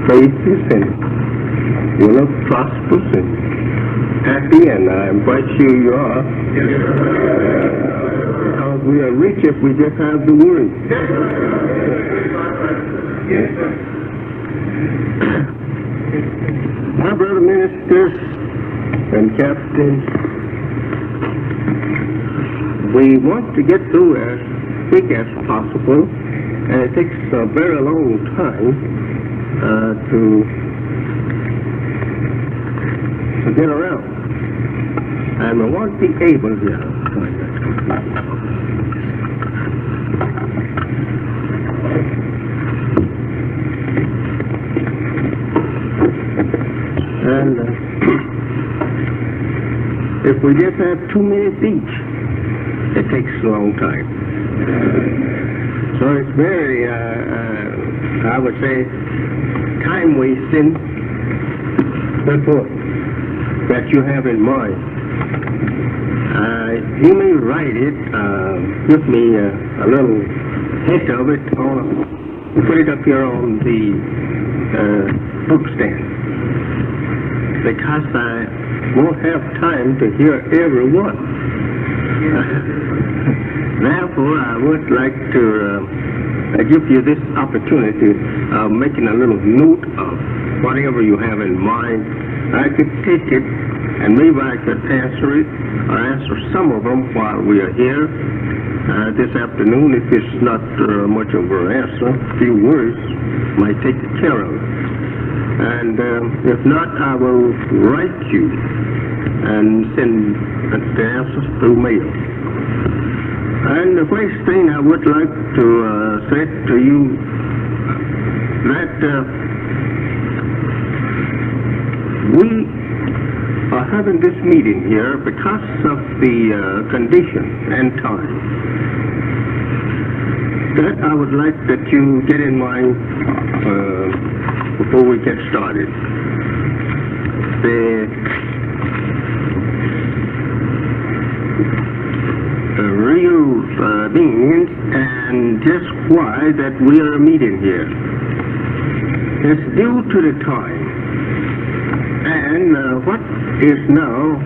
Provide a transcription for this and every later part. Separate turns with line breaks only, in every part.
faces and you look prosperous and happy, and I'm quite sure you are. Because we are rich if we just have the word. My brother ministers and captains, we want to get through as quick as possible, and it takes a very long time to get around. And we want to be able to and if we just have 2 minutes each, it takes a long time. So it's very, I would say, time-wasting report that you have in mind. You may write it, give me a little hint of it, or put it up here on the book stand, because I won't have time to hear everyone. Therefore, I would like to give you this opportunity of making a little note of whatever you have in mind. I could take it, and maybe I could answer it, or answer some of them while we are here this afternoon. If it's not much of an answer, a few words might take care of it. And if not, I will write you and send the answers through mail. And the first thing I would like to say to you that we are having this meeting here because of the condition and time. That I would like that you get in mind before we get started. The real means and just why that we are meeting here. It's due to the time and what is now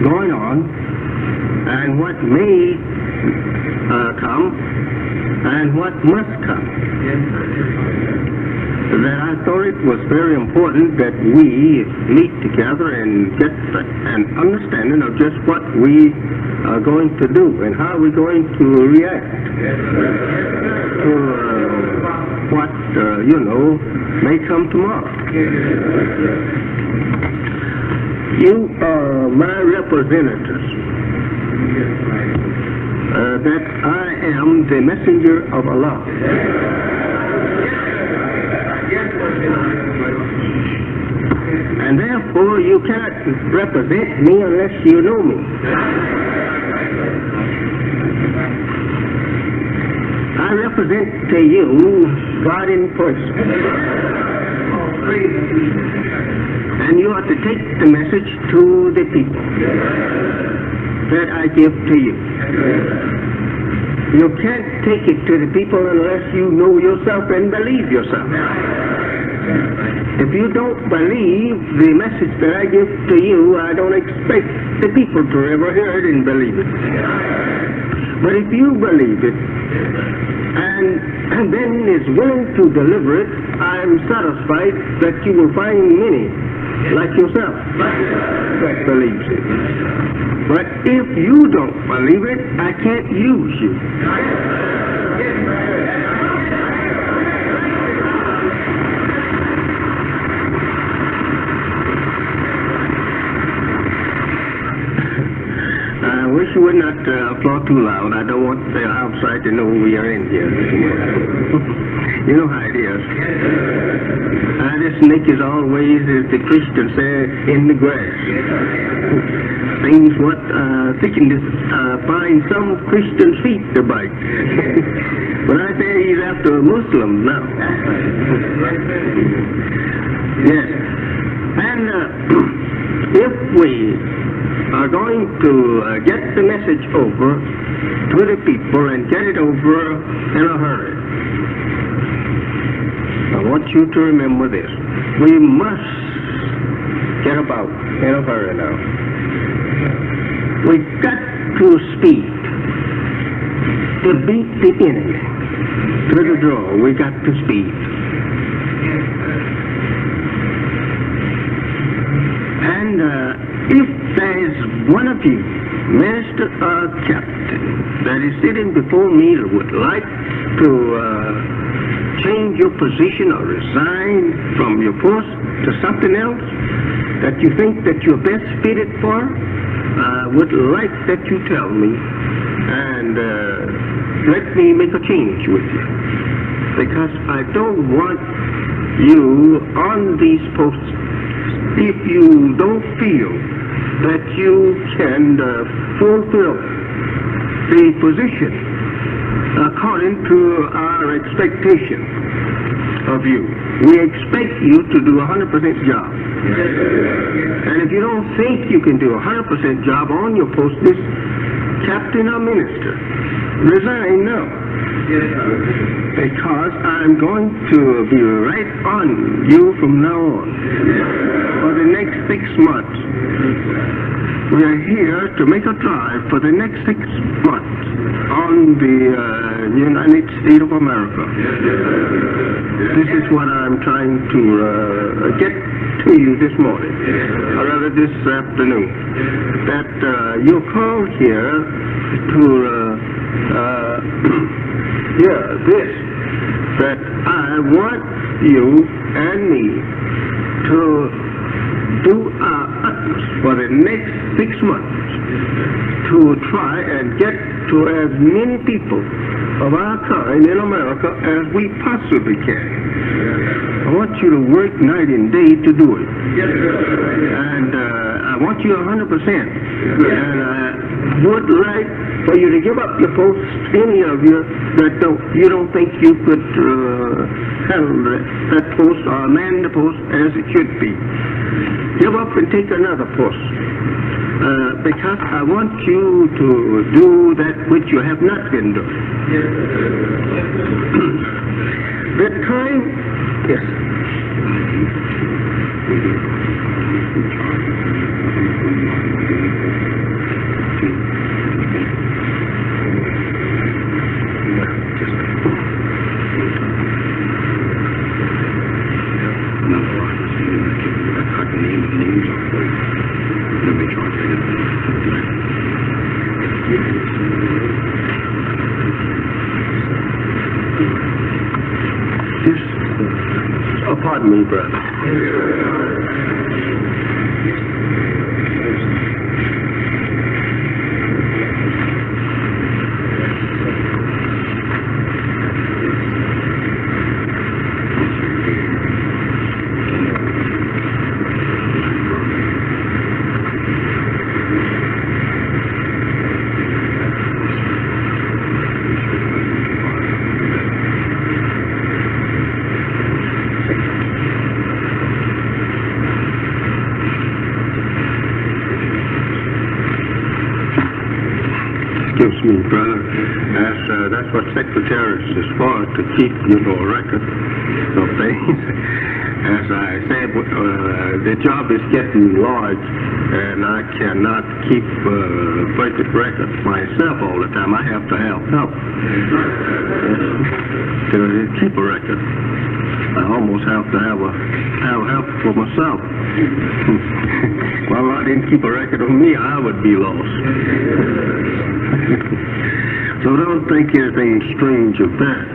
going on and what may come and what must come. That I thought it was very important that we meet together and get an understanding of just what we are going to do and how we're going to react to what, may come tomorrow. You are my representatives, that I am the messenger of Allah. And therefore, you cannot represent me unless you know me. I represent to you God in person. And you are to take the message to the people that I give to you. You can't take it to the people unless you know yourself and believe yourself. If you don't believe the message that I give to you, I don't expect the people to ever hear it and believe it. But if you believe it, and then is willing to deliver it, I am satisfied that you will find many like yourself that believes it. But if you don't believe it, I can't use you. I wish you would not applaud too loud. I don't want the outside to know we are in here. You know how it is. This snake is always, as the Christians say, in the grass. Things what thinking to find some Christian's feet to bite. But I say he's after Muslims now. Yes. And if we are going to get the message over to the people and get it over in a hurry, I want you to remember this. We must get about in a hurry now. We've got to speed to beat the enemy to the draw. We got to speed. And if there's one of you, Minister or Captain, that is sitting before me that would like to change your position or resign from your post to something else that you think that you're best fitted for, I would like that you tell me and let me make a change with you. Because I don't want you on these posts if you don't feel that you can fulfill the position according to our expectation of you. We expect you to do a 100% job. And if you don't think you can do a 100% job on your post, this captain or minister, resign now. Because I'm going to be right on you from now on. For the next 6 months. We are here to make a drive for the next 6 months on the United States of America. This is what I'm trying to get to you this morning, or rather this afternoon. That you're called here to hear this, that I want you and me to do our utmost for the next 6 months to try and get to as many people of our kind in America as we possibly can. I want you to work night and day to do it. And I want you 100%. And I would like for you to give up your post, any of you that you don't think you could handle that post or man the post as it should be. Give up and take another post. Because I want you to do that which you have not been doing. The time, yes. Pardon me, brother. Excuse me, brother. That's what secretaries is for, to keep, a record of things. As I said, the job is getting large, and I cannot keep perfect records myself all the time. I have to have help to keep a record. I almost have to have help for myself. Well, I didn't keep a record of me, I would be lost. So don't think anything strange of that.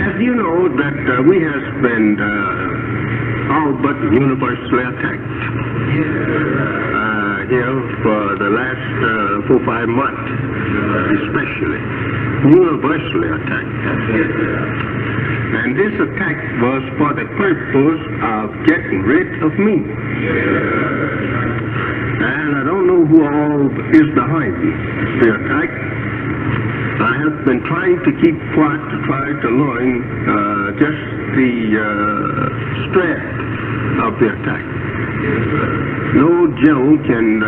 As you know, that we have been all but universally attacked here for the last 4 or 5 months, especially. Universally attacked. And this attack was for the purpose of getting rid of me. And I don't know who all is behind the attack. I have been trying to keep quiet to try to learn just the strength of the attack. No Joe can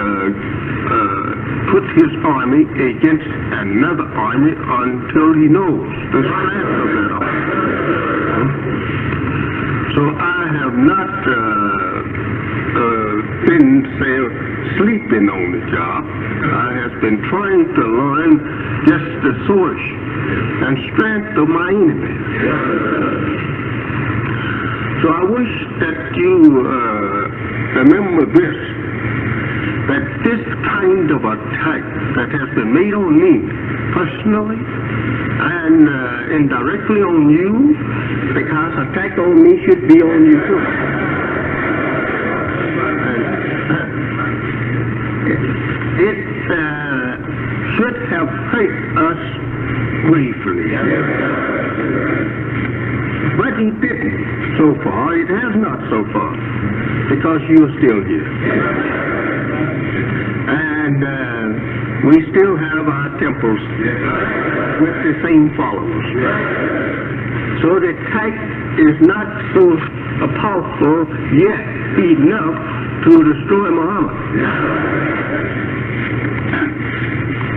put his army against another army until he knows the strength of that army. So I have not been, say, sleeping on the job. I have been trying to learn just the source and strength of my enemy. So I wish that you remember this, that this kind of attack that has been made on me personally and indirectly on you, because attack on me should be on you too. It should have hurt us briefly. But it didn't so far. It has not so far. Because you're still here. And we still have our temples with the same followers. So the attack is not so powerful yet enough to destroy Muhammad.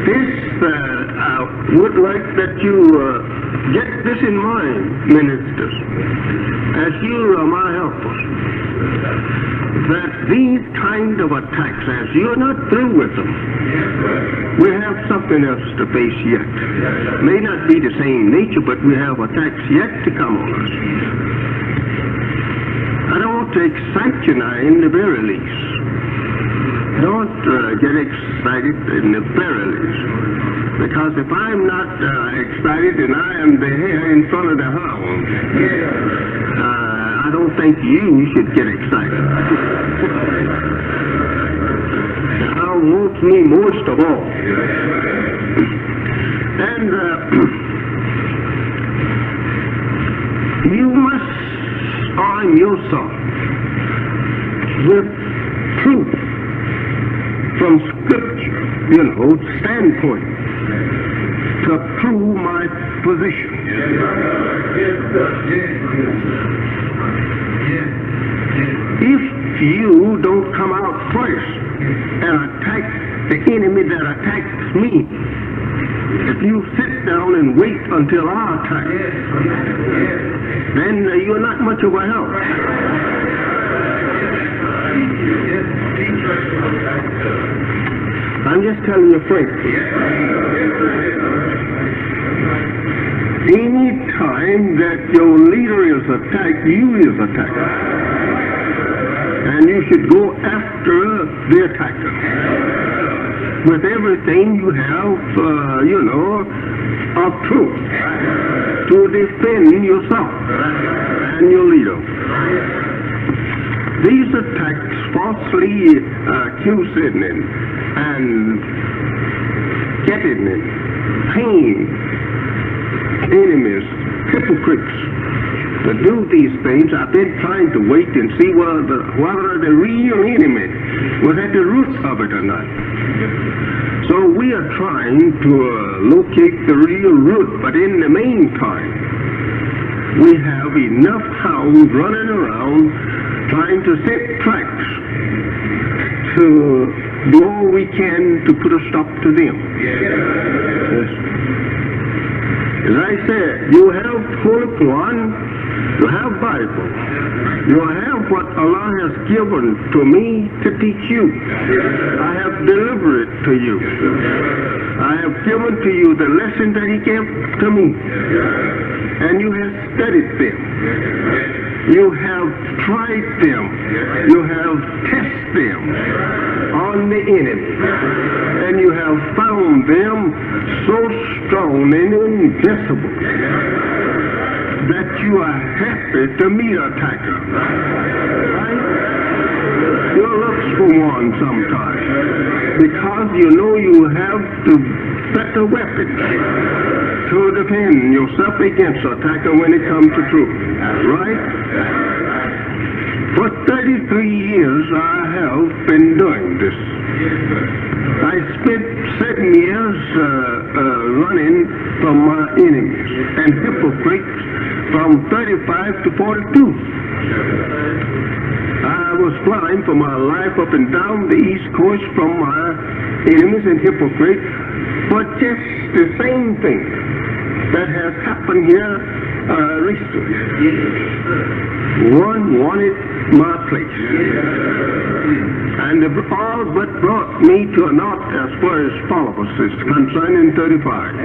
This, I would like that you get this in mind, ministers, as you are my helpers, that these kind of attacks, as you're not through with them, we have something else to face yet. May not be the same nature, but we have attacks yet to come on us. I don't want to excite you now in the very least. Don't get excited in the very least. Because if I'm not excited and I am the hare in front of the hound, I don't think you should get excited. The hound wants me most of all. And you must arm yourself with truth from Scripture, standpoint, to prove my position. If you don't come out first and attack the enemy that attacks me, if you sit down and wait until I attack, then you're not much of a help. I'm just telling you frankly. Any time that your leader is attacked, you is attacked. And you should go after the attacker with everything you have, of truth to defend yourself and your leader. These attacks falsely accusing and getting paying enemies, hypocrites, to do these things. I've been trying to wait and see whether the real enemy was at the root of it or not. So we are trying to locate the real root, but in the meantime, we have enough hounds running around trying to set traps to do all we can to put a stop to them. Yes. As I said, you have Holy Quran, you have Bible, you have what Allah has given to me to teach you. I have delivered it to you. I have given to you the lesson that He gave to me, and you have studied them. You have tried them. You have tested them on the enemy. And you have found them so strong and invincible that you are happy to meet an attacker. Right? You look for one sometimes because you know you have to better weapons to defend yourself against an attacker when it comes to truth. Right? For 33 years I have been doing this. I spent 7 years running from my enemies and hypocrites from 35 to 42. I was flying for my life up and down the East Coast from my enemies and hypocrites for just the same thing that has happened here recently. One wanted my place, and they all but brought me to a knot as far as followers is concerned in 35.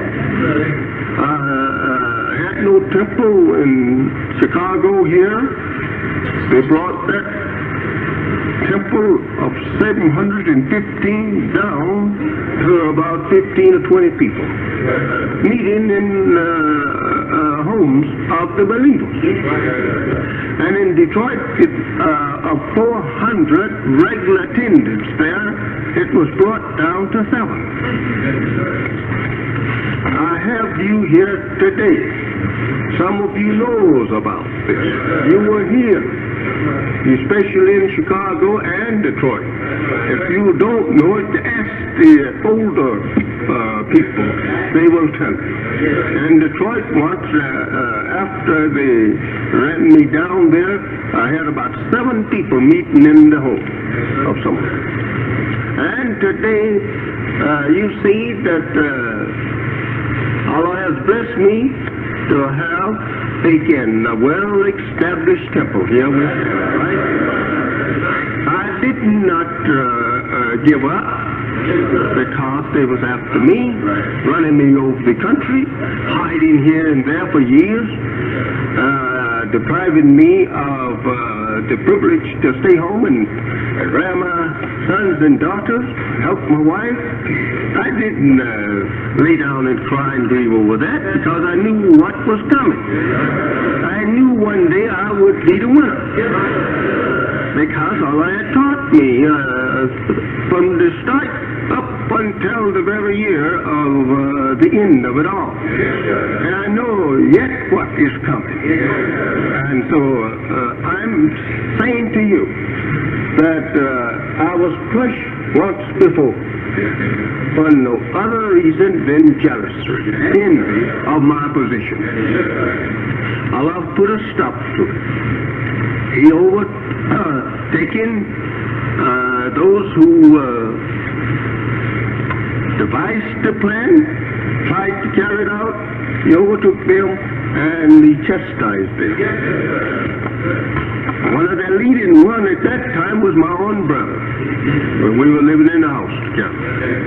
Had no temple in Chicago here. They brought that temple of 715 down to about 15 or 20 people, meeting in homes of the believers. And in Detroit, of 400 regular attendants there, it was brought down to 7. I have you here today. Some of you knows about this. You were here, especially in Chicago and Detroit. If you don't know it, ask the older people. They will tell you. In Detroit once, after they ran me down there, I had about 7 people meeting in the home of someone. And today, you see that Allah has blessed me to have again a well-established temple here with me, right? I did not give up because they was after me, running me over the country, hiding here and there for years, depriving me of the privilege to stay home and rear my sons and daughters, help my wife. I didn't lay down and cry and grieve over that because I knew what was coming. I knew one day I would be the winner because Allah had taught me from the start up until the very year of the end of it all. And I know yet what is coming. And so I'm saying to you that I was crushed once before for no other reason than jealousy, envy of my position. Allah put a stop to it. He overtaken those who devised the plan, tried to carry it out. He overtook them and he chastised them. One of the leading one at that time was my own brother. When we were living in the house together.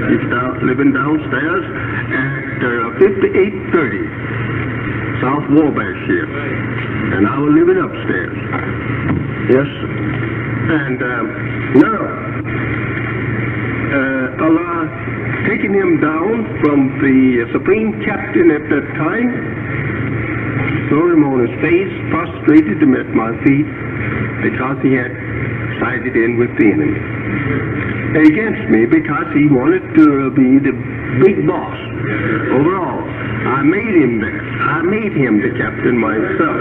He was living downstairs at 5830 South Wabash here. And I was living upstairs. Yes, sir. And now, Allah taking him down from the supreme captain at that time, saw him on his face, prostrated him at my feet, because he had sided in with the enemy. Against me because he wanted to be the big boss over all. I made him that. I made him the captain myself,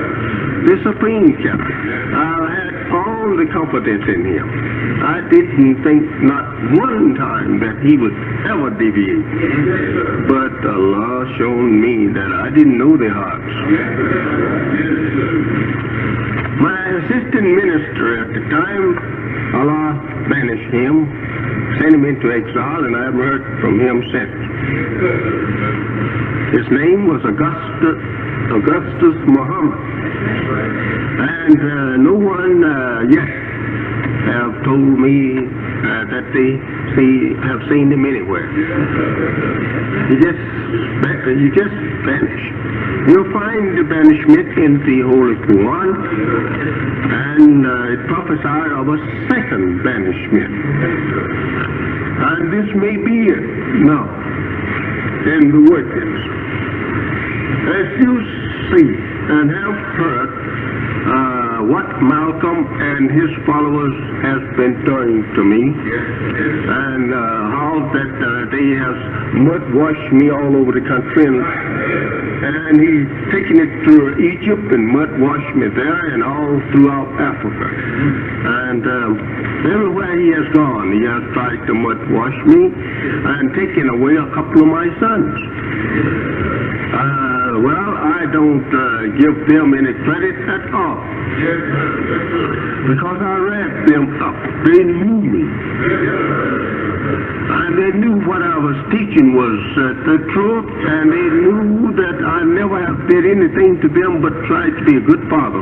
the supreme captain. I had all the confidence in him. I didn't think not one time that he would ever deviate. But Allah showed me that I didn't know their hearts. My assistant minister at the time, Allah banished him, sent him into exile, and I haven't heard from him since. His name was Augustus Muhammad. And no one yet have told me that they have seen him anywhere. He just vanished. You'll find the banishment in the Holy Quran, and it prophesied of a second banishment. And this may be it now in the workings. As you see and have heard what Malcolm and his followers has been doing to me, and how that they have mud washed me all over the country, and he's taken it to Egypt and mud washed me there and all throughout Africa. And everywhere he has gone, he has tried to mud wash me and taken away a couple of my sons. Well, I I don't give them any credit at all. Because I read them up. They knew me. And they knew what I was teaching was the truth, and they knew that I never have did anything to them but tried to be a good father.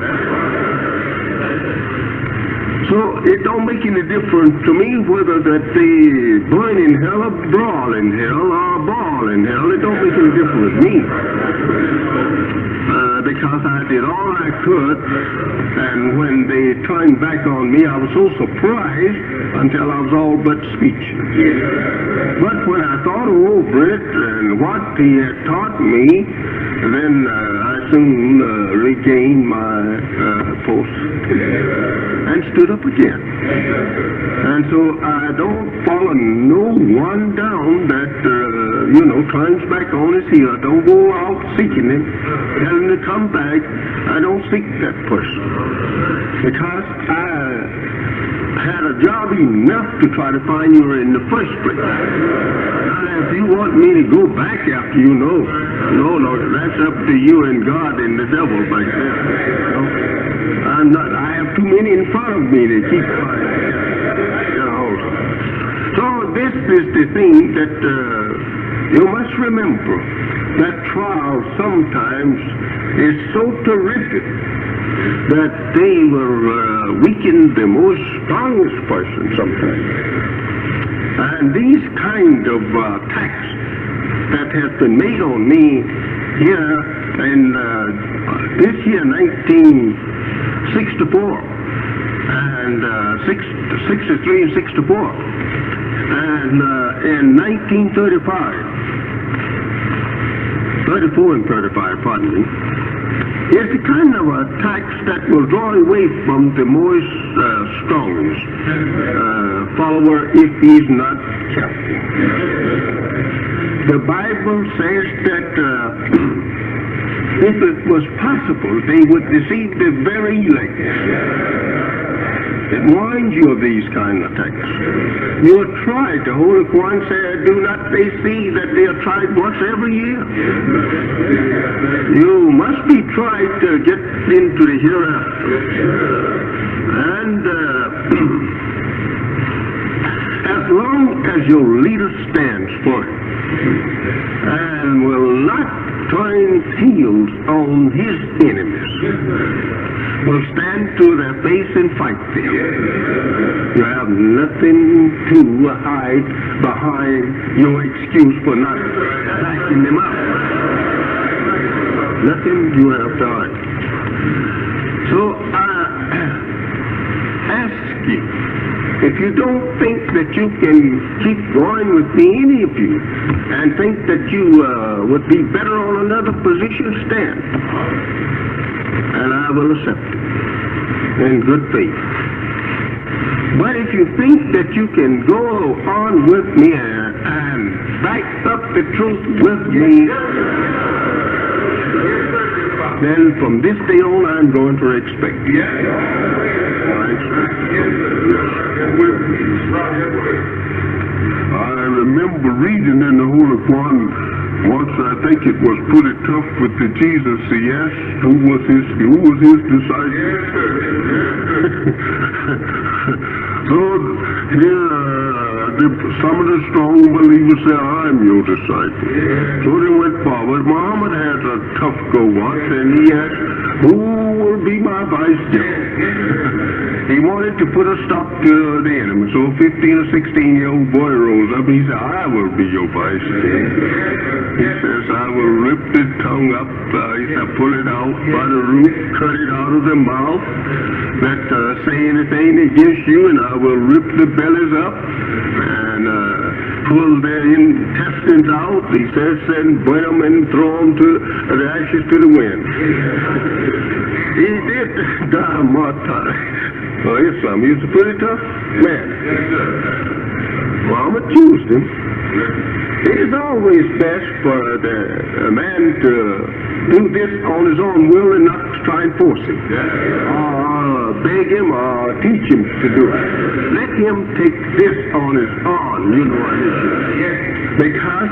So it don't make any difference to me whether that they burn in hell or brawl in hell or ball in hell. It don't make any difference with me. Because I did all I could, and when they turned back on me, I was so surprised until I was all but speech. But when I thought over it and what he had taught me, then I soon regained my post and stood up again. And so I don't follow no one down that, turns back on his heel. I don't go out seeking him, tell him to come back. I don't seek that person. Because I had a job enough to try to find you in the first place. Now, if you want me to go back after you, no, that's up to you and God and the devil back there. I'm not. I have too many in front of me to keep finding. So this is the thing that you must remember, that trial sometimes is so terrific that they will weaken the most strongest person sometimes. And these kind of attacks that have been made on me here in this year, 1964, and 63 and 64, and in 1935, 34 and 35, pardon me, is the kind of attacks that will draw away from the most strongest follower if he's not careful. The Bible says that if it was possible, they would deceive the very elect. It warns you of these kind of attacks. You are tried. The Holy Quran said, do not they see that they are tried once every year? You must be tried to get into the hereafter. And as long as your leader stands for it and will not turn heels on his enemies, will stand to their face and fight them. You have nothing to hide behind your excuse for not backing them up. Nothing you have to hide. So I ask you, if you don't think that you can keep going with me, any of you, and think that you would be better on another position, stand. And I will accept it in good faith. But if you think that you can go on with me and back up the truth with me, then from this day on I'm going to respect you. I remember reading in the Holy Quran once, I think it was pretty tough with the Jesus. He asked who was his disciple. So here some of the strong believers said, I'm your disciple. So they went forward. Muhammad had a tough go once, and he asked, who will be my vice general? He wanted to put a stop to the enemy. So a 15 or 16-year-old boy rose up and he said, I will be your vice general. He says, I will rip the tongue up, he said, pull it out by the root, cut it out of the mouth, that say anything against you, and I will rip the bellies up and pull their intestines out, he says, and burn them and throw them to the ashes to the wind. He did die martyr. Well, Islam, he was a pretty tough man. Muhammad choosed him. It is always best for the man to do this on his own will and not try and force him, or beg him, or teach him to do it. Let him take this on his own, you know what it is. Because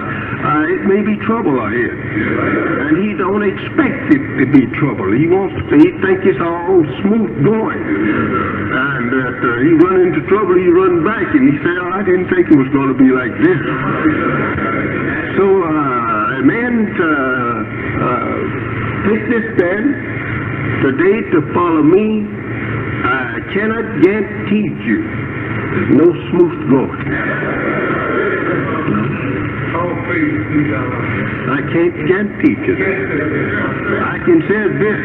it may be trouble ahead. And he don't expect it to be trouble. He think it's all smooth going. And that he run into trouble, he run back, and he say, I didn't think it was going to be like this. So, a man take this then, today to follow me, I cannot guarantee you no smooth going. I can't guarantee you that. I can say this,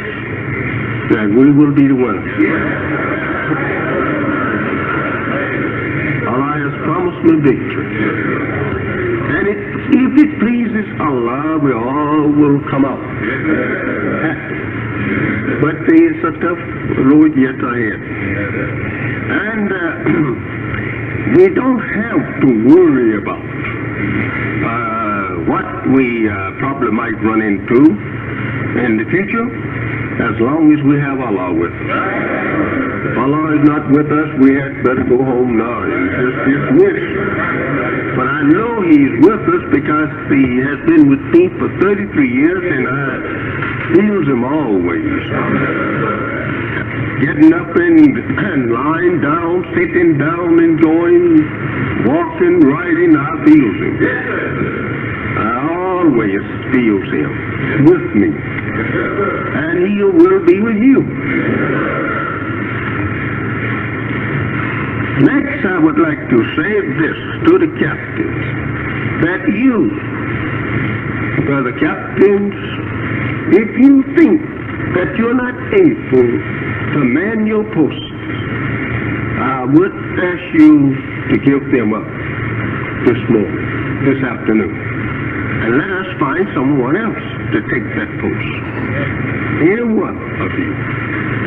that we will be the winners. Allah has promised me victory. And if it pleases Allah, we all will come out happy. But there is a tough road yet ahead. And we don't have to worry about what we probably might run into in the future, as long as we have Allah with us. If Allah is not with us, we had better go home now and just dismiss. But I know He's with us because He has been with me for 33 years, and I feel Him always. Getting up and lying down, sitting down, enjoying, walking, riding, I feel Him. I always feel Him with me. And He will be with you. Next, I would like to say this to the captains, that you, brother captains, if you think that you're not able to man your posts, I would ask you to give them up this morning, this afternoon, and let us find someone else to take that post. Any one of you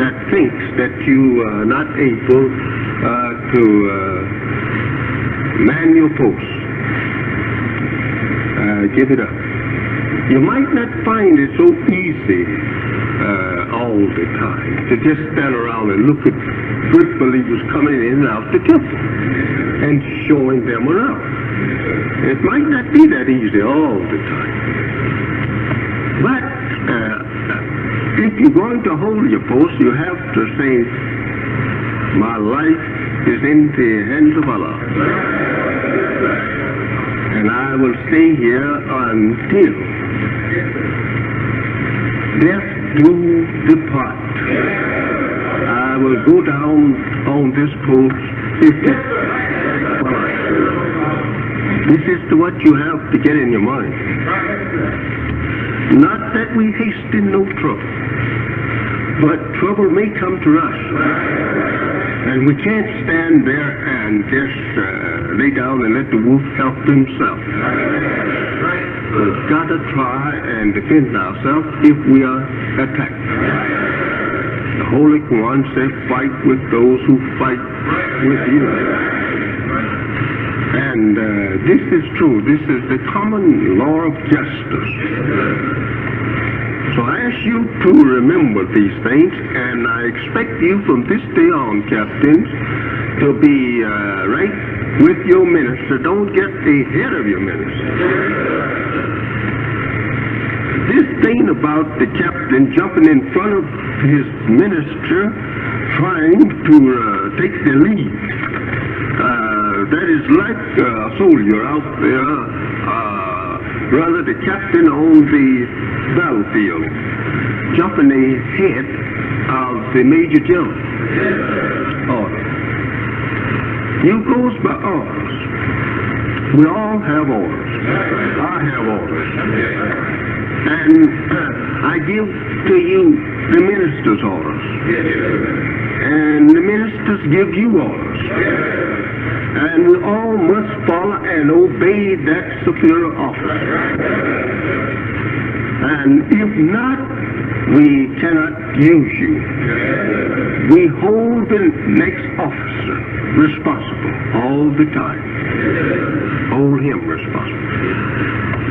that thinks that you are not able to man your post, give it up. You might not find it so easy all the time to just stand around and look at good believers coming in and out the temple and showing them around. It might not be that easy all the time. But if you're going to hold your post, you have to say, my life is in the hands of Allah. And I will stay here until death do depart. I will go down on this post if death. This is what you have to get in your mind. Not that we hasten no trouble, but trouble may come to us. And we can't stand there and just lay down and let the wolf help himself. We've got to try and defend ourselves if we are attacked. The Holy Quran says, fight with those who fight with you. And this is true. This is the common law of justice. So I ask you to remember these things, and I expect you from this day on, captains, to be right with your minister. Don't get ahead of your minister. This thing about the captain jumping in front of his minister, trying to take the lead, that is like a soldier out there, rather the captain on the battlefield, jumping ahead of the major general. Order. You goes by orders. We all have orders. I have orders. And I give to you the minister's orders. And the ministers give you orders. And we all must follow and obey that superior officer. And if not, we cannot use you. We hold the next officer responsible all the time. Hold him responsible.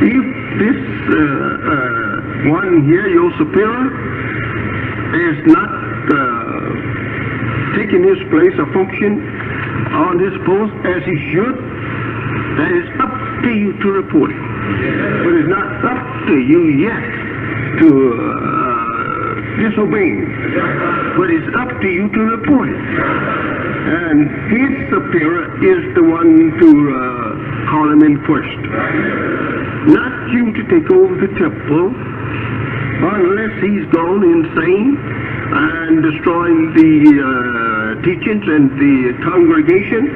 If this one here, your superior, is not taking his place or function on his post as he should, that is up to you to report it. But it's not up to you yet to disobey him. But it's up to you to report it. And his superior is the one to call him in first. Not you to take over the temple unless he's gone insane and destroying the teachings and the congregation,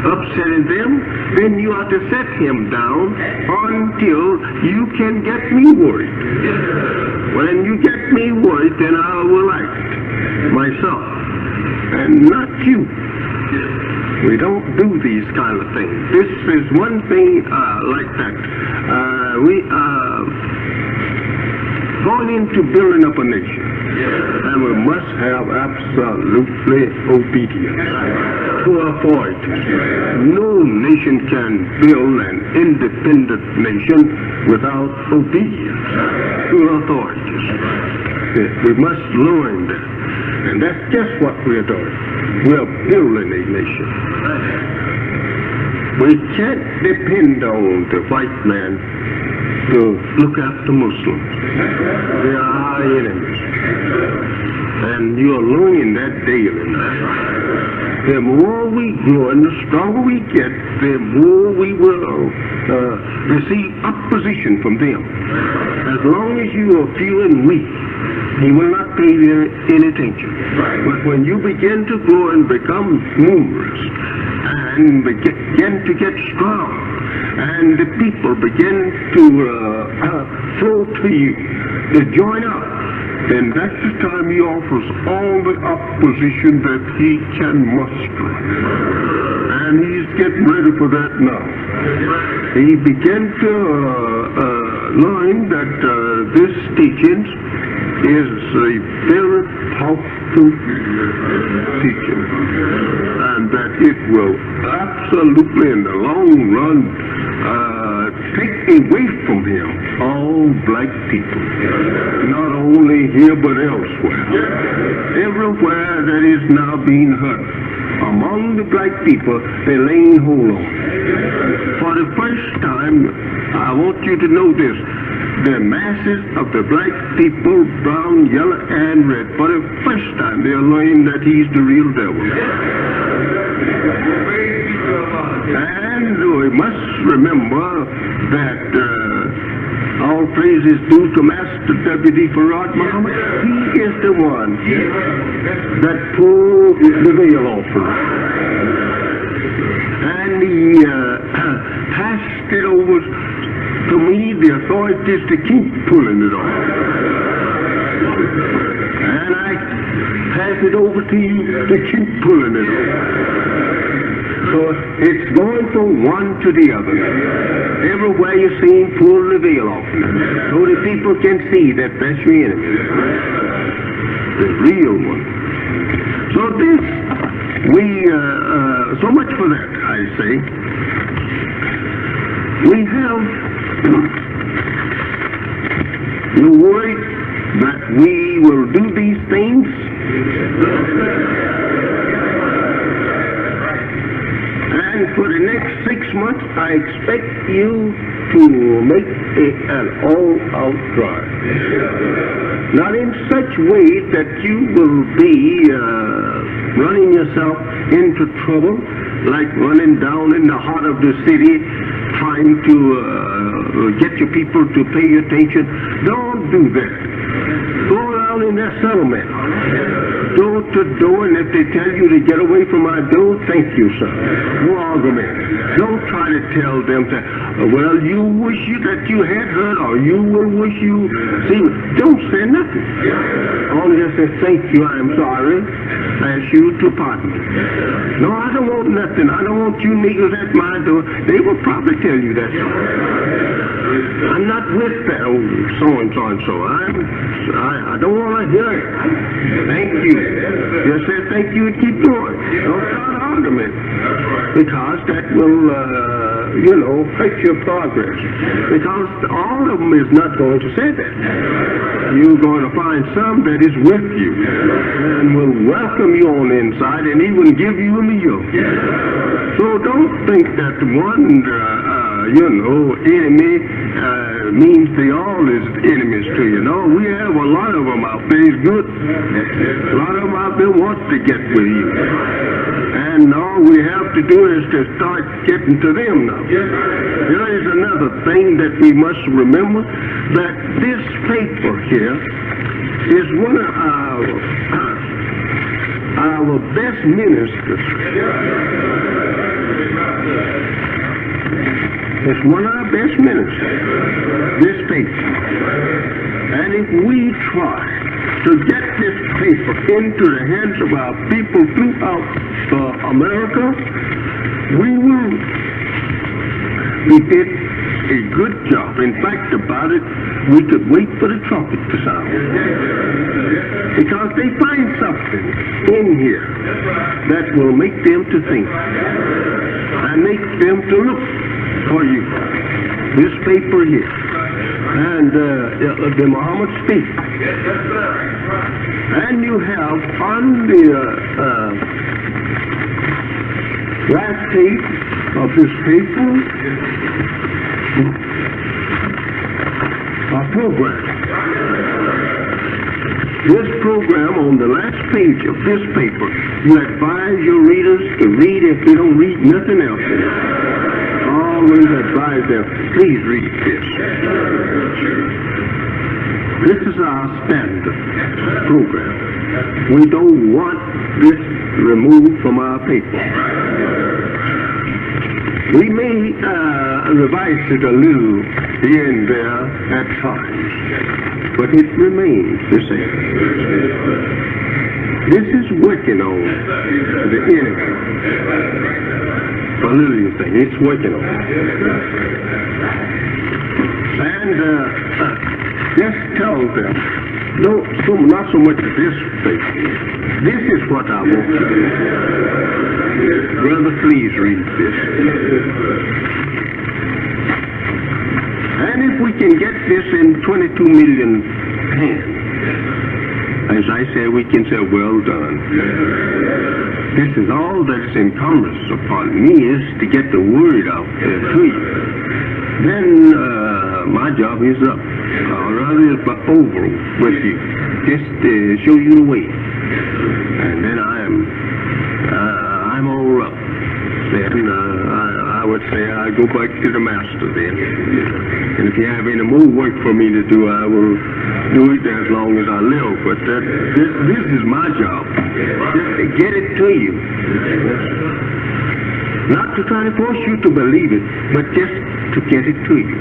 upsetting them. Then you ought to set him down until you can get me worried. When you get me worried, then I will act myself, and not you. We don't do these kind of things. This is one thing like that. We are going into building up a nation, and we must have absolutely obedience to authority. No nation can build an independent nation without obedience to authorities. We must learn that. And that's just what we're doing. We're building a nation. We can't depend on the white man to look after Muslims. They are our enemies. And you're learning that daily. The more we grow and the stronger we get, the more we will receive opposition from them. As long as you are feeling weak, he will not pay you any attention. But when you begin to grow and become numerous and begin to get strong, and the people begin to flow to you, to join up, then that's the time he offers all the opposition that he can muster. And he's getting ready for that now. He began to learn that this teaching is a very powerful teaching, and that it will absolutely in the long run take away from him all black people, not only here but elsewhere. Everywhere that is now being hurt among the black people, they're laying hold on. For the first time, I want you to know this. The masses of the black people, brown, yellow, and red, for the first time they're learning that he's the real devil. And we must remember that all praise is due to Master W.D. Farad Muhammad. He is the one that pulled the veil off of us. And he passed it over to me, the authorities, to keep pulling it off. And I pass it over to you to keep pulling it off. So it's going from one to the other. Everywhere you see him, pull the veil off. So the people can see that that's your enemy. The real one. So this, so much for that, I say. We have the word that we will do these things. And for the next 6 months, I expect you to make an all-out drive. Not in such way that you will be running yourself into trouble, like running down in the heart of the city, trying to get your people to pay attention. Don't do that. Go around in their settlement, door to door, and if they tell you to get away from my door, thank you, sir. No argument. Don't try to tell them that, well, you wish that you had heard, or you will wish you see. Don't say nothing. Only just say, thank you, I am sorry. I ask you to pardon me. No, I don't want nothing. I don't want you niggers at my door. They will probably tell you that. I'm not with that old so-and-so and so. I don't want to hear it. Thank you. Just say thank you and keep going. Don't start an argument. Because that will hurt your progress. Because all of them is not going to say that. You're going to find some that is with you and will welcome you on the inside and even give you a meal. So don't think that one, enemy means they all is enemies to you. No, we have a lot of them out there. It's good. A lot of them out there want to get with you. And all we have to do is to start getting to them now. There is another thing that we must remember, that this paper here is one of our best ministers. It's one of our best ministers, this paper. And if we try to get this paper into the hands of our people throughout America, we will be did a good job. In fact, about it, we could wait for the trumpet to sound. Because they find something in here that will make them to think and make them to look for you. This paper here. And the Muhammad speak. And you have on the last page of this paper a program. This program on the last page of this paper, you advise your readers to read if they don't read nothing else. Always advise them, please read this. This is our standard program. We don't want this removed from our paper. We may revise it a little here and there at times, but it remains the same. This is working on the enemy. A little thing, it's working on it. And just tell them, not so much this thing. This is what I want to do. Brother, please read this. And if we can get this in 22 million hands, as I say, we can say, well done. This is all that is incumbent upon me, is to get the word out there to you. Then my job is up. Or rather, it's over with you. Just show you the way. And then I'm all up. Then I would say I go back to the master then. And if you have any more work for me to do, I will do it as long as I live. But this is my job. Just to get it to you. Not to try to force you to believe it, but just to get it to you.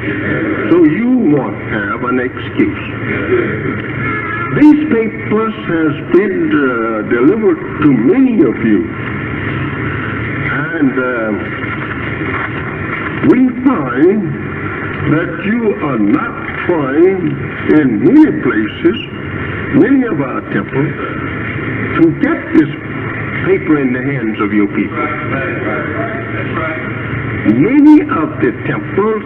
So you won't have an excuse. These papers has been delivered to many of you. And we find that you are not trying in many places, many of our temples, to get this paper in the hands of your people. Many of the temples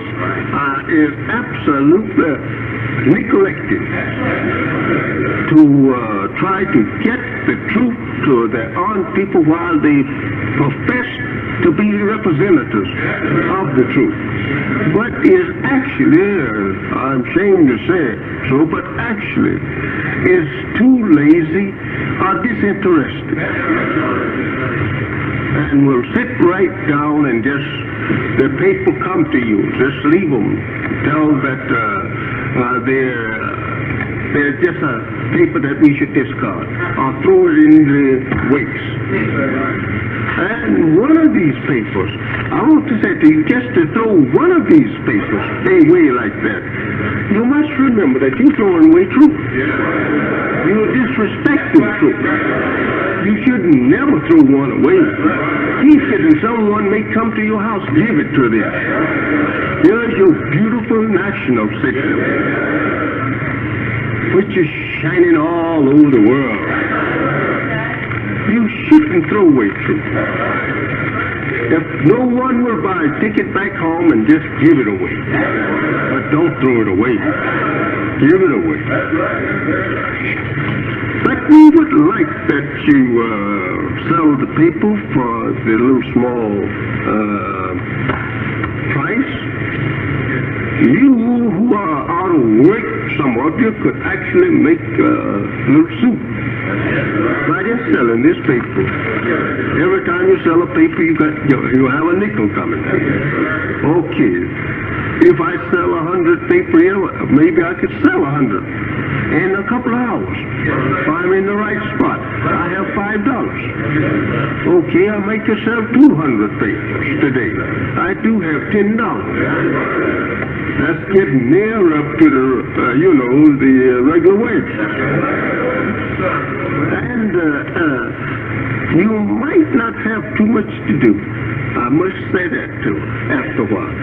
is absolutely neglected to try to get the truth to their own people while they profess to be representatives of the truth. But is actually, I'm ashamed to say so, but actually is too lazy or disinterested. And will sit right down and just, the people come to you, just leave them. Tell that they're just a paper that we should discard or throw it in the waste. And one of these papers, I want to say to you, just to throw one of these papers away like that, you must remember that you're throwing away truth. You're disrespecting truth. You should never throw one away. Keep it, and someone may come to your house, give it to them. Here's your beautiful national signal, which is shining all over the world. You shouldn't throw away truth. If no one will buy, take it back home and just give it away. But don't throw it away. Give it away. But we would like that you sell the people for the little small price. You who are out of work, some of you could actually make a little soup by just selling this paper. Every time you sell a paper, you have a nickel coming. Okay. If I sell 100 paper here, maybe I could sell 100 in a couple of hours. If I'm in the right spot, I have $5. Okay, I make you sell 200 papers today. I do have $10. That's getting near up to the, the regular wage. And you might not have too much to do. I must say that too, after a while.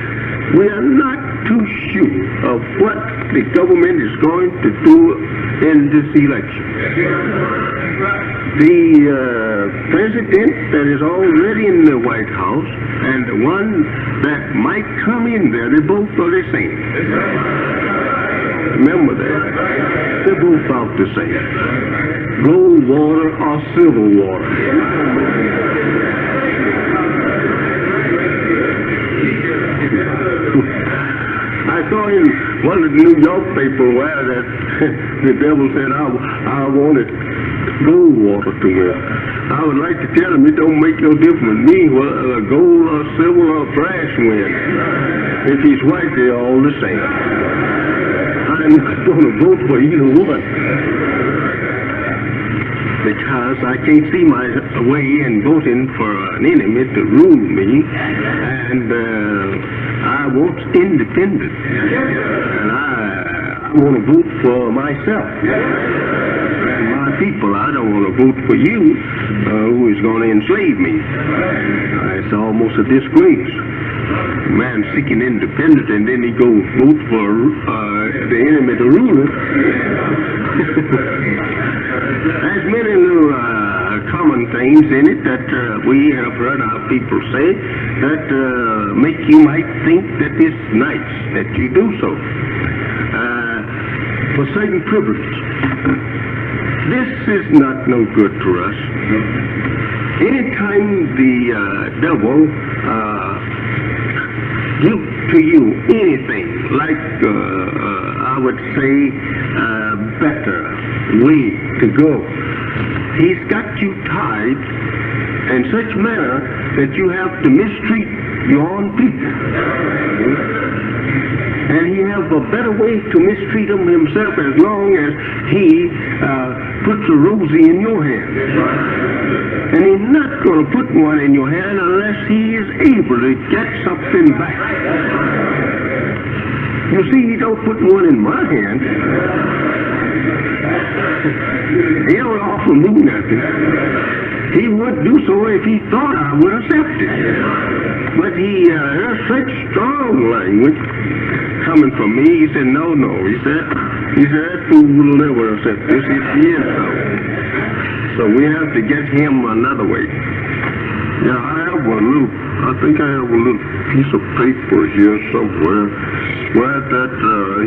We are not too sure of what the government is going to do in this election. The president that is already in the White House and the one that might come in there, they both are the same. Remember that. They're both about the same. Gold water or silver water. I saw in one of the New York papers where that the devil said, I wanted gold water to wear. I would like to tell him it don't make no difference to me whether gold or silver or brass wins. If he's white, they're all the same. I'm not going to vote for either one. Because I can't see my way in voting for an enemy to rule me, and I want independence, and I want to vote for myself and my people. I don't want to vote for you, who is going to enslave me. It's almost a disgrace. A man seeking independence, and then he goes vote for the enemy to rule him. There's many little common things in it that we have heard our people say that make you might think that it's nice that you do so. For certain privileges. This is not no good to us. Anytime the devil gives to you anything like, I would say, better way to go, he's got you tied in such manner that you have to mistreat your own people. And he has a better way to mistreat them himself as long as he puts a rosy in your hand. And he's not going to put one in your hand unless he is able to get something back. You see, he don't put one in my hand. He don't offer me nothing. He would do so if he thought I would accept it. But he has such strong language coming from me. He said, no. He said, that fool will never accept this. He is so. So we have to get him another way. Yeah, I think I have a little piece of paper here somewhere where that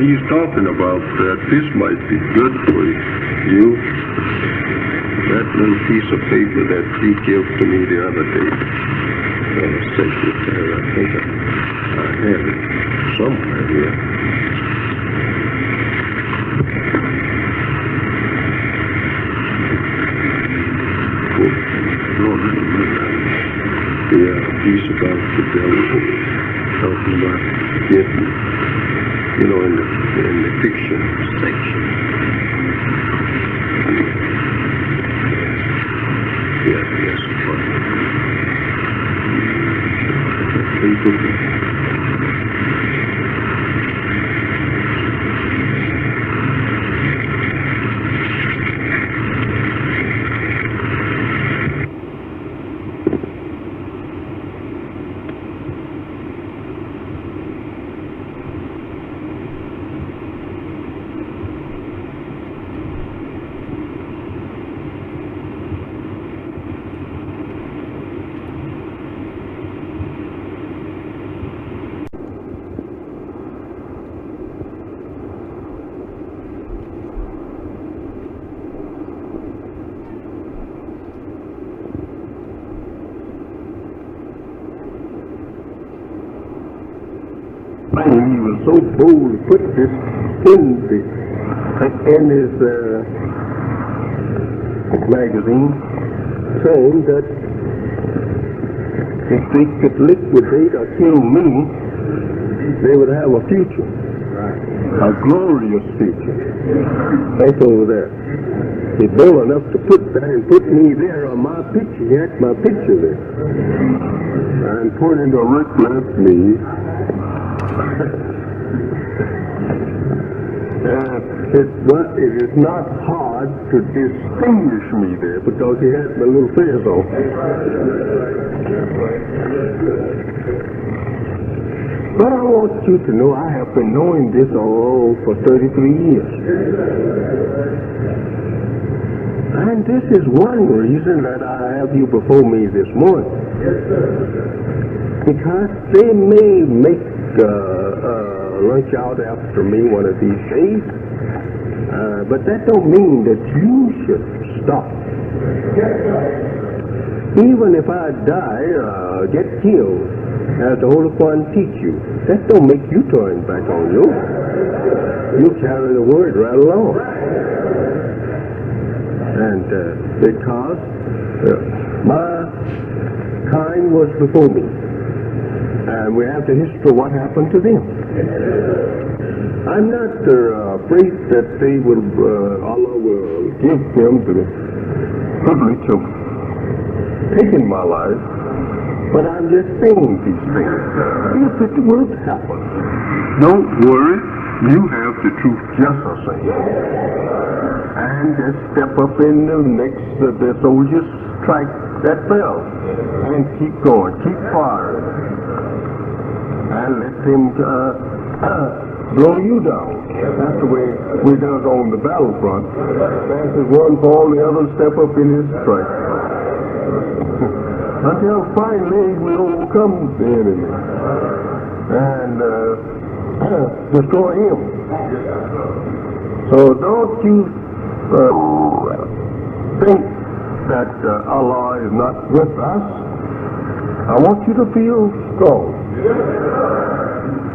he's talking about that this might be good for you. That little piece of paper that he gave to me the other day. Secretary, I think I have it somewhere here. The piece about the devil talking about getting, in the fiction section. Yes, thing. He was so bold to put this in his magazine, saying that if they could liquidate or kill me, they would have a future, a glorious future. Think over that. He's bold enough to put that and put me there on my picture. He had my picture there. And pointing directly at me. It is not hard to distinguish me there because he had my little face on. But I want you to know I have been knowing this all for 33 years. And this is one reason that I have you before me this morning. Because they may make lunch out after me one of these days, but that don't mean that you should stop. Even if I die, get killed, as the Holy One teach you, that don't make you turn back on you. You carry the word right along. And because my kind was before me, and we have the history of what happened to them. I'm not afraid that they will, Allah will give them the privilege of taking my life, but I'm just saying these things. If it will happen, don't worry, you have the truth just the same. And just step up in the next, the soldiers strike that bell and keep going, keep firing, and let them blow you down. That's the way we do it on the battlefront. Passes one fall, the other step up in his strike. Until finally we overcome the enemy and destroy him. So don't you think that Allah is not with us. I want you to feel strong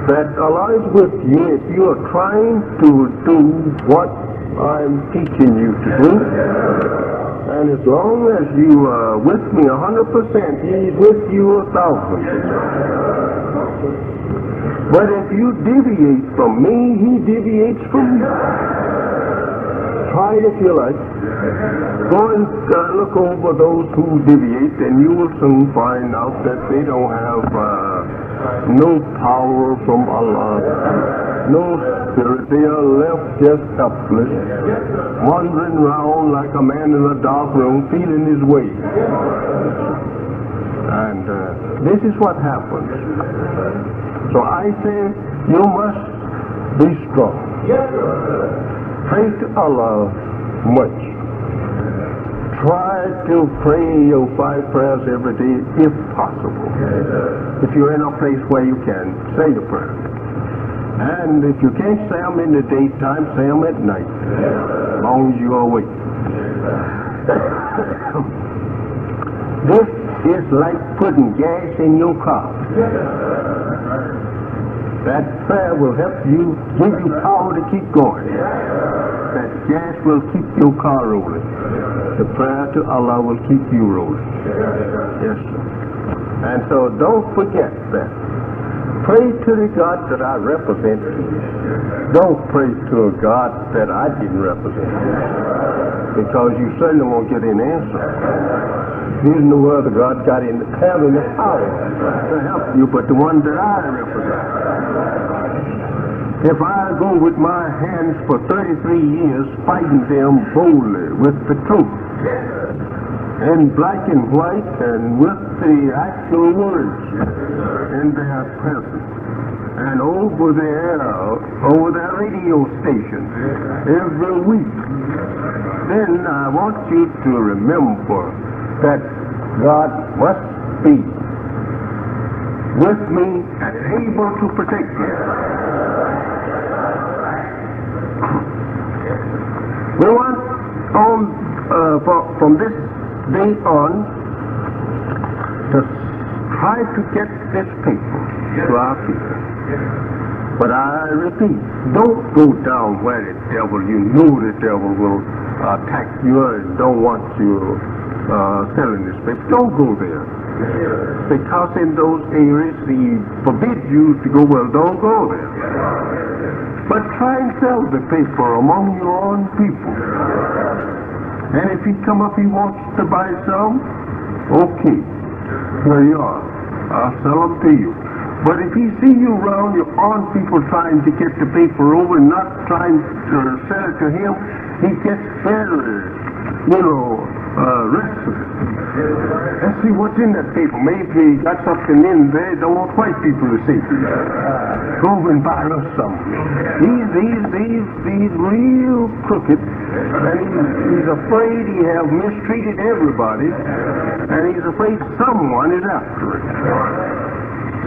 that Allah is with you if you are trying to do what I'm teaching you to do. And as long as you are with me 100%, He's with you 1,000%. But if you deviate from me, He deviates from you. Try it if you like. Go and look over those who deviate, and you will soon find out that they don't have no power from Allah, no spirit. They are left just helpless, wandering around like a man in a dark room, feeling his way. And this is what happens. So I say, you must be strong. Pray to Allah much. Try to pray your 5 prayers every day if possible. If you're in a place where you can, say the prayer. And if you can't say them in the daytime, say them at night, as long as you are awake. This is like putting gas in your car. That prayer will help you, give you power to keep going. That gas will keep your car rolling. The prayer to Allah will keep you rolling. Yes, sir. And so don't forget that. Pray to the God that I represent. Don't pray to a God that I didn't represent. Because you certainly won't get an answer. There's no other God got in having the power to help you but the one that I represent. If I go with my hands for 33 years fighting them boldly with the truth, in black and white and with the actual words in their presence, and over their radio stations every week, then I want you to remember that God must be with me and able to protect me. We want from this day on to try to get this paper to our people. But I repeat, don't go down where the devil, you know the devil will attack you and don't want you selling this paper. Don't go there. Because in those areas he forbids you to go, well, don't go there. But try and sell the paper among your own people. And if he come up, he wants to buy some, okay, here you are. I'll sell them to you. But if he see you around your own people trying to get the paper over and not trying to sell it to him, he gets very, restless. Let's see what's in that paper. Maybe he got something in there he don't want white people to see. Go over and buy us some. He's real crooked, and he's afraid he have mistreated everybody, and he's afraid someone is after it.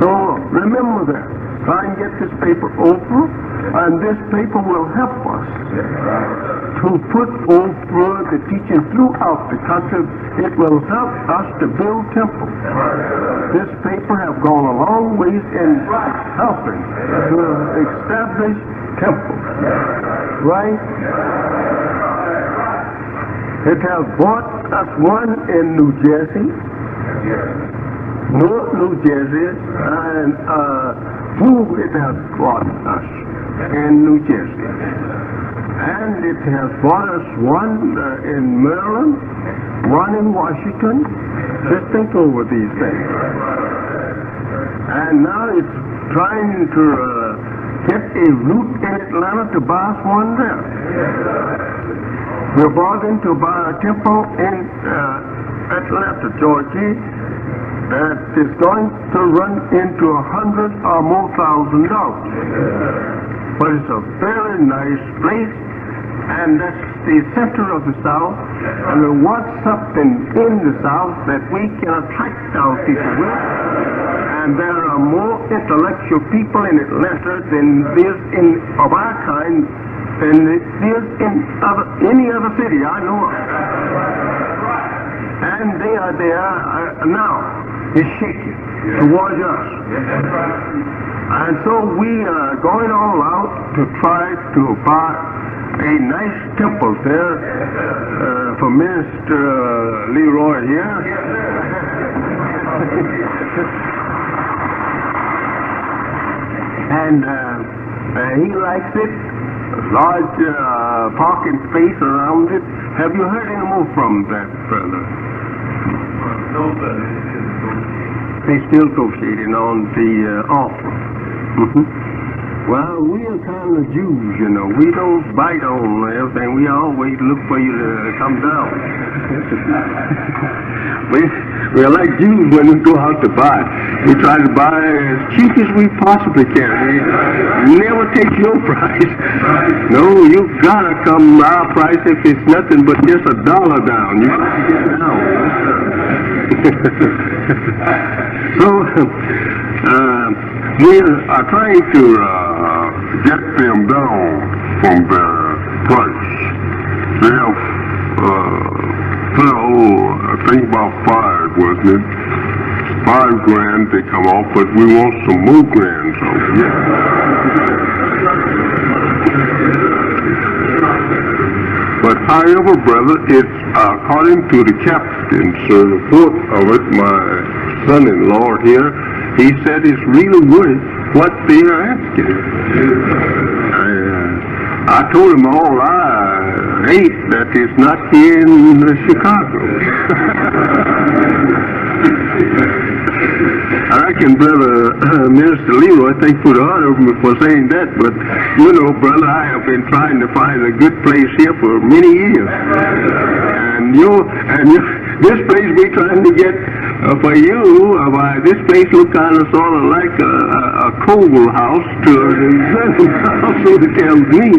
So remember that. Try and get this paper over, and this paper will help us to put over the teaching throughout the country. It will help us to build temples. This paper have gone a long ways in helping to establish temples. Right? It has bought us one in New Jersey, North New Jersey, and two it has bought us in New Jersey. And it has bought us one in Maryland, one in Washington. Just think over these things. And now it's trying to get a route in Atlanta to buy us one there. We're bargaining to buy a temple in Atlanta, Georgia, that is going to run into $100,000 or more. But it's a very nice place, and that's the center of the South, and we want something in the South that we can attract our people with. And there are more intellectual people in Atlanta than there's of our kind than there's in any other city I know of. And they are there now. It's shaking towards us. And so we are going all out to try to buy a nice temple there for Minister Leroy here. And he likes it. Large parking space around it. Have you heard any more from that brother?
No, sir.
They still negotiating on the offer. Well, we're kind of Jews, We don't bite on everything. We always look for you to come down. We're like Jews when we go out to buy. We try to buy as cheap as we possibly can. We never take your price. No, you've got to come our price if it's nothing but just $1 down. You got to get down. So, we are trying to get them down from their price. They have I think about 5, wasn't it? $5,000 they come off, but we want some more grand. So, yeah. But however, brother, it's according to the captain's report of it, my son-in-law here, he said it's really worth what they are asking. I told him all I hate that it's not here in Chicago. I reckon Brother Minister Leroy thanks for the honor of me for saying that, but brother, I have been trying to find a good place here for many years. And this place we're trying to get for you, this place looks kind of sort of like a coal house to also it tells me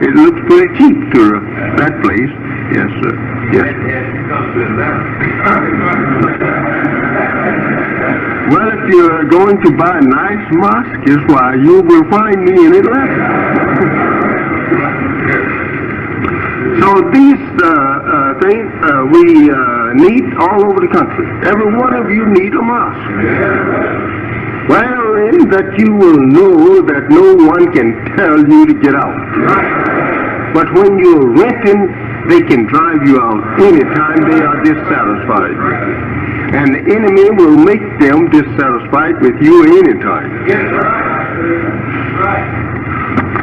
it looks pretty cheap to that place. Yes, sir. Yes. Well, if you're going to buy a nice mosque, is why you will find me in Atlanta. So these things we need all over the country. Every one of you need a mosque. Well, in that you will know that no one can tell you to get out. But when you're renting, they can drive you out anytime they are dissatisfied with you. And the enemy will make them dissatisfied with you anytime.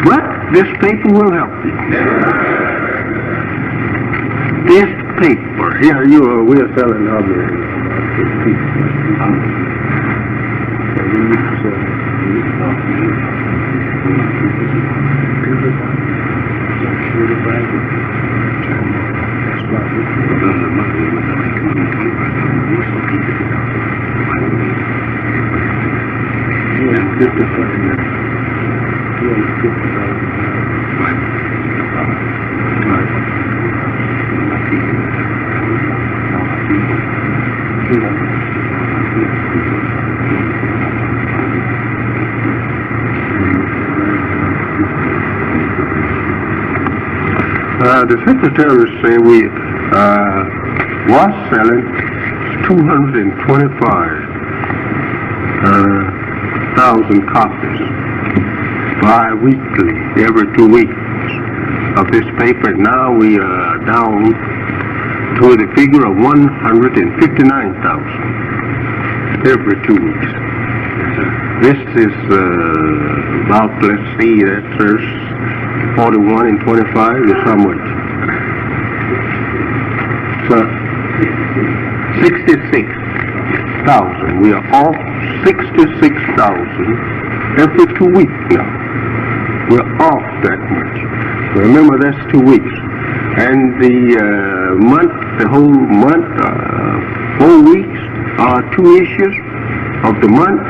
But this paper will help you. This paper, here we're selling other people. The secretary said we was selling 225,000 copies bi-weekly, every 2 weeks of this paper. Now we are down to the figure of 159,000 every 2 weeks. This is about, let's see, that's 41 and 25 is how much? So 66,000. We are off 66,000 every 2 weeks now. We're off that much. Remember, that's 2 weeks. And the whole month, 4 weeks, 2 issues of the month,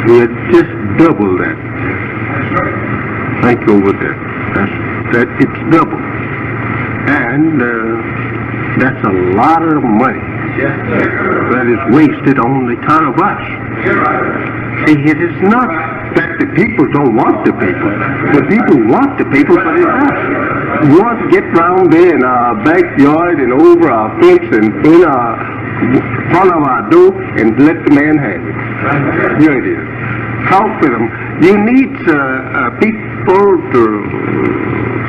we are just double that. Thank you over there. It's double. And that's a lot of money that is wasted on the account of us. See, it is not that the people don't want the paper. The people want the paper, but it's us. We want to get round there in our backyard and over our fence and in our front of our door and let the man have it. Here it is. Talk with them. You need people to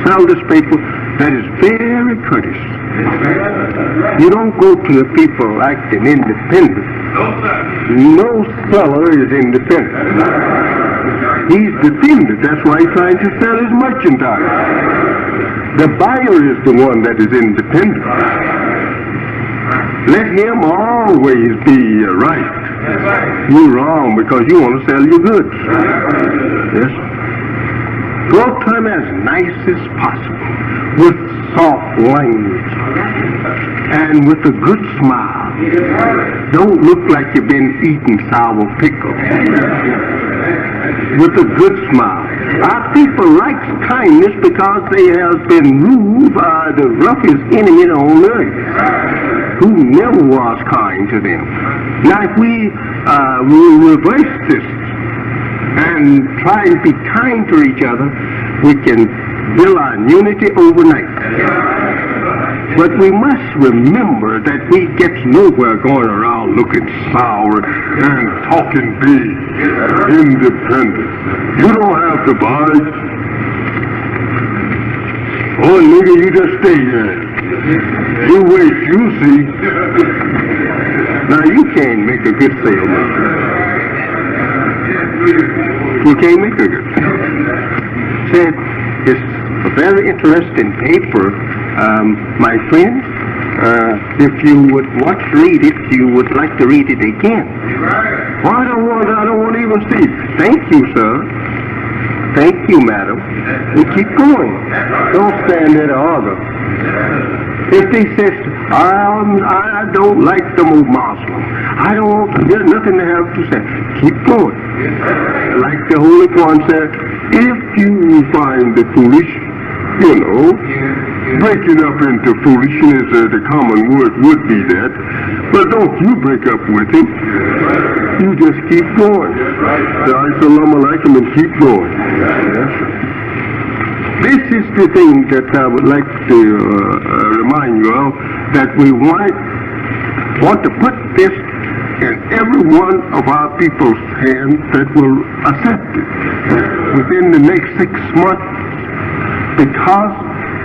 sell this paper that is very courteous. You don't go to the people acting independent. No seller is independent. He's dependent. That's why he's trying to sell his merchandise. The buyer is the one that is independent. Let him always be right. You're wrong because you want to sell your goods. Yes. Go to him as nice as possible, with soft language, and with a good smile. Don't look like you've been eating sour pickle. With a good smile. Our people like kindness because they have been ruled by the roughest enemy on earth, who never was kind to them. Now if we reverse this and try and be kind to each other, we can build our unity overnight. But we must remember that we get nowhere going around looking sour and talking big, independent. You don't have to buy. Oh, nigga, you just stay there. You wait, you see. Now, you can't make a good salesman. You can't make a good salesman. Said, it's a very interesting paper, my friend. If you would read it, you would like to read it again. Well, I don't want to even see it. Thank you, sir. Thank you, madam. And keep going. Don't stand there to argue. If they say, I don't like the Muslim, there's nothing to have to say. Keep going. Like the Holy Quran said, if you find the foolish, breaking up into foolishness, the common word would be that. But don't you break up with him. You just keep going. Say, Assalamu alaikum, and keep going. Yes. This is the thing that I would like to remind you of, that we want to put this
in every one of our people's hands that will accept it within the next 6 months, because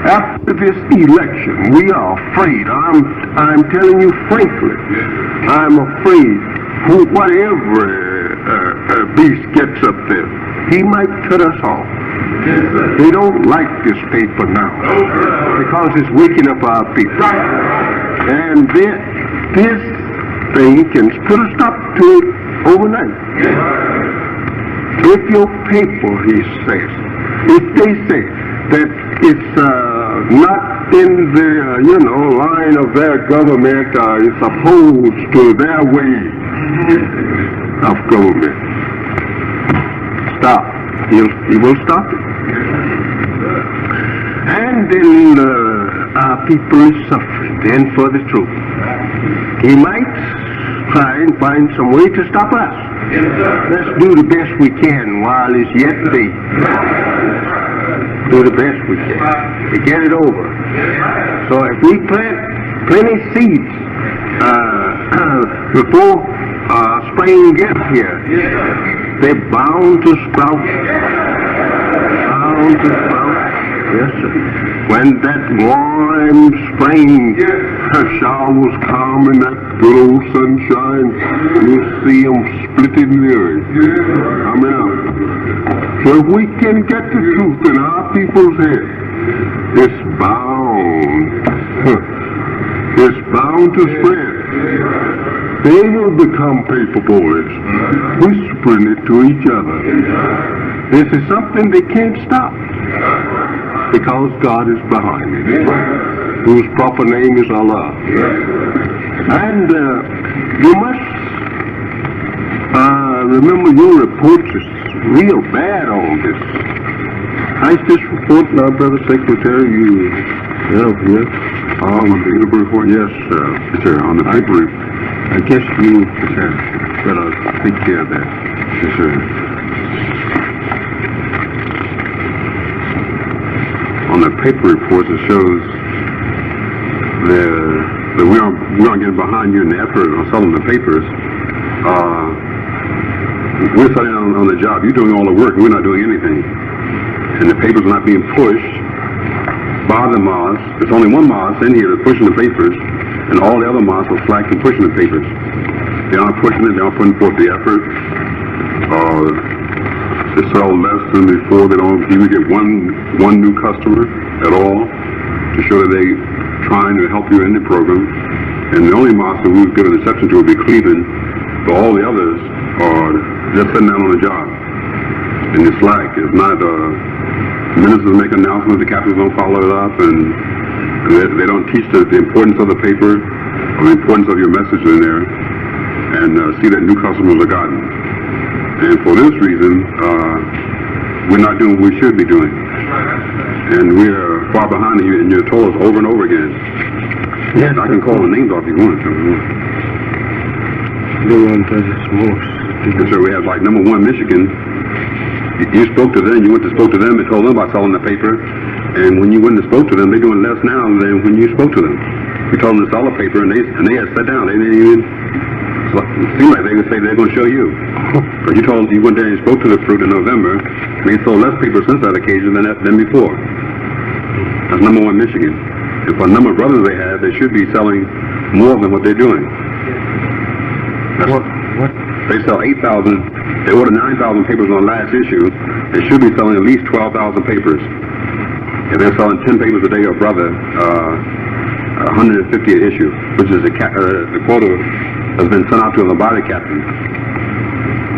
after this election, we are afraid. I'm telling you frankly, I'm afraid whatever beast gets up there, he might cut us off. They don't like this paper now because it's waking up our people. And this thing can put a stop to it overnight. If your paper, he says, if they say that it's not in the, line of their government, it's opposed to their way of government, stop. He will stop it. And then our people is suffering then for the truth. He might try and find some way to stop us. Let's do the best we can while it's yet day. Do the best we can to get it over. So if we plant plenty seeds before spring gets here, they're bound to sprout. Bound to sprout. Yes, sir. When that warm spring showers come and that good old sunshine, you'll see them splitting the earth. Coming out. So if we can get the truth in our people's head, it's bound to spread. They will become paper boys, whispering it to each other. This is something they can't stop, because God is behind it, whose proper name is Allah. And you must remember your report is real bad on this. How's this report now, Brother Secretary? You have here? On the paper report? Yes, sir. On the paper report. I guess you better take care of that. Yes, sir. On the paper report, it shows that we aren't getting behind you in the effort on selling the papers. We're sitting on the job. You're doing all the work. We're not doing anything. And the papers are not being pushed by the moths. There's only one moth in here that's pushing the papers, and all the other moths are slacking pushing the papers. They aren't pushing it. They aren't putting forth the effort. They sell less than before. They don't even get one new customer at all to show that they're trying to help you in the program. And the only moths that we've given exception to will be Cleveland, but all the others are just sitting down on the job. And it's slack. It's not ministers make announcements, the captains don't follow it up, and they don't teach the importance of the paper or the importance of your message in there, and see that new customers are gotten. And for this reason, we're not doing what we should be doing. And we are far behind you, and you're told us over and over again. Yes, I can call the names off if you want to.
The one does this most.
Yes, sir. We have like number 1, Michigan. You spoke to them, you went to spoke to them and told them about selling the paper, and when you went and spoke to them, they're doing less now than when you spoke to them. You told them to sell the paper, and they had sat down. They didn't even, it seemed like they would say they're going to show you. But you went there and spoke to the fruit in November, and they sold less paper since that occasion than before. That's number 1, Michigan. And for the number of brothers they have, they should be selling more than what they're doing.
What?
They sell 8,000. They ordered 9,000 papers on last issue. They should be selling at least 12,000 papers. If they're selling 10 papers a day, or brother, 150 an issue, which is the quota has been sent out to the body captain.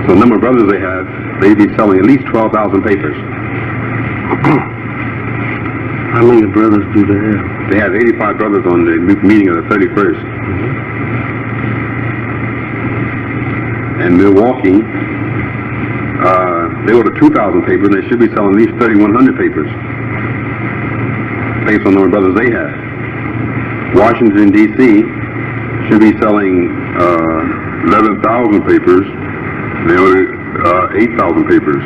So the number of brothers they have, they'd be selling at least 12,000 papers.
How many brothers do they have?
They have 85 brothers on the meeting of the 31st. And Milwaukee, they ordered 2,000 papers, and they should be selling at least 3,100 papers, based on the number of brothers they have. Washington, D.C. should be selling 11,000 papers. They ordered 8,000 papers.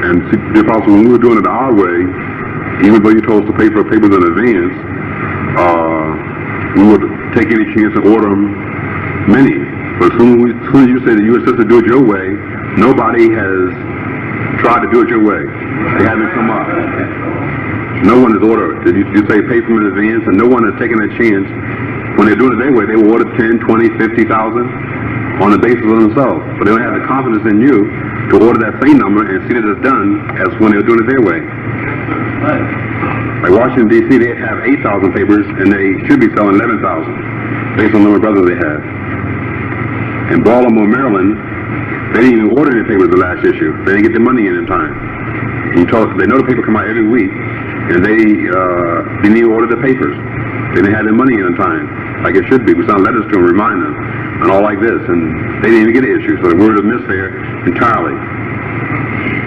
And see, also, when we were doing it our way, even though you told us to pay for papers in advance, we would take any chance and order them many.
But as soon as you say that you insist to do it your way, nobody has tried to do it your way. They haven't come up. No one has ordered. You say pay from in advance, and no one has taken a chance. When they're doing it their way, they will order 10, 20, 50,000 on the basis of themselves. But they don't have the confidence in you to order that same number and see that it's done as when they're doing it their way. Like Washington, D.C., they have 8,000 papers, and they should be selling 11,000 based on the number of brothers they have. In Baltimore, Maryland, they didn't even order any papers the last issue. They didn't get their money in time. They know the paper come out every week, and they didn't even order the papers. They didn't have their money in time, like it should be. We sent letters to them, remind them, and all like this, and they didn't even get the issue. So the word is missed there entirely.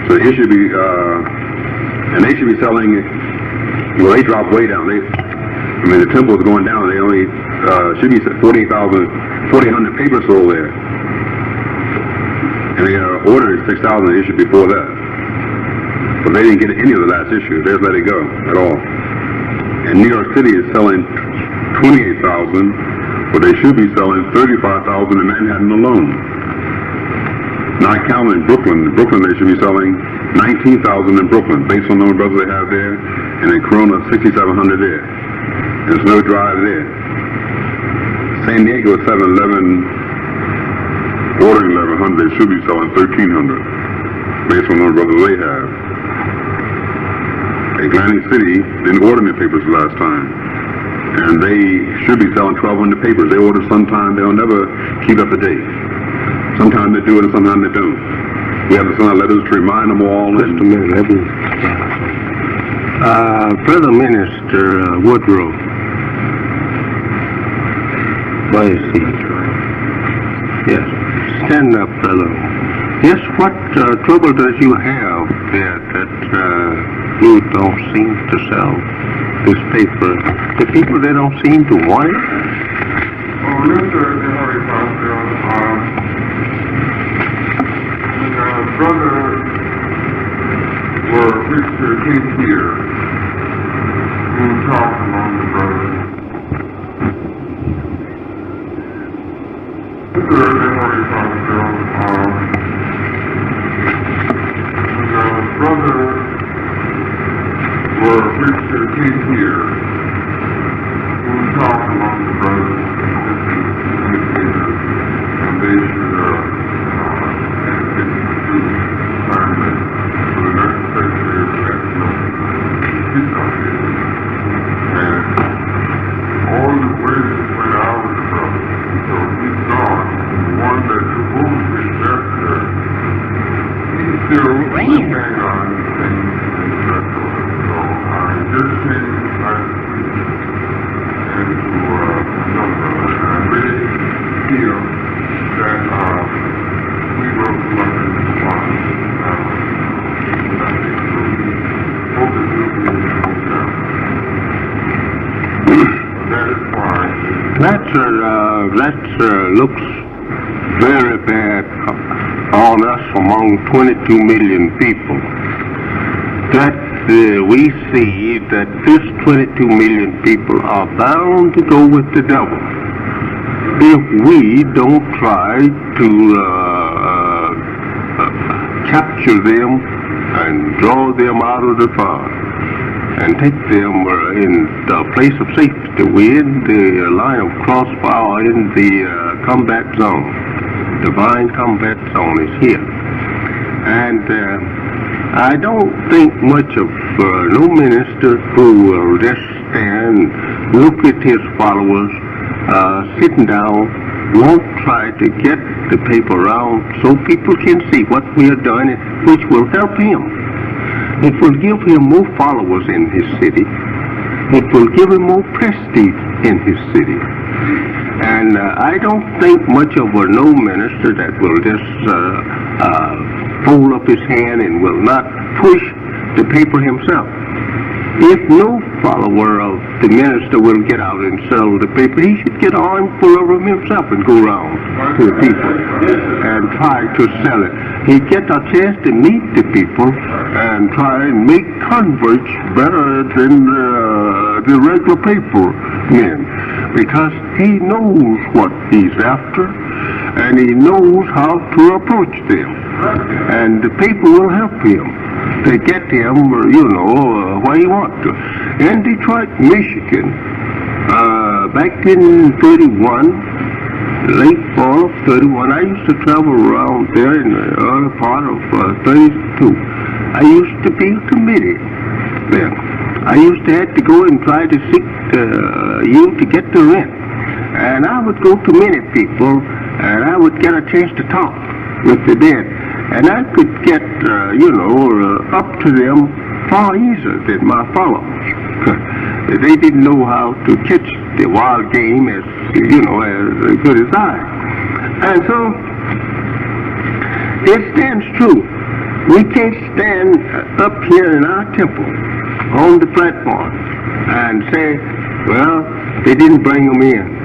So it should be, and they should be selling. Well, they dropped way down. The temple is going down. They only should be 4,800 papers sold there. And they ordered 6,000 issued before that. But they didn't get any of the last issue. They just let it go at all. And New York City is selling 28,000, but they should be selling 35,000 in Manhattan alone. Not counting Brooklyn. In Brooklyn, they should be selling 19,000 in Brooklyn, based on the number of brothers they have there. And in Corona, 6,700 there. There's no drive there. San Diego is 7-Eleven, ordering 1,100, they should be selling 1,300, based on the number of brothers they have. Atlantic City didn't order any papers last time, and they should be selling 1,200 papers. They order sometime, they'll never keep up to date. Sometimes they do it and sometimes they don't. We have to send out letters to remind them all.
Just a minute, let me... Brother Minister Woodrow, where is he? Yes, stand up, brother. Yes, what trouble does you have there that you don't seem to sell this paper? The people, they don't seem to want it?
Oh, yes, sir, Henry Pastor. Brother were Mr. King here, who talked among the brothers. Mr. Henry Pastor, brother were Mr. King here, who talked among the brothers and they should
That looks very bad on us among 22 million people. That we see that this 22 million people are bound to go with the devil if we don't try to capture them and draw them out of the fire and take them in the place of safety. We're in the line of crossfire, in the combat zone. Divine combat zone is here. And I don't think much of no minister who will just stand, look at his followers, sitting down, won't try to get the paper around so people can see what we are doing, which will help him. It will give him more followers in his city. It will give him more prestige in his city. And I don't think much of a no minister that will just fold up his hand and will not push the paper himself. If no follower of the minister will get out and sell the paper, he should get an armful of them himself and go around to the people and try to sell it. He get a chance to meet the people and try and make converts better than the regular paper men, because he knows what he's after,
and he knows how to approach them. And the people will help him to get him, where he wants to. In Detroit, Michigan, back in 31, late fall of 31, I used to travel around there in the early part of 32. I used to be a committee there. I used to have to go and try to seek you to get the rent. And I would go to many people, and I would get a chance to talk with the dead. And I could get, up to them far easier than my followers. They didn't know how to catch the wild game as good as I. And so, it stands true. We can't stand up here in our temple on the platform and say, well, they didn't bring them in.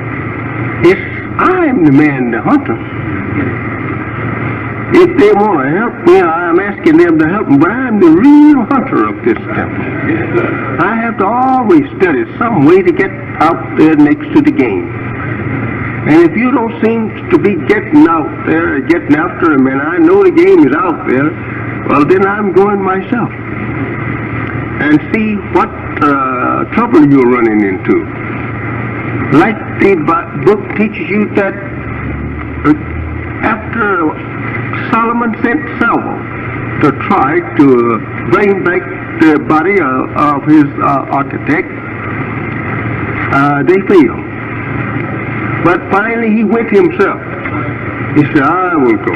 I'm the man, the hunter. If they want to help me, I'm asking them to help me, but I'm the real hunter of this temple. I have to always study some way to get out there next to the game. And if you don't seem to be getting out there, getting after them, and I know the game is out there, well, then I'm going myself. And see what trouble you're running into. Like the book teaches you that after Solomon sent Samuel to try to bring back the body of his architect, they failed. But finally he went himself. He said, I will go.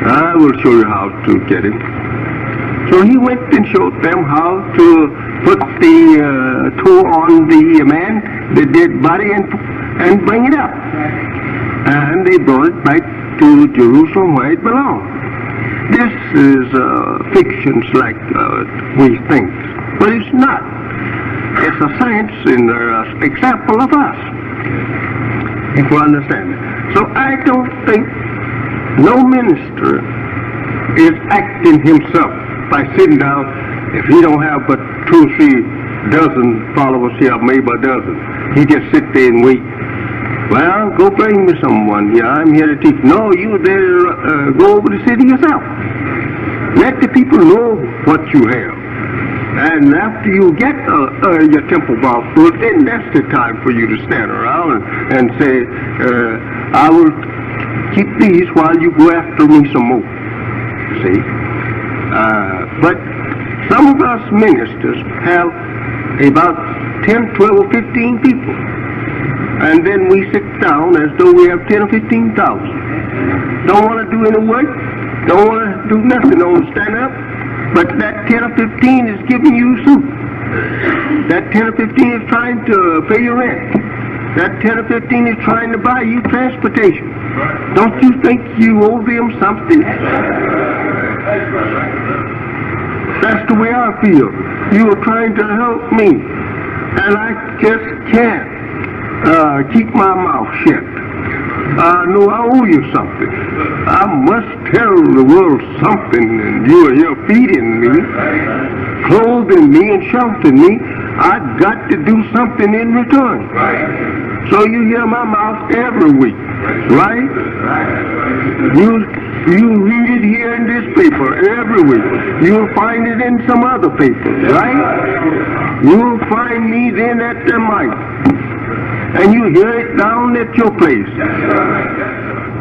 I will show you how to get him. So he went and showed them how to put the toe on the man, the dead body, and bring it up. And they brought it back to Jerusalem where it belonged. This is fictions like we think, but it's not. It's a science and an example of us, if we understand it. So I don't think no minister is acting himself by sitting down. If he don't have but 2 or 3 dozen followers here, maybe a dozen, he just sit there and wait. Well, go bring me someone here. I'm here to teach. No, you there, go over the city yourself. Let the people know what you have. And after you get your temple box full, then that's the time for you to stand around and say, I will keep these while you go after me some more. See? But some of us ministers have about 10, 12, or 15 people. And then we sit down as though we have 10 or 15,000. Don't want to do any work. Don't want to do nothing. Don't want to stand up. But that 10 or 15 is giving you soup. That 10 or 15 is trying to pay your rent. That 10 or 15 is trying to buy you transportation. Don't you think you owe them something? That's the way I feel. You are trying to help me. And I just can't keep my mouth shut. I know I owe you something. I must tell the world something, and you are here feeding me, clothing me, and sheltering me. I've got to do something in return. So you hear my mouth every week, right? You read it here in this paper every week. You'll find it in some other paper, right? You'll find me then at the mic. And you hear it down at your place.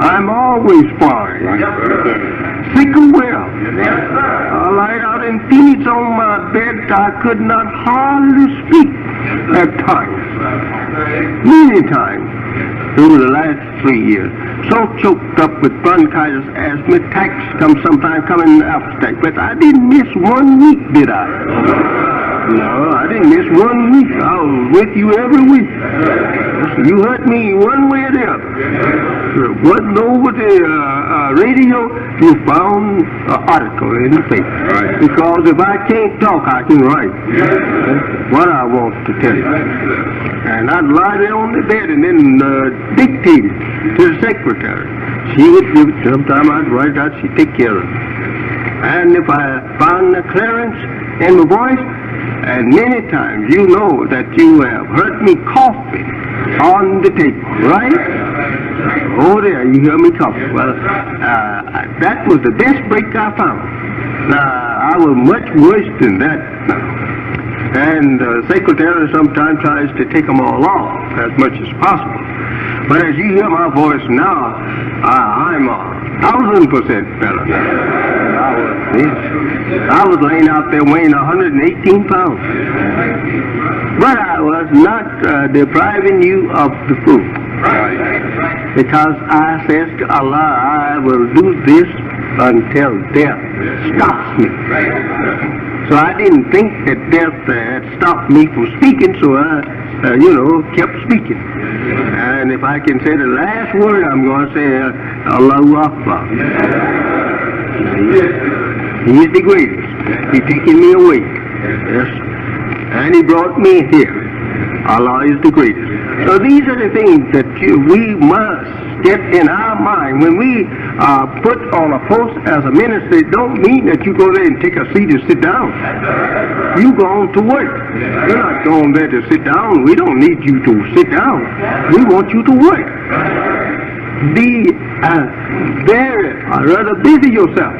I'm always fine. Sick and well. I lied out in Phoenix on my bed. I could not hardly speak at times. Many times through the last 3 years. So choked up with bronchitis, asthma, attacks sometimes coming after. But I didn't miss 1 week, did I? No, I didn't miss 1 week. I was with you every week. You heard me one way or the other. Wasn't over the radio, you found an article in the paper. Right. Because if I can't talk, I can write. What I want to tell you. And I'd lie there on the bed and then dictate it to the secretary. She would give it. Sometime I'd write out, she'd take care of it. And if I found a clearance in my voice, and many times you know that you have heard me coughing on the table, right?
Oh, there, you hear me talking. Well, that was the best break I found. I was much worse than that now. And the secretary sometimes tries to take them all off as much as possible. But as you hear my voice now, I'm 1,000% better. I was laying out there weighing 118 pounds. But I was not depriving you of the food. Because I says to Allah, I will do this until death stops me. So I didn't think that death had stopped me from speaking, so I, kept speaking. And if I can say the last word, I'm going to say, Allahu Akbar. He is the greatest. He's taken me away. Yes. And he brought me here. Allah is the greatest. So these are the things that we must get in our mind. When we put on a post as a minister, it don't mean that you go there and take a seat and sit down. You go on to work. You're not going there to sit down. We don't need you to sit down. We want you to work. Be rather busy yourself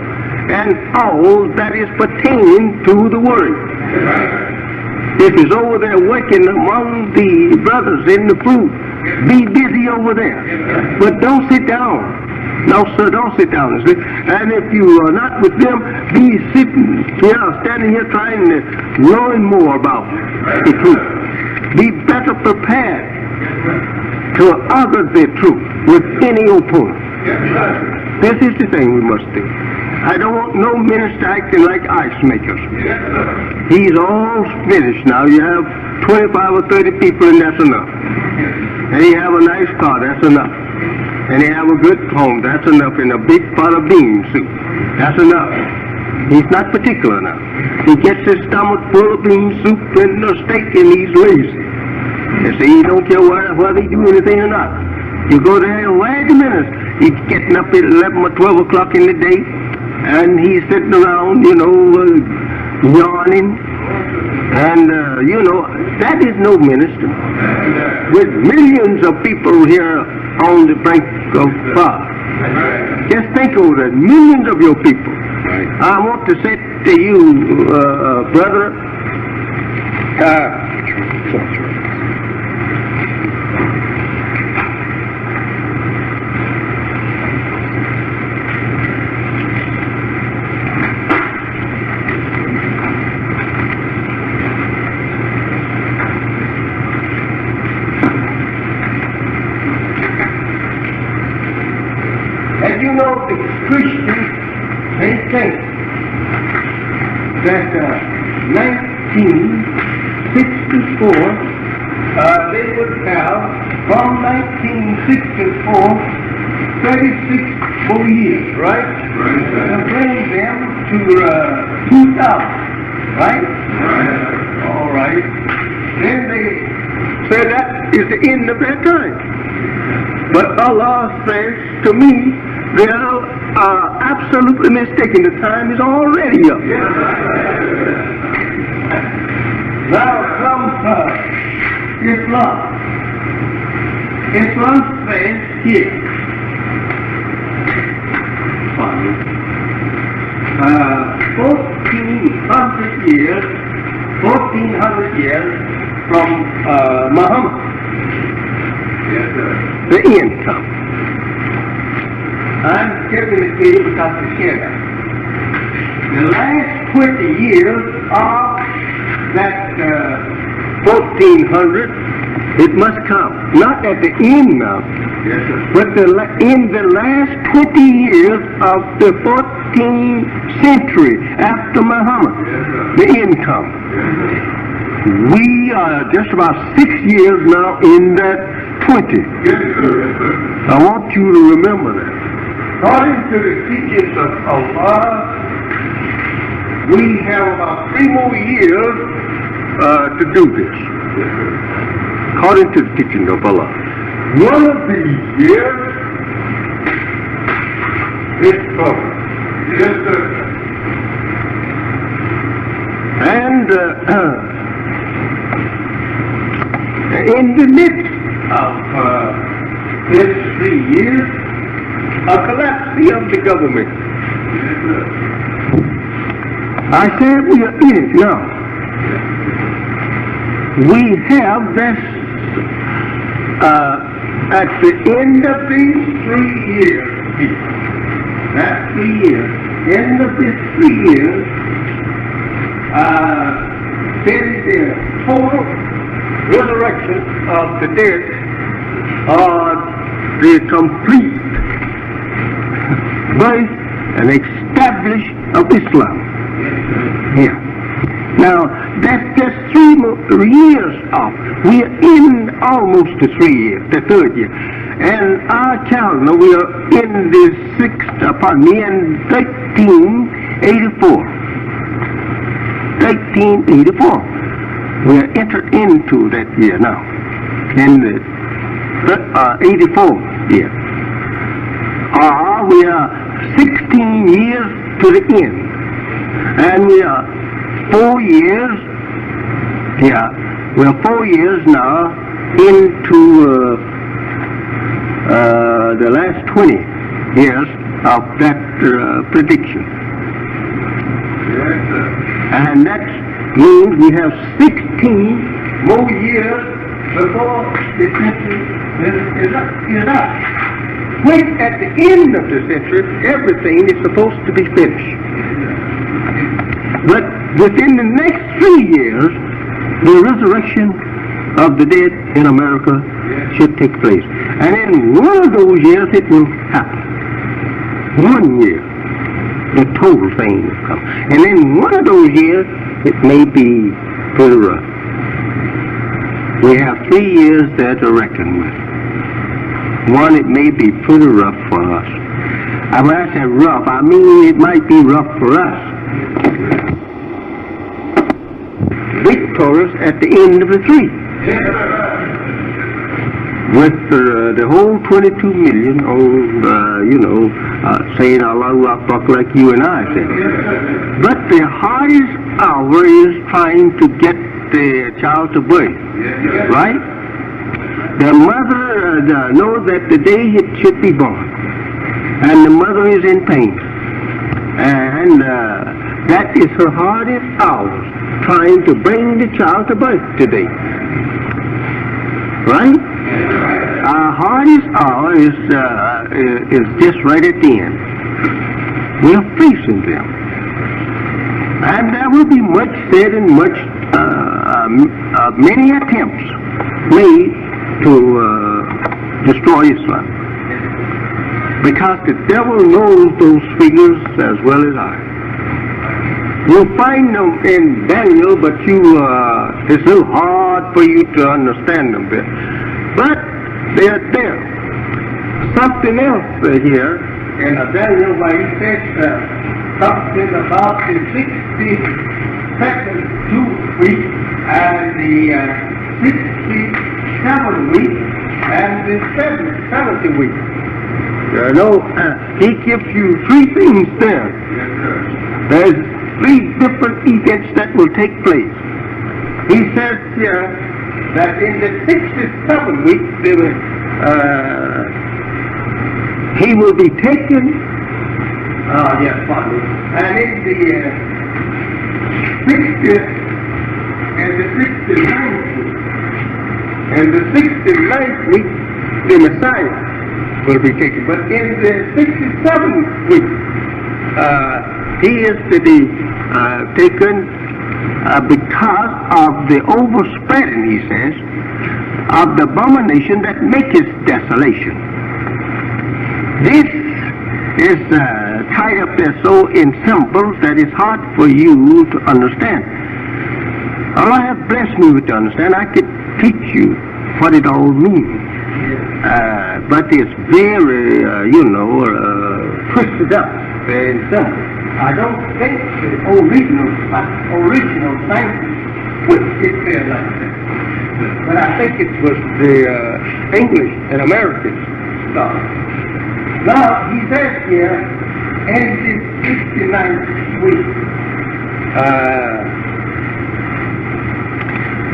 and all that is pertaining to the word. If it's over there working among the brothers in the fruit, be busy over there. But don't sit down. No, sir, don't sit down. And if you are not with them, be sitting here, standing here trying to learn more about the truth. Be better prepared to utter the truth with any opponent. This is the thing we must do. I don't want no minister acting like ice makers. He's all finished now. You have 25 or 30 people and that's enough. And you have a nice car, that's enough. And you have a good home, that's enough. And a big pot of bean soup, that's enough. He's not particular now. He gets his stomach full of bean soup and a steak and he's lazy. You see, he don't care whether he do anything or not. You go there and wait a minute. He's getting up at 11 or 12 o'clock in the day. And he's sitting around, yawning. And, that is no minister. With millions of people here on the bank of fire. Just think of that, millions of your people. I want to say to you, brother, you know, the Christians, they think that 1964, they would have, from 1964, 36 more years, right? And bring them to 2000, right? All right. Then they say that is the end of their time. But Allah says to me, they are absolutely mistaken. The time is already up. Now comes Islam. Islam says here, 1400 years from Muhammad. The end comes. I'm giving it to you because to share that. The last 20 years of that 1400, it must come. Not at the end now, but in the last 20 years of the 14th century after Muhammad, the end comes. We are just about 6 years now in that 20. I want you to remember that. According to the teachings of Allah, we have about 3 more years to do this. According to the teaching of Allah. One of these years is trouble. And in the midst of this 3 years, a collapse of the government. I said we are in it now. We have this, at the end of these 3 years, that 3 years, end of this 3 years, there is the total resurrection of the dead, or the complete birth and establish of Islam. Yeah. Now, that's just 3 more years off. We are in almost the 3 years, the 3rd year. And our calendar, we are in the 1384. 1384. We are entered into that year now. In the 84 year. We are 16 years to the end. And we are 4 years, we are 4 years now into the last 20 years of that prediction. And that means we have 16 more years before the century is up. When at the end of the century, everything is supposed to be finished. But within the next 3 years, the resurrection of the dead in America should take place. And in one of those years, it will happen. 1 year, the total thing will come. And in one of those years, it may be pretty rough. We have 3 years there to reckon with. One, it may be pretty rough for us. And when I say rough, I mean it might be rough for us. Victorious at the end of the 3. With the whole 22 million, saying Allahu Akbar like you and I said. But the hardest hour is trying to get the child to birth, right? The mother knows that the day it should be born, and the mother is in pain, and that is her hardest hour, trying to bring the child to birth today, right? Our hardest hour is just right at the end. We are facing them, and there will be much said and much many attempts made to destroy Islam, because the devil knows those figures as well as I. You'll find them in Daniel, but it's a little hard for you to understand them there. But they are there. Something else here in Daniel, where he says something about the 62nd week and the 67th week and the 70th week. He gives you 3 things there. There's 3 different events that will take place. He says here that in the 67th week, he will be taken, and in the 69th week, the Messiah will be taken. But in the 67th week, he is to be taken because of the overspreading, he says, of the abomination that maketh desolation. This is tied up there so in symbols that it's hard for you to understand. Allah have blessed me with to understand. I could teach you what it all means. But it's very, twisted up in symbols. I don't think the original scientists put it there like that. But I think it was the English and Americans started. Now, he says here, in the 69th week,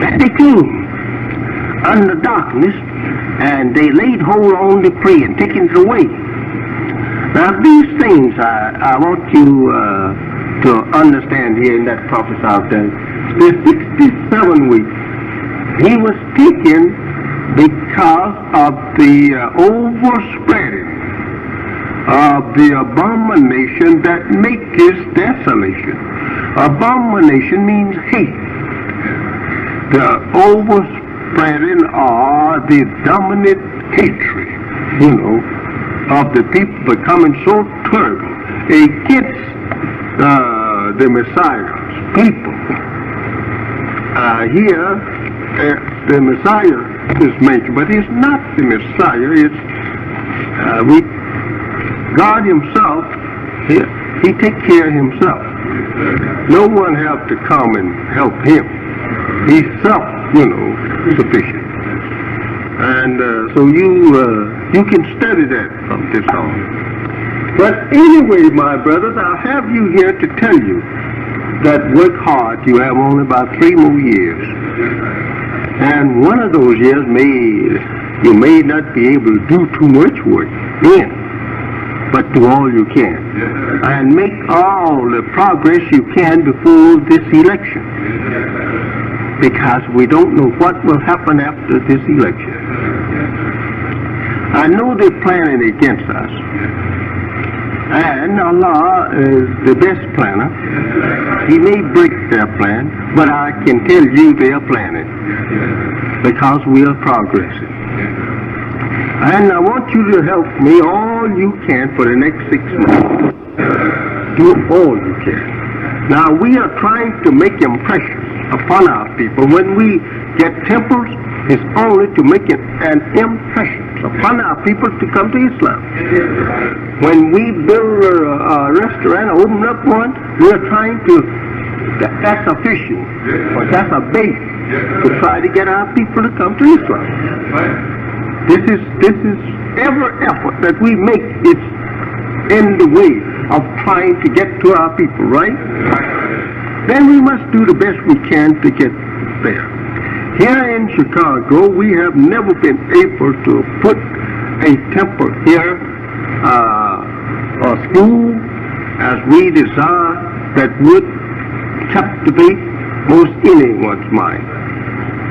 that they came under darkness,
and they laid hold on the prey and taken it away. Now these things I want you to understand here in that prophet out there. The 67 weeks, he was taken because of the overspreading of the abomination that maketh desolation. Abomination means hate. The overspreading or the dominant hatred, of the people becoming so terrible against the Messiah's people. Here, the Messiah is mentioned, but he's not the Messiah. It's God Himself. He takes care of Himself. No one have to come and help Him. He's self-sufficient. And so you can study that from this on. But anyway, my brothers, I'll have you here to tell you that work hard. You have only about 3 more years. And one of those years you may not be able to do too much work in, but do all you can. And make all the progress you can before this election. Because we don't know what will happen after this election. I know they're planning against us. And Allah is the best planner. He may break their plan, but I can tell you they are planning. Because we are progressing. And I want you to help me all you can for the next 6 months. Do all you can. Now we are trying to make impressions upon our people. When we get temples, it's only to make an impression upon our people to come to Islam. When we build a restaurant, open up one, we are trying to, that's a fishing, or that's a bait to try to get our people to come to Islam. This is every effort that we make, it's in the way of trying to get to our people, right? Then we must do the best we can to get there. Here in Chicago, we have never been able to put a temple here, or school, as we desire, that would captivate most anyone's mind.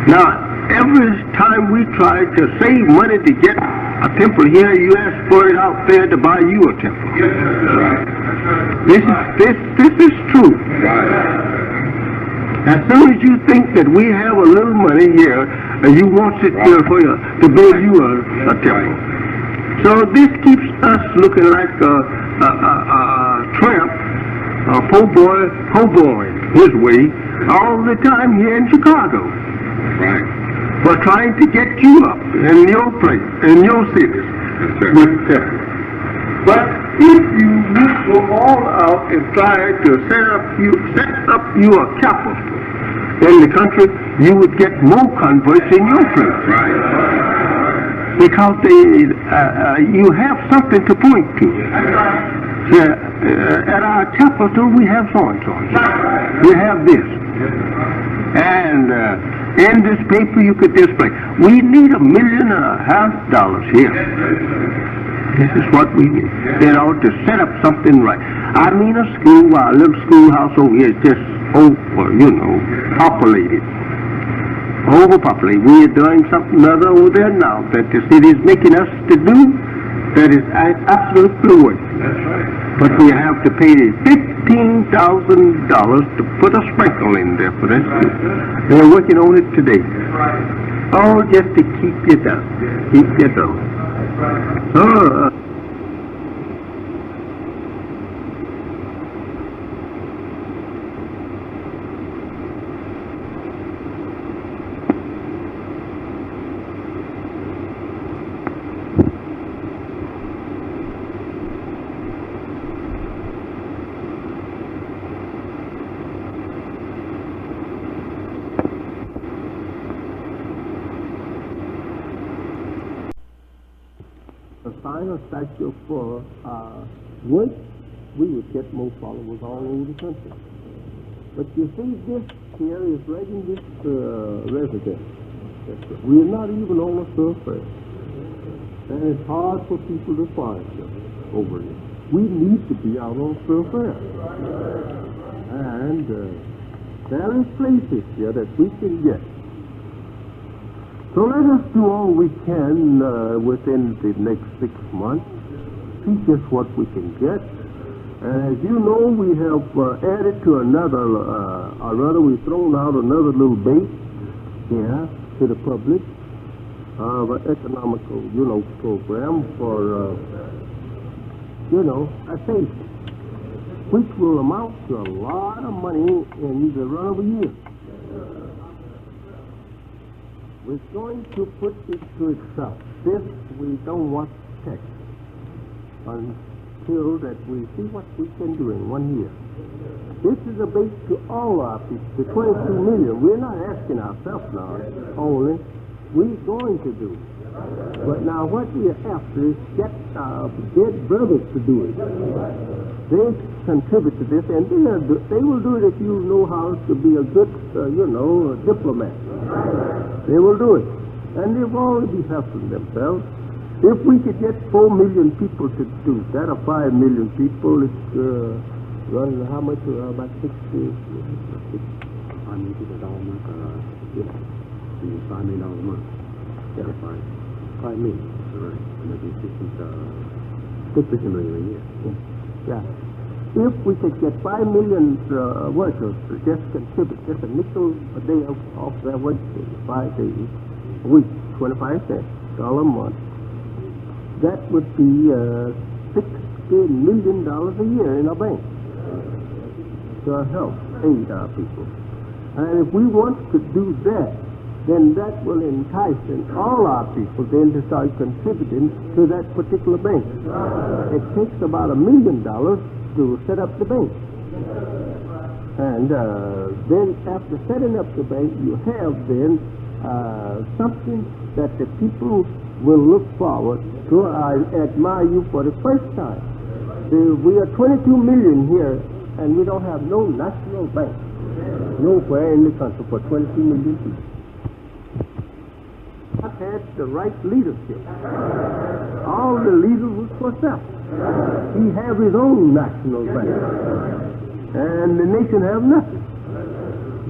Now, every time we try to save money to get a temple here, you ask for it out there to buy you a temple. This is true. As soon as you think that we have a little money here, you want it here for you to build you a temple. So this keeps us looking like a tramp, a poor boy hoboing his way all the time here in Chicago. Right. We're trying to get you up in your place, in your cities. But if you would go all out and try to set up your capital in the country, you would get more converts in your place. Right. Because you have something to point to. At our capital, we have so and so. We have this. And in this paper, you could display. We need $1.5 million here. This is what we need. To set up something right. I mean a school, our little schoolhouse over here is just populated. Overpopulated. We are doing something other over there now that the city is making us to do that is absolutely worth. That's right. But we have to pay $15,000 to put a sprinkle in there for that school. They're working on it today. All just to keep you down. Keep you down. So, a statue for once we would get more followers all over the country. But you see, this here is right in this residence. We're not even on the surface. and it's hard for people to find them over here. We need to be out on surface. And there is places here that we can get. So let us do all we can within the next 6 months, see just what we can get. And as you know, we have added to we've thrown out another little bait here to the public of an economical, program for, a faith, which will amount to a lot of money in the run of a year. We're going to put this to itself. This we don't want to check until that we see what we can do in 1 year. This is a bait to all our people, the 22 million. We're not asking ourselves now only. We're going to do it. But now what we are after is get our dead brothers to do it. They contribute to this, and they will do it if you know how to be a good, diplomat. They will do it. And they've already helping themselves. If we could get 4 million people to do that, or 5 million people, it's running how much? About 60. 5 million people a month. Yeah. $5 million a month. Yeah. 5 million. Right. And that'd be 50 million a year. Yeah. If we could get 5 million workers to just contribute just a nickel a day off their work, 5 days a week, 25 cents, $1 a month, that would be $60 million a year in our bank to help aid our people. And if we want to do that, then that will entice all our people then to start contributing to that particular bank. It takes about $1 million to set up the bank. And then after setting up the bank, you have then something that the people will look forward to. I admire you for the first time. We are 22 million here, and we don't have no national bank nowhere in the country for 22 million people. I had the right leadership. All the leaders was for self. He have his own national bank, and the nation have nothing.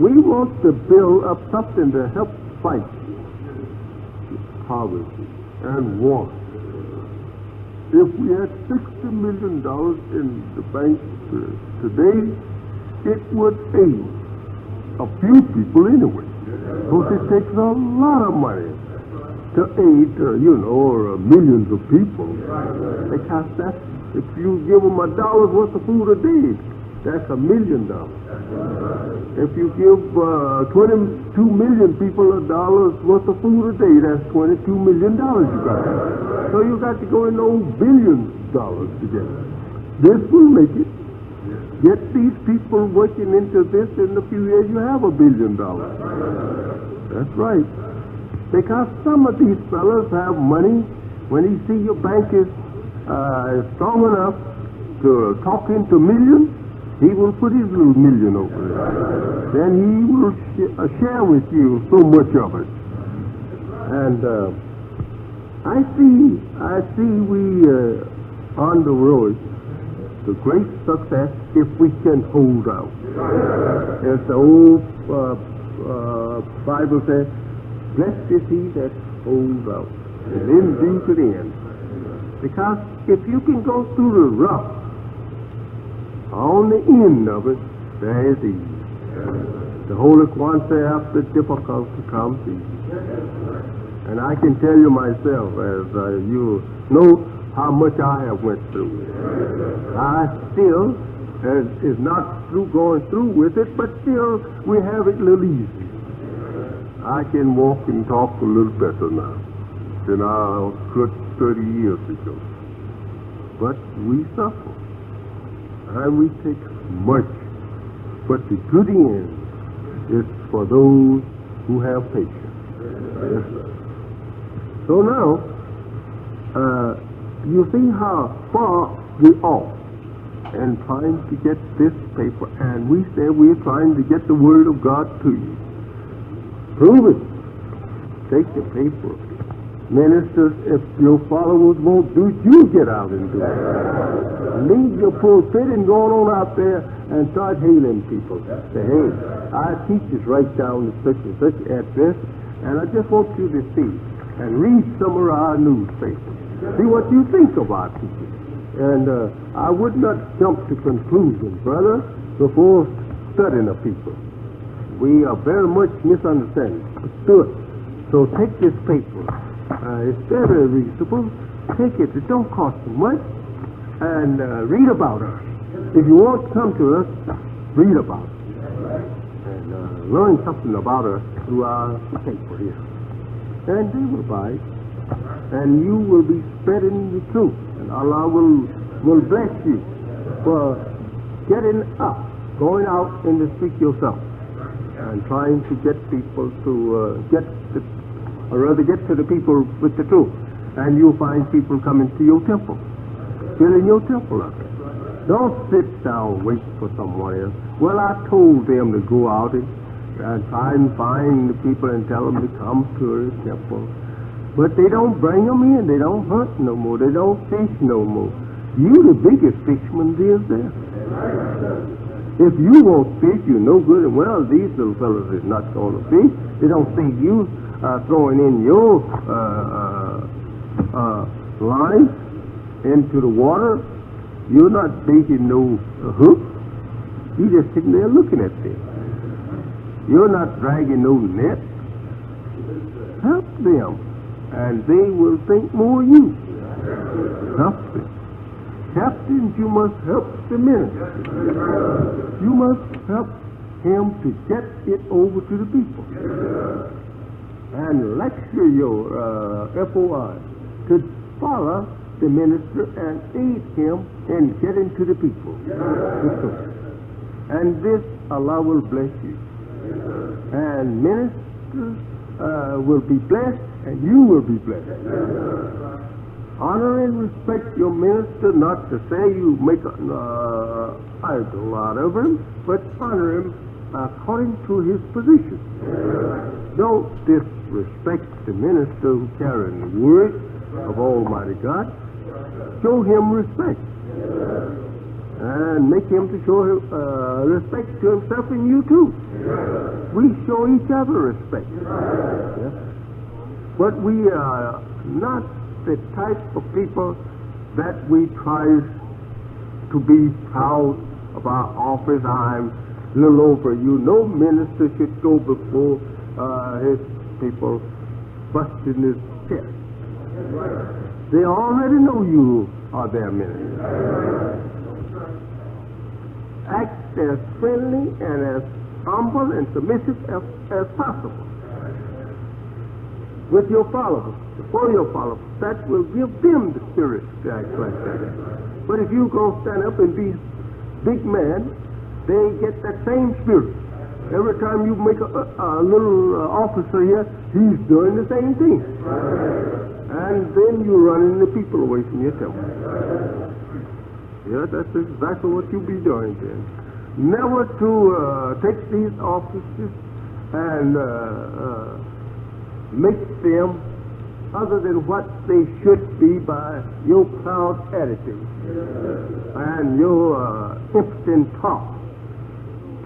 We want to build up something to help fight poverty and want. If we had $60 million in the bank today, it would aid a few people anyway. Because it takes a lot of money to aid, millions of people. Because if you give them $1 worth of food a day, that's $1 million. If you give 22 million people $1 worth of food a day, that's $22 million you got. So you got to go in those billions of dollars together. This will make it. Get these people working into this, in a few years you have $1 billion. That's right. Because some of these fellows have money. When he see your bank is strong enough to talk into millions, he will put his little million over there. Then he will share with you so much of it. And I see we on the road to great success if we can hold out. As the old Bible says, blessed is he that holds out and endures to the end. Because if you can go through the rough, on the end of it, there is ease. The Holy One said, after difficulty comes ease. And I can tell you myself, as you know how much I have went through. I still is not through going through with it, but still we have it a little easy. I can walk and talk a little better now than I could 30 years ago. But we suffer. And we take much, but the good end is for those who have patience. So now, you see how far we're off and trying to get this paper, and we say we're trying to get the Word of God to you. Prove it. Take the paper Ministers, if your followers won't do it, you get out and do it. Leave your pulpit and go on out there and start hailing people. Say, hey, our teacher's right down the such and such address, and I just want you to see and read some of our newspapers. See what you think of our teachers. And I would not jump to conclusions, brother, before studying a people. We are very much misunderstood. So take this paper. It's very reasonable. Take it. It don't cost you much. And read about us. If you want to come to us, read about us. And learn something about us through our paper here. And they will buy it. And you will be spreading the truth. And Allah will bless you for getting up, going out in the street yourself, and trying to get people to get to the people with the truth. And you'll find people coming to your temple, filling your temple up. Don't sit down wait for someone else. Well, I told them to go out and try and find the people and tell them to come to the temple. But they don't bring them in. They don't hunt no more. They don't fish no more. You the biggest fisherman is there. If you won't fish, you're no good. And well, these little fellas is not going to fish. They don't see you throwing in your line into the water. You're not baiting no hook. You're just sitting there looking at them. You're not dragging no net. Help them, and they will think more of you. Help them. Captains, you must help the minister. You must help him to get it over to the people. And lecture your FOI to follow the minister and aid him in getting to the people. And this Allah will bless you. And ministers will be blessed, and you will be blessed. Honor and respect your minister, not to say you make an idol out of him, but honor him according to his position. Don't disrespect the minister who carries the word of Almighty God. Show him respect. And make him to show respect to himself and you too. We show each other respect. Yes. But we are not the type of people that we try to be proud of our office. I'm a little over you. No minister should go before his people busting his chest. They already know you are their minister. Act as friendly and as humble and submissive as possible with your followers, before your followers. That will give them the spirit to act like that. But if you go stand up and be big man, they get that same spirit. Every time you make a little officer here, he's doing the same thing. And then you're running the people away from your temple. Yeah, that's exactly what you'll be doing then. Never to take these offices and make them other than what they should be by your proud attitude and your impotent talk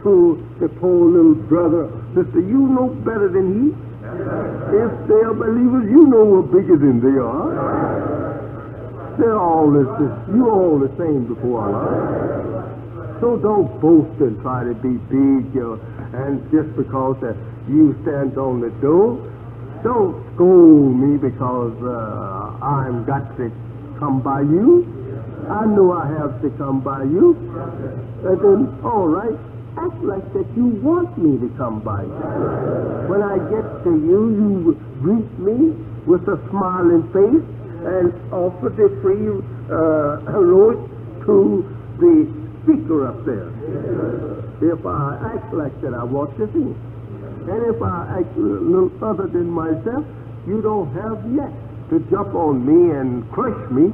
to the poor little brother, sister. You know better than he. If they are believers, you know we're bigger than they are. They're all you're all the same before Allah. So don't boast and try to be big, and just because you stand on the door, don't scold me because I'm got to come by you. I know I have to come by you. And then, all right, act like that you want me to come by you. When I get to you, you greet me with a smiling face and offer the free road to the speaker up there. If I act like that, I want to see. And if I act a little other than myself, you don't have yet to jump on me and crush me.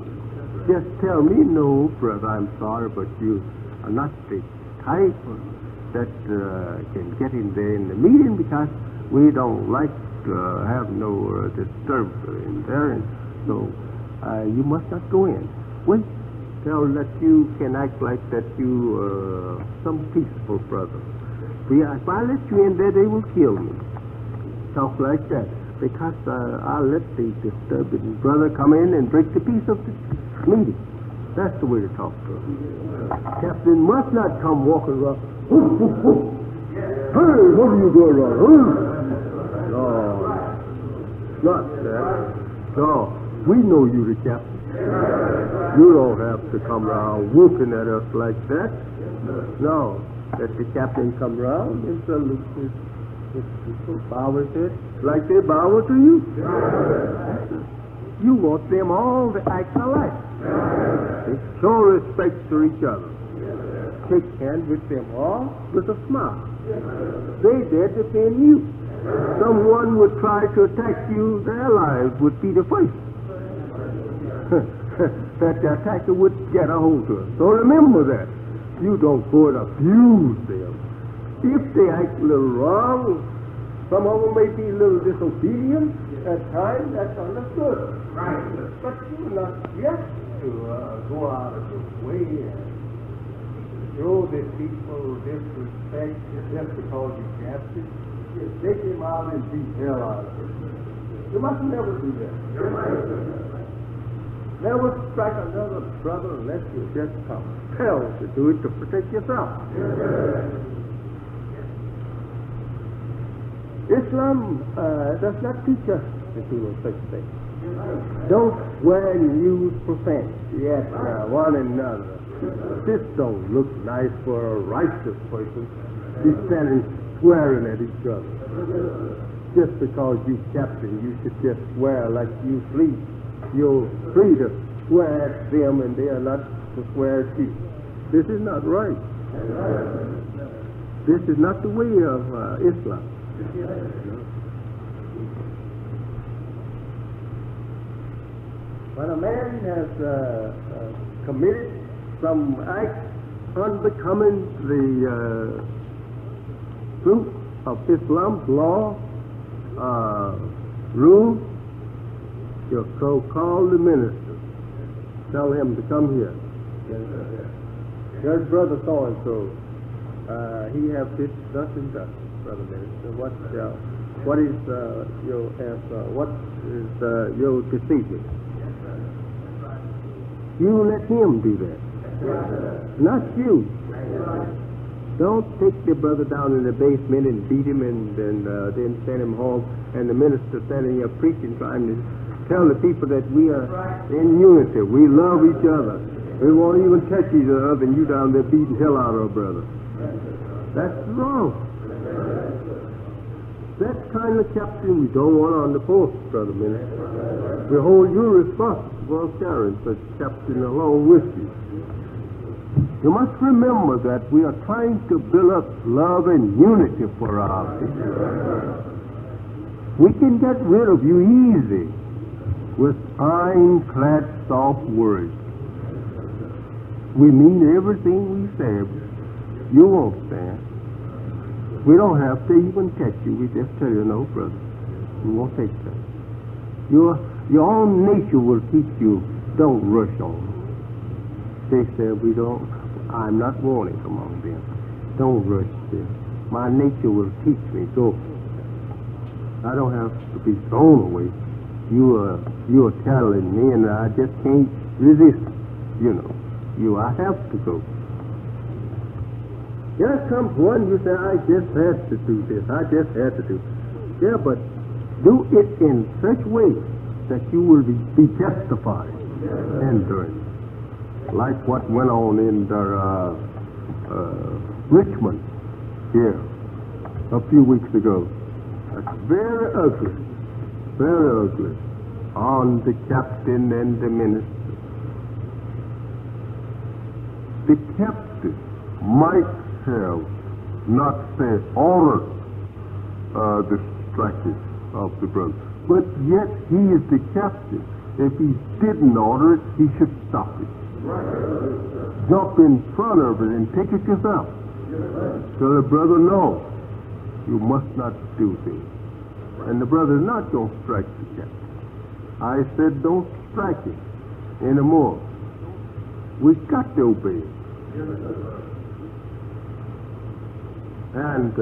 Just tell me, no, brother, I'm sorry, but you are not the type that can get in there in the meeting because we don't like have no disturbance in there, and so you must not go in. Wait till that you can act like that you some peaceful brother. If I let you in there, they will kill me. Talk like that, because I'll let the disturbing brother come in and break the peace of the meeting. That's the way to talk to him. Captain must not come walking around. Hey, what are you doing around? No, not that. No, we know you the captain. You don't have to come around whooping at us like that. No, let the captain come around and salute his people, bow his head like they bow to you. You want them all to act alike. They show respect to each other. Shake hands with them all with a smile. They dare defend you. Someone would try to attack you, their lives would be the first that the attacker would get a hold of. So remember that. You don't go and abuse them. If they act a little wrong, some of them may be a little disobedient at times, that's understood. Right. But you're not yet to go out of your way and show the people disrespect just because you can't. You take him out and beat hell out of him. You must never do that. Never strike another brother unless you're just compelled to do it to protect yourself. Islam does not teach us to do such things. Don't swear and use profanity at one another. This don't look nice for a righteous person. Be standing swearing at each other. Just because you captain, you should just swear like you fleet. You're free to swear at them and they are not to swear at you. This is not right. This is not the way of Islam. When a man has committed some act unbecoming the truth of Islam's law, rule, your so-called minister, tell him to come here. There's brother so-and-so. He have this, thus and thus, brother minister. What is your answer? What is your decision? You let him do that, not you. Don't take the brother down in the basement and beat him and then send him home. And the minister standing here preaching, trying to tell the people that we are in unity. We love each other. We won't even touch each other, and you down there beating hell out of our brother. That's wrong. That kind of captain we don't want on the post, brother minister. We hold you responsible for carrying such captain along with you. You must remember that we are trying to build up love and unity for our people. We can get rid of you easy with ironclad soft words. We mean everything we say. You won't stand. We don't have to even catch you. We just tell you, no, brother, we won't take that. Your own nature will teach you, don't rush on them. They said, I'm not warning among them. Don't rush them. My nature will teach me, go. I don't have to be thrown away. You are telling me, and I just can't resist. I have to go. There comes one, you say, I just had to do this. I just had to do. Yeah, but do it in such way that you will be justified in doing it. Like what went on in Richmond here a few weeks ago. That's very ugly. Very ugly. On the captain and the minister. The captain might have not ordered the striking of the brother, but yet he is the captain. If he didn't order it, he should stop it. Jump in front of it and take it yourself. Tell the brother, no, you must not do this. And the brother's not going to strike the captain. I said, don't strike him anymore. We got to obey him. And,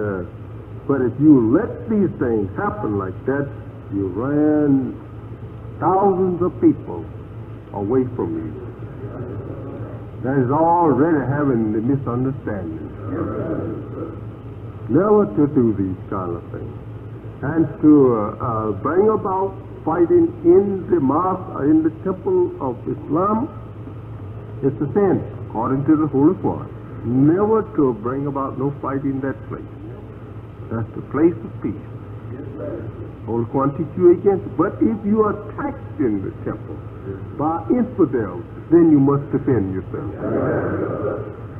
but if you let these things happen like that, you ran thousands of people away from you. That is already having the misunderstanding. Never to do these kind of things. And to bring about fighting in the mosque, in the temple of Islam, it's a sin, according to the Holy Quran. Never to bring about no fight in that place. That's the place of peace. Holy Quran teach you against it. But if you are attacked in the temple by infidels, then you must defend yourself.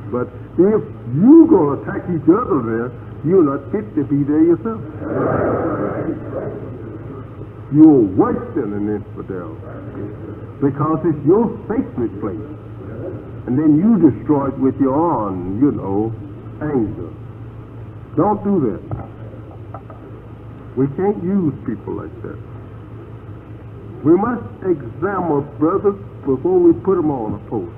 But if you go attack each other there, you're not fit to be there yourself. You're worse than an infidel because it's your sacred place. And then you destroy it with your own, anger. Don't do that. We can't use people like that. We must examine brothers before we put them on a post.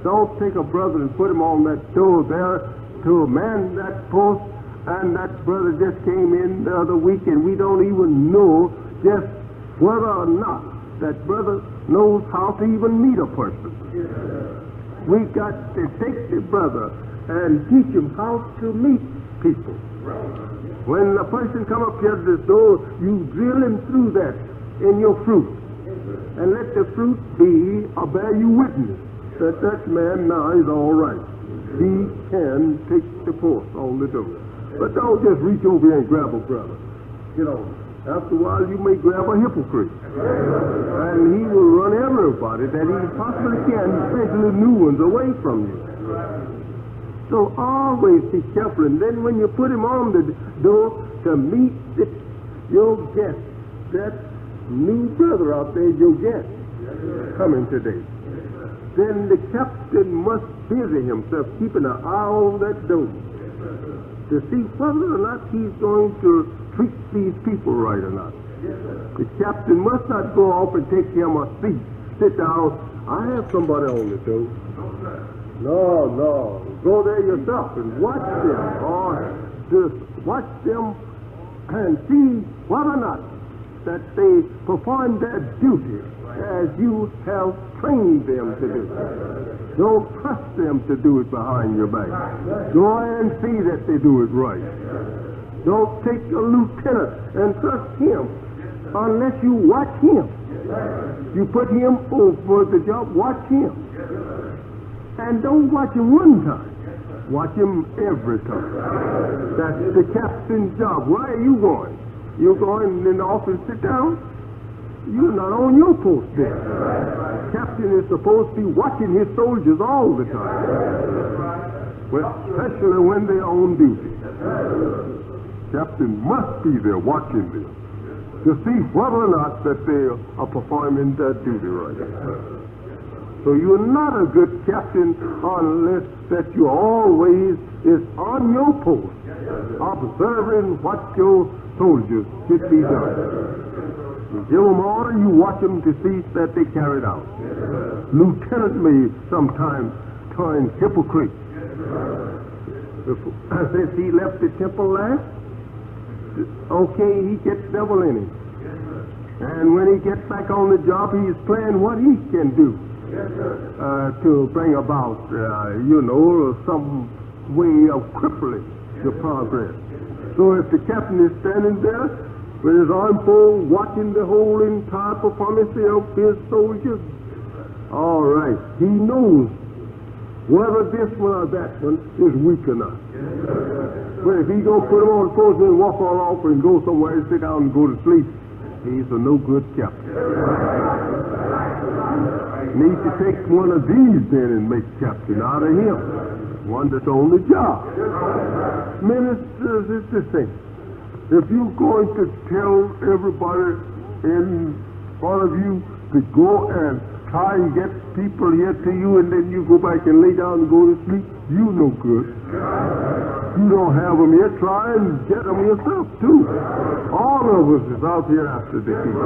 Don't take a brother and put him on that door there to man that post, and that brother just came in the other week and we don't even know just whether or not that brother knows how to even meet a person. We got to take the brother and teach him how to meet people. When a person come up here to this door, you drill him through that in your fruit. And let the fruit be a bear you witness that that man now is all right. He can take the post on the door. But don't just reach over here and grab a brother. After a while you may grab a hypocrite. And he will run everybody that he possibly can, especially new ones, away from you. So always be careful. And then when you put him on the door to meet your guest, that new brother out there is your guest coming today, then the captain must busy himself keeping an eye on that door to see whether or not he's going to treat these people right or not. The captain must not go off and take him a seat, sit down. I have somebody on the door. No. Go there yourself and watch them, or just watch them and see whether or not that they perform their duty as you have trained them to do. Don't trust them to do it behind your back. Go and see that they do it right. Don't take a lieutenant and trust him unless you watch him. You put him over the job, watch him. And don't watch him one time. Watch him every time. That's the captain's job. Where are you going? You going in the office, sit down? You're not on your post there. Captain is supposed to be watching his soldiers all the time. Well, especially when they're on duty. Captain must be there watching them to see whether or not that they are performing their duty right. So you're not a good captain unless that you always is on your post, observing what your soldiers should be done. You give them order, you watch them to see that they carry it out. Lieutenant may sometimes turn hypocrite. Since he left the temple last, okay, he gets devil in him. And when he gets back on the job, he's playing what he can do to bring about, some way of crippling the progress. So if the captain is standing there with his arm full, watching the whole entire performance of his soldiers, all right, he knows whether this one or that one is weak or not. But if he go put him on the post and walk on off and go somewhere and sit down and go to sleep, he's a no good captain. Need to take one of these then and make captain out of him. One that's on the job. Ministers, it's the same. If you're going to tell everybody in front of you to go and try and get people here to you and then you go back and lay down and go to sleep, you no good. You don't have them yet, try and get them yourself, too. All of us is out here after the heat.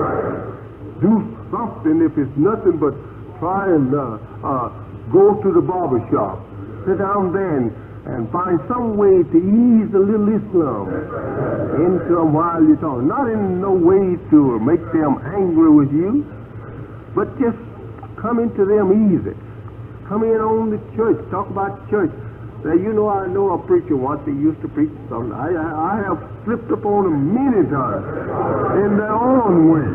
Do something if it's nothing but try and go to the barber shop. Sit down there and find some way to ease a little Islam into them while you're talking. Not in no way to make them angry with you, but just come into them easy. Come in on the church, talk about church. Now, you know, I know a preacher once, he used to preach something. I have slipped upon them many times in their own way.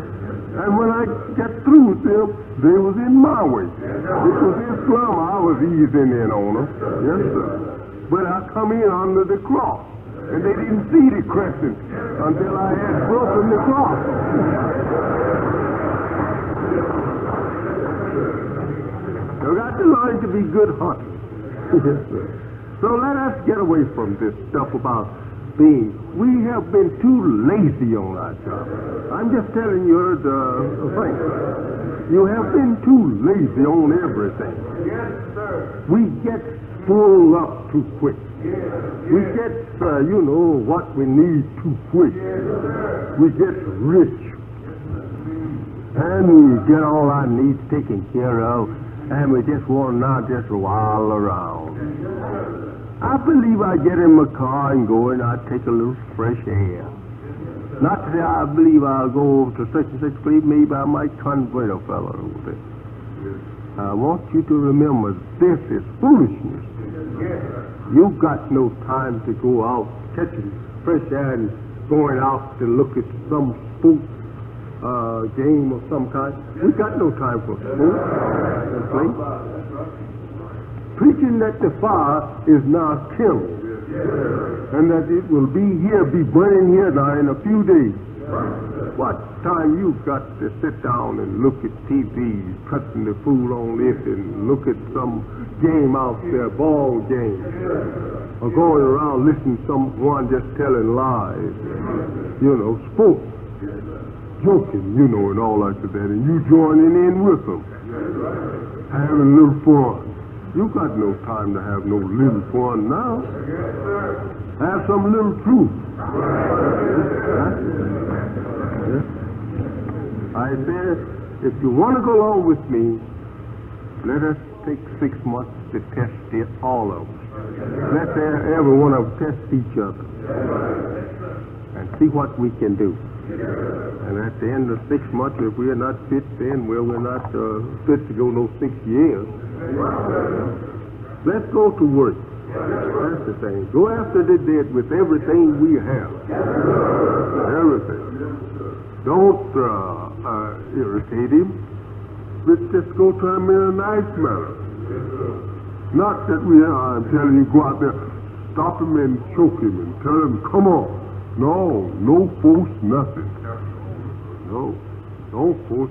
And when I got through with them, they was in my way. It was Islam I was easing in on them. Yes, sir. But I come in under the cross. And they didn't see the crescent until I had broken the cross. You got to learn to be good hunters. Yes, sir. So let us get away from this stuff about being. We have been too lazy on our job. I'm just telling you the thing. You have been too lazy on everything. Yes, sir. We get full up too quick. We get, what we need too quick. We get rich. And we get all our needs taken care of. And we just want to now just while around. I believe I get in my car and go and I take a little fresh air. Not to say I believe I'll go over to such and such place, maybe I might convert a fellow over there. I want you to remember this is foolishness. You've got no time to go out catching fresh air and going out to look at some sport game of some kind. We've got no time for sport and play. Preaching that the fire is now kindled and that it will be burning here now in a few days. What time you've got to sit down and look at TV, cutting the food on it, and look at some game out there, ball game, or going around listening to someone just telling lies, sports, joking, and all like that, and you joining in with them, having a little fun. You got no time to have no little fun now. Have some little truth. I said, if you want to go along with me, let us take 6 months to test it, all of us. Let every one of us test each other and see what we can do. And at the end of 6 months, if we are not fit then, we're not fit to go no 6 years. Let's go to work. That's the thing. Go after the dead with everything we have. Everything. Don't irritate him. Let's just go to him in a nice manner. Not that I'm telling you, go out there, stop him and choke him and tell him, come on. No force, nothing. No, don't force.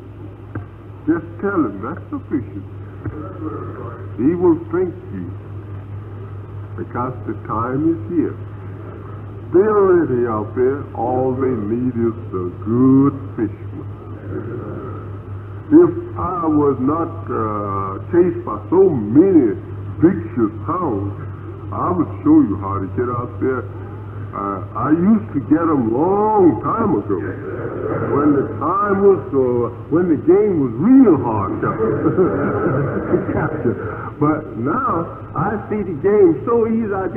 Just tell him, that's sufficient. He will strengthen you because the time is here. They're already out there. All they need is a good fisherman. If I was not chased by so many vicious hounds, I would show you how to get out there. I used to get them long time ago, when the time was, when the game was real hard to capture. But now I see the game so easy. I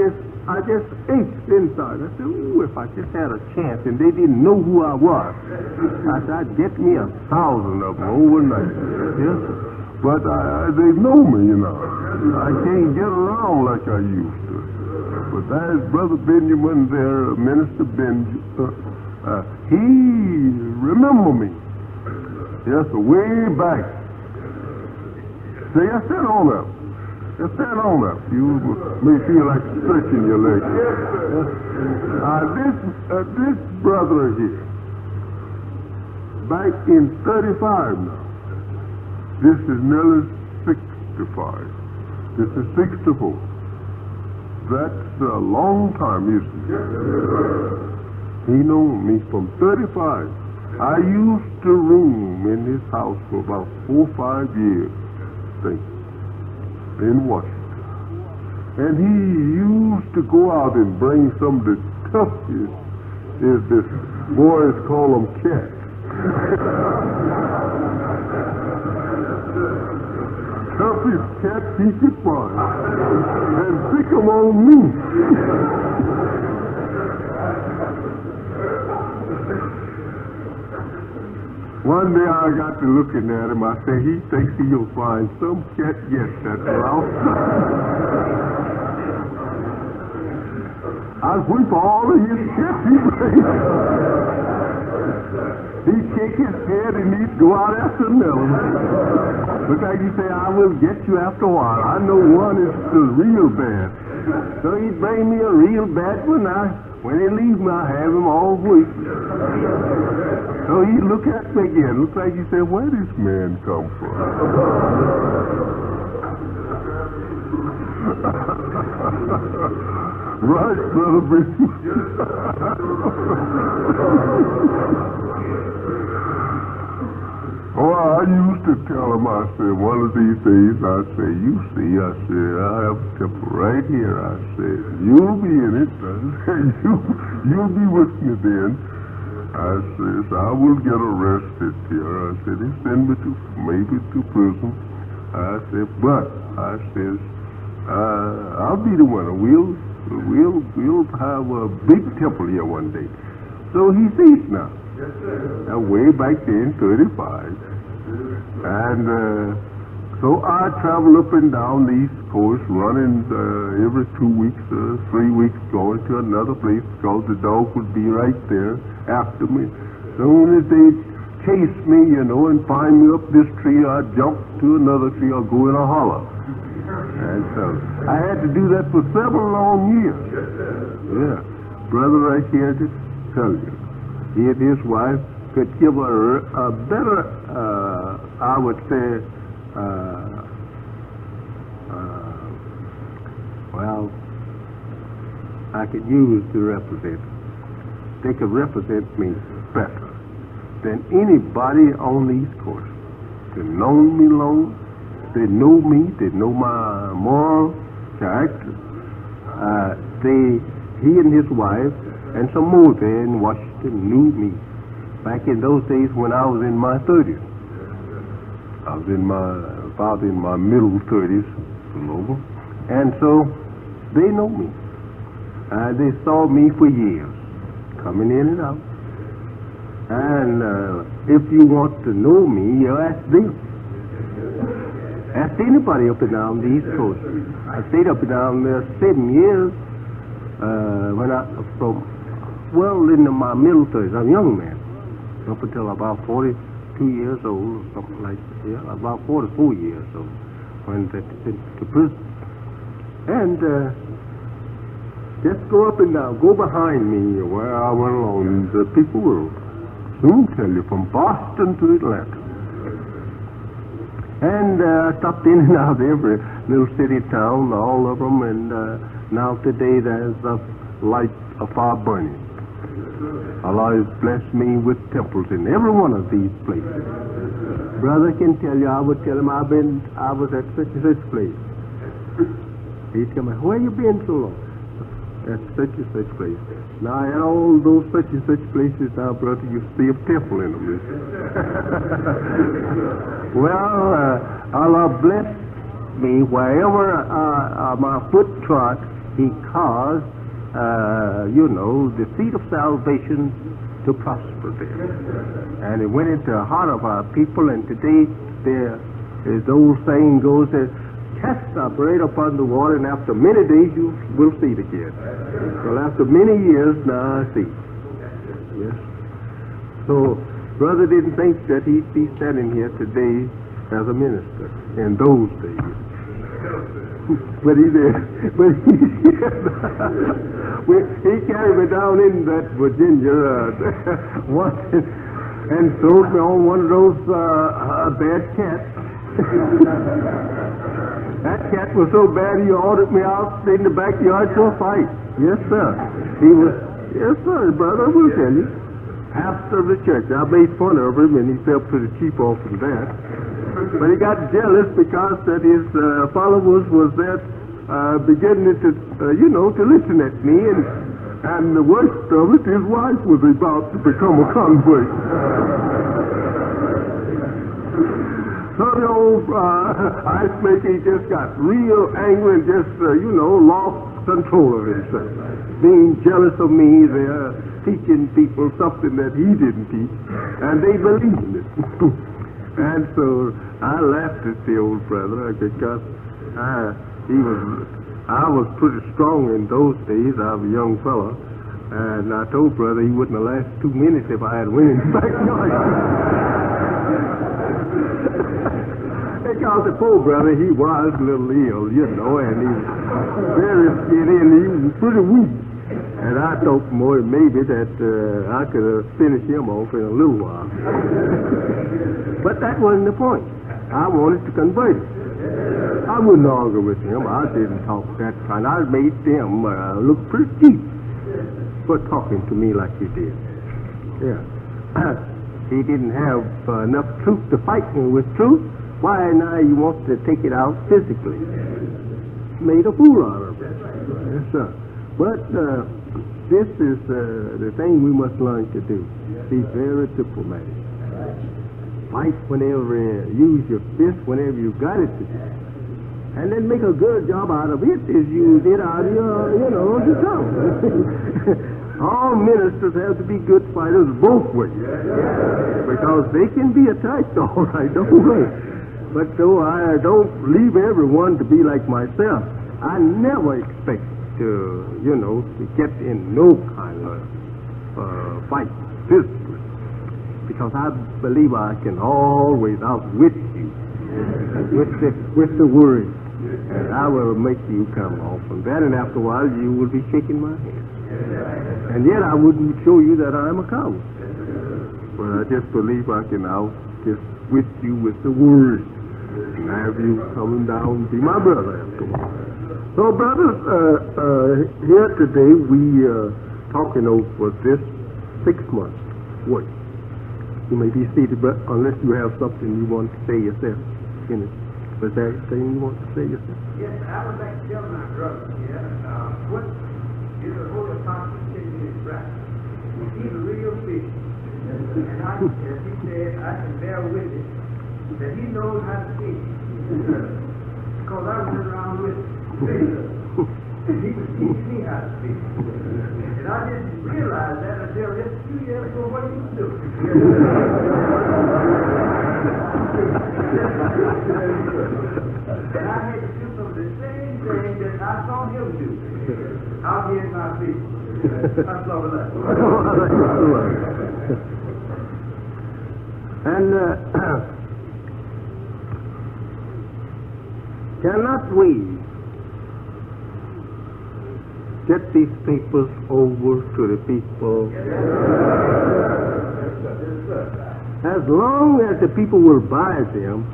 just ached inside. I said, ooh, if I just had a chance, and they didn't know who I was, I said, I'd get me 1,000 of them overnight. Yes, but they know me, I can't get around like I used to. But there's Brother Benjamin there, Minister Benjamin. He remember me. Yes, way back. Say, I stand on up. Just stand on up. You may feel like stretching your legs. This brother here, back in 35 now. This is nearly 65. This is 64. That's a long time, isn't it? He known me from 35. I used to room in his house for about 4 or 5 years, I think, in Washington. And he used to go out and bring some of the toughest, is this boys call them cats. Toughest cats he could find, and pick them on me. One day I got to looking at him, I said, he thinks he'll find some cat yet that's outside. I was waiting for all of his cats he brings. He'd shake his head and he'd go out after another. Look like he say, I will get you after a while. I know one is real bad. So he'd bring me a real bad one. When he leaves me, I have him all week. So he look at me again. Looks like he said, where this man come from? Right, Brother Brigham. Oh, I used to tell him, I said, one of these days, I said, you see, I said, I have a temple right here. I said, you'll be in it. I said, you'll be with me then. I says, I will get arrested here. I said, they send me to, maybe to prison. I said, but, I says, I'll be the one. We'll have a big temple here one day. So he sees now. Now, way back then, 35. And so I travel up and down the East Coast, running every 2 weeks, 3 weeks, going to another place because the dog would be right there after me. Soon as they chase me, and find me up this tree, I'd jump to another tree or go in a hollow. And so I had to do that for several long years. Yeah. Brother right here to tell you. He and his wife could give a better, I would say, well, I could use to represent. They could represent me better than anybody on the East Coast. They've known me long. They know me. They know my moral character. He and his wife and some more there in Washington knew me back in those days when I was in my 30s. I was about in my middle 30s, Global. And so they know me. They saw me for years, coming in and out. And if you want to know me, you ask them. Ask anybody up and down the East Coast. I stayed up and down there 7 years in my middle 30s. I'm a young man. Up until about 42 years old, or something like that. Yeah, about 44 years old when they sent to prison. And just go up and down, go behind me where I went along. The people will soon tell you from Boston to Atlanta. And I stopped in and out every little city, town, all of them, and now today there's a light of fire burning. Allah has blessed me with temples in every one of these places. Brother can tell you, I would tell him I was at such and such place. He'd tell me, where you been so long? At such and such place. Now, in all those such and such places now, brother, you see a temple in them. Well, Allah blessed me wherever my foot trod, He caused, the seed of salvation to prosper there. And it went into the heart of our people, and today there, as the old saying goes, cast thy bread upon the water, and after many days you will see it again. Well, after many years, now I see. Yes. So, brother didn't think that he'd be standing here today as a minister in those days. But he did. But he carried me down in that Virginia once and threw me on one of those bad cats. That cat was so bad he ordered me out in the backyard to a fight. Yes, sir. Yes, sir, brother, I will tell you. Pastor of the church. I made fun of him and he fell pretty cheap off from that. But he got jealous because that his followers was there beginning to, to listen at me, and the worst of it, his wife was about to become a convert. So the old ice maker, he just got real angry and just, lost control of himself. Being jealous of me, they're teaching people something that he didn't teach, and they believed it. And so I laughed at the old brother because I was pretty strong in those days. I was a young fellow, and I told brother he wouldn't have lasted 2 minutes if I had went in the backyard. Because the poor brother, he was a little ill, and he was very skinny, and he was pretty weak. And I thought maybe that I could have finished him off in a little while. But that wasn't the point. I wanted to convert him. I wouldn't argue with him. I didn't talk that kind. I made them look pretty cheap for talking to me like he did. Yeah. He didn't have enough truth to fight me with truth. Why now you want to take it out physically? Made a fool out of it. Yes, sir. But this is the thing we must learn to do. Be very diplomatic. Fight whenever, use your fist whenever you got it to do. And then make a good job out of it as you did out of your, your tongue. All ministers have to be good fighters both ways. Because they can be attacked all right, don't worry. But though I don't leave everyone to be like myself, I never expect to get in no kind of fight physically. Because I believe I can always outwit you with the word. And I will make you come off from that, and after a while you will be shaking my hand. And yet I wouldn't show you that I'm a coward. But I just believe I can outwit you with the word. And have you coming down and be my brother after a while. So, brothers, here today we are talking over this 6 months work. You may be seated, but unless you have something you want to say yourself. Was there anything you want to say yourself?
Yes, I would like to tell my brother here, what is the whole apostle in his brother? He's a real fish. And as he said, I can bear witness that he knows how to fish. Because I went around with him. And he was teaching me how to fish. And I didn't realize that until just a few years ago what he was doing. And I had to do some of the same thing that I saw him do out here in my fish. That's all of that.
And cannot we get these papers over to the people? As long as the people will buy them,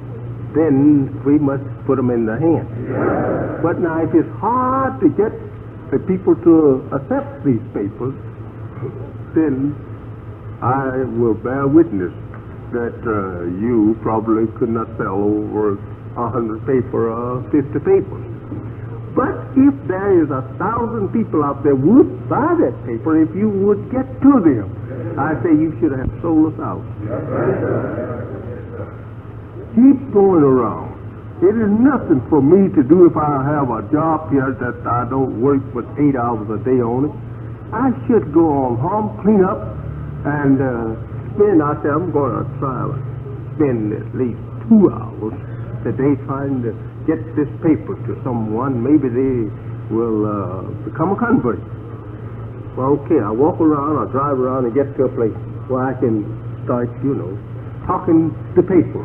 then we must put them in their hands. But now if it's hard to get the people to accept these papers, then I will bear witness that you probably could not sell over 100 paper or 50 papers. But if there is 1,000 people out there would buy that paper, if you would get to them, I say you should have sold us out. Keep going around. It is nothing for me to do if I have a job here that I don't work but 8 hours a day on it. I should go on home, clean up, and spend out there. I'm going to try to spend at least 2 hours today trying to get this paper to someone. Maybe they will become a convert. Well, okay, I walk around, I drive around and get to a place where I can start, talking the paper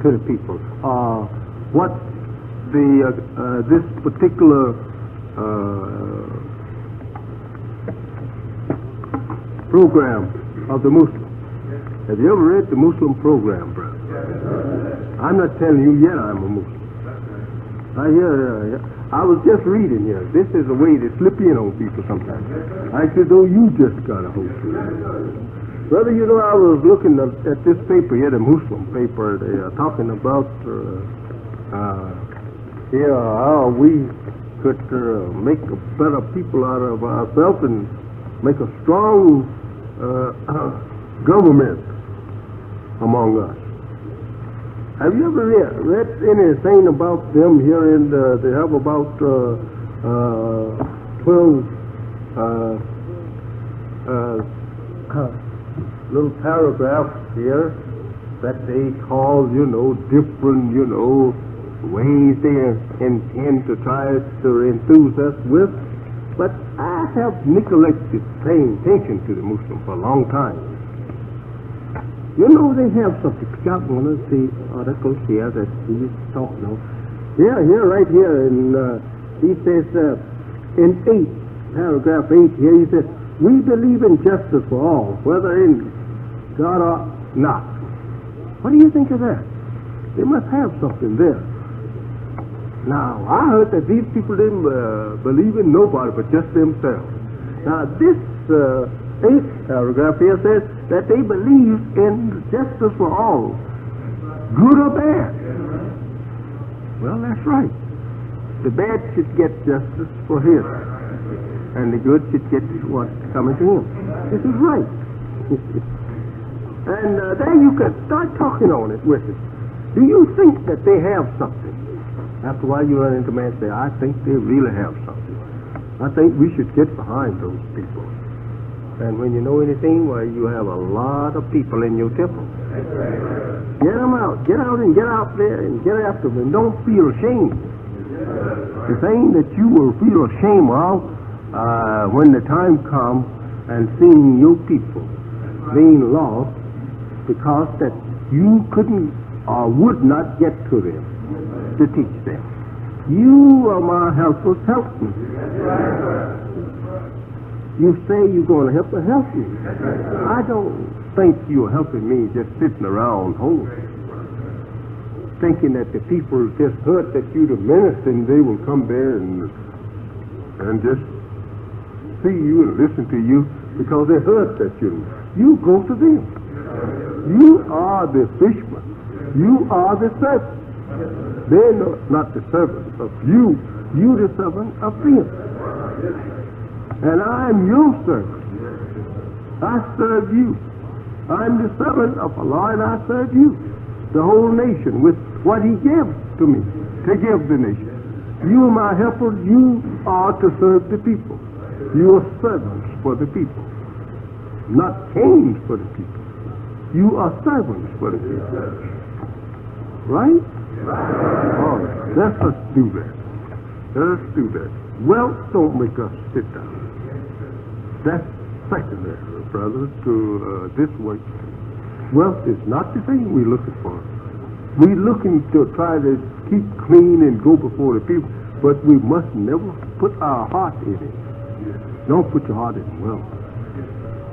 to the people. What this particular program of the Muslim. Have you ever read the Muslim program, brother? I'm not telling you yet I'm a Muslim. I was just reading here. This is a way they slip in on people sometimes. I said, oh, you just got a hold of it. Brother, I was looking at this paper here, the Muslim paper. They are talking about, we could make a better people out of ourselves and make a strong government among us. Have you ever read anything about them here in they have about 12 little paragraphs here that they call, different, ways they intend to try to enthuse us with. But I have neglected paying attention to the Muslim for a long time. They have something. Got one of the articles here that he is talking about. Here, right here, and he says in paragraph 8 here, he says, we believe in justice for all, whether in God or not. What do you think of that? They must have something there. Now, I heard that these people didn't believe in nobody but just themselves. Now, this 8th paragraph here says that they believe in justice for all, good or bad. Well, that's right. The bad should get justice for him, and the good should get what's coming to him. This is right. And then you can start talking on it with it. Do you think that they have something? After a while you run into a man and say, I think they really have something. I think we should get behind those people. And when you know anything, well, you have a lot of people in your temple. Get them out. Get out and get out there and get after them. And don't feel ashamed. The thing that you will feel ashamed of when the time comes and seeing your people being lost because that you couldn't or would not get to them to teach them. You are my helpers, help me. You say you're going to help me. I don't think you're helping me just sitting around home, thinking that the people just heard that you're the minister and they will come there and just see you and listen to you because they heard that you go to them. You are the fisherman. You are the servant. They're not the servant of you. You the servant of them. And I'm your servant. I serve you. I'm the servant of Allah and I serve you. The whole nation with what he gave to me to give the nation. You are my helper. You are to serve the people. You are servants for the people. Not kings for the people. You are servants for the people. Right? All right. Let us do that. Let us do that. Wealth don't make us sit down. That's secondary, brother, to this way. Wealth is not the thing we're looking for. We're looking to try to keep clean and go before the people, but we must never put our heart in it. Don't put your heart in wealth.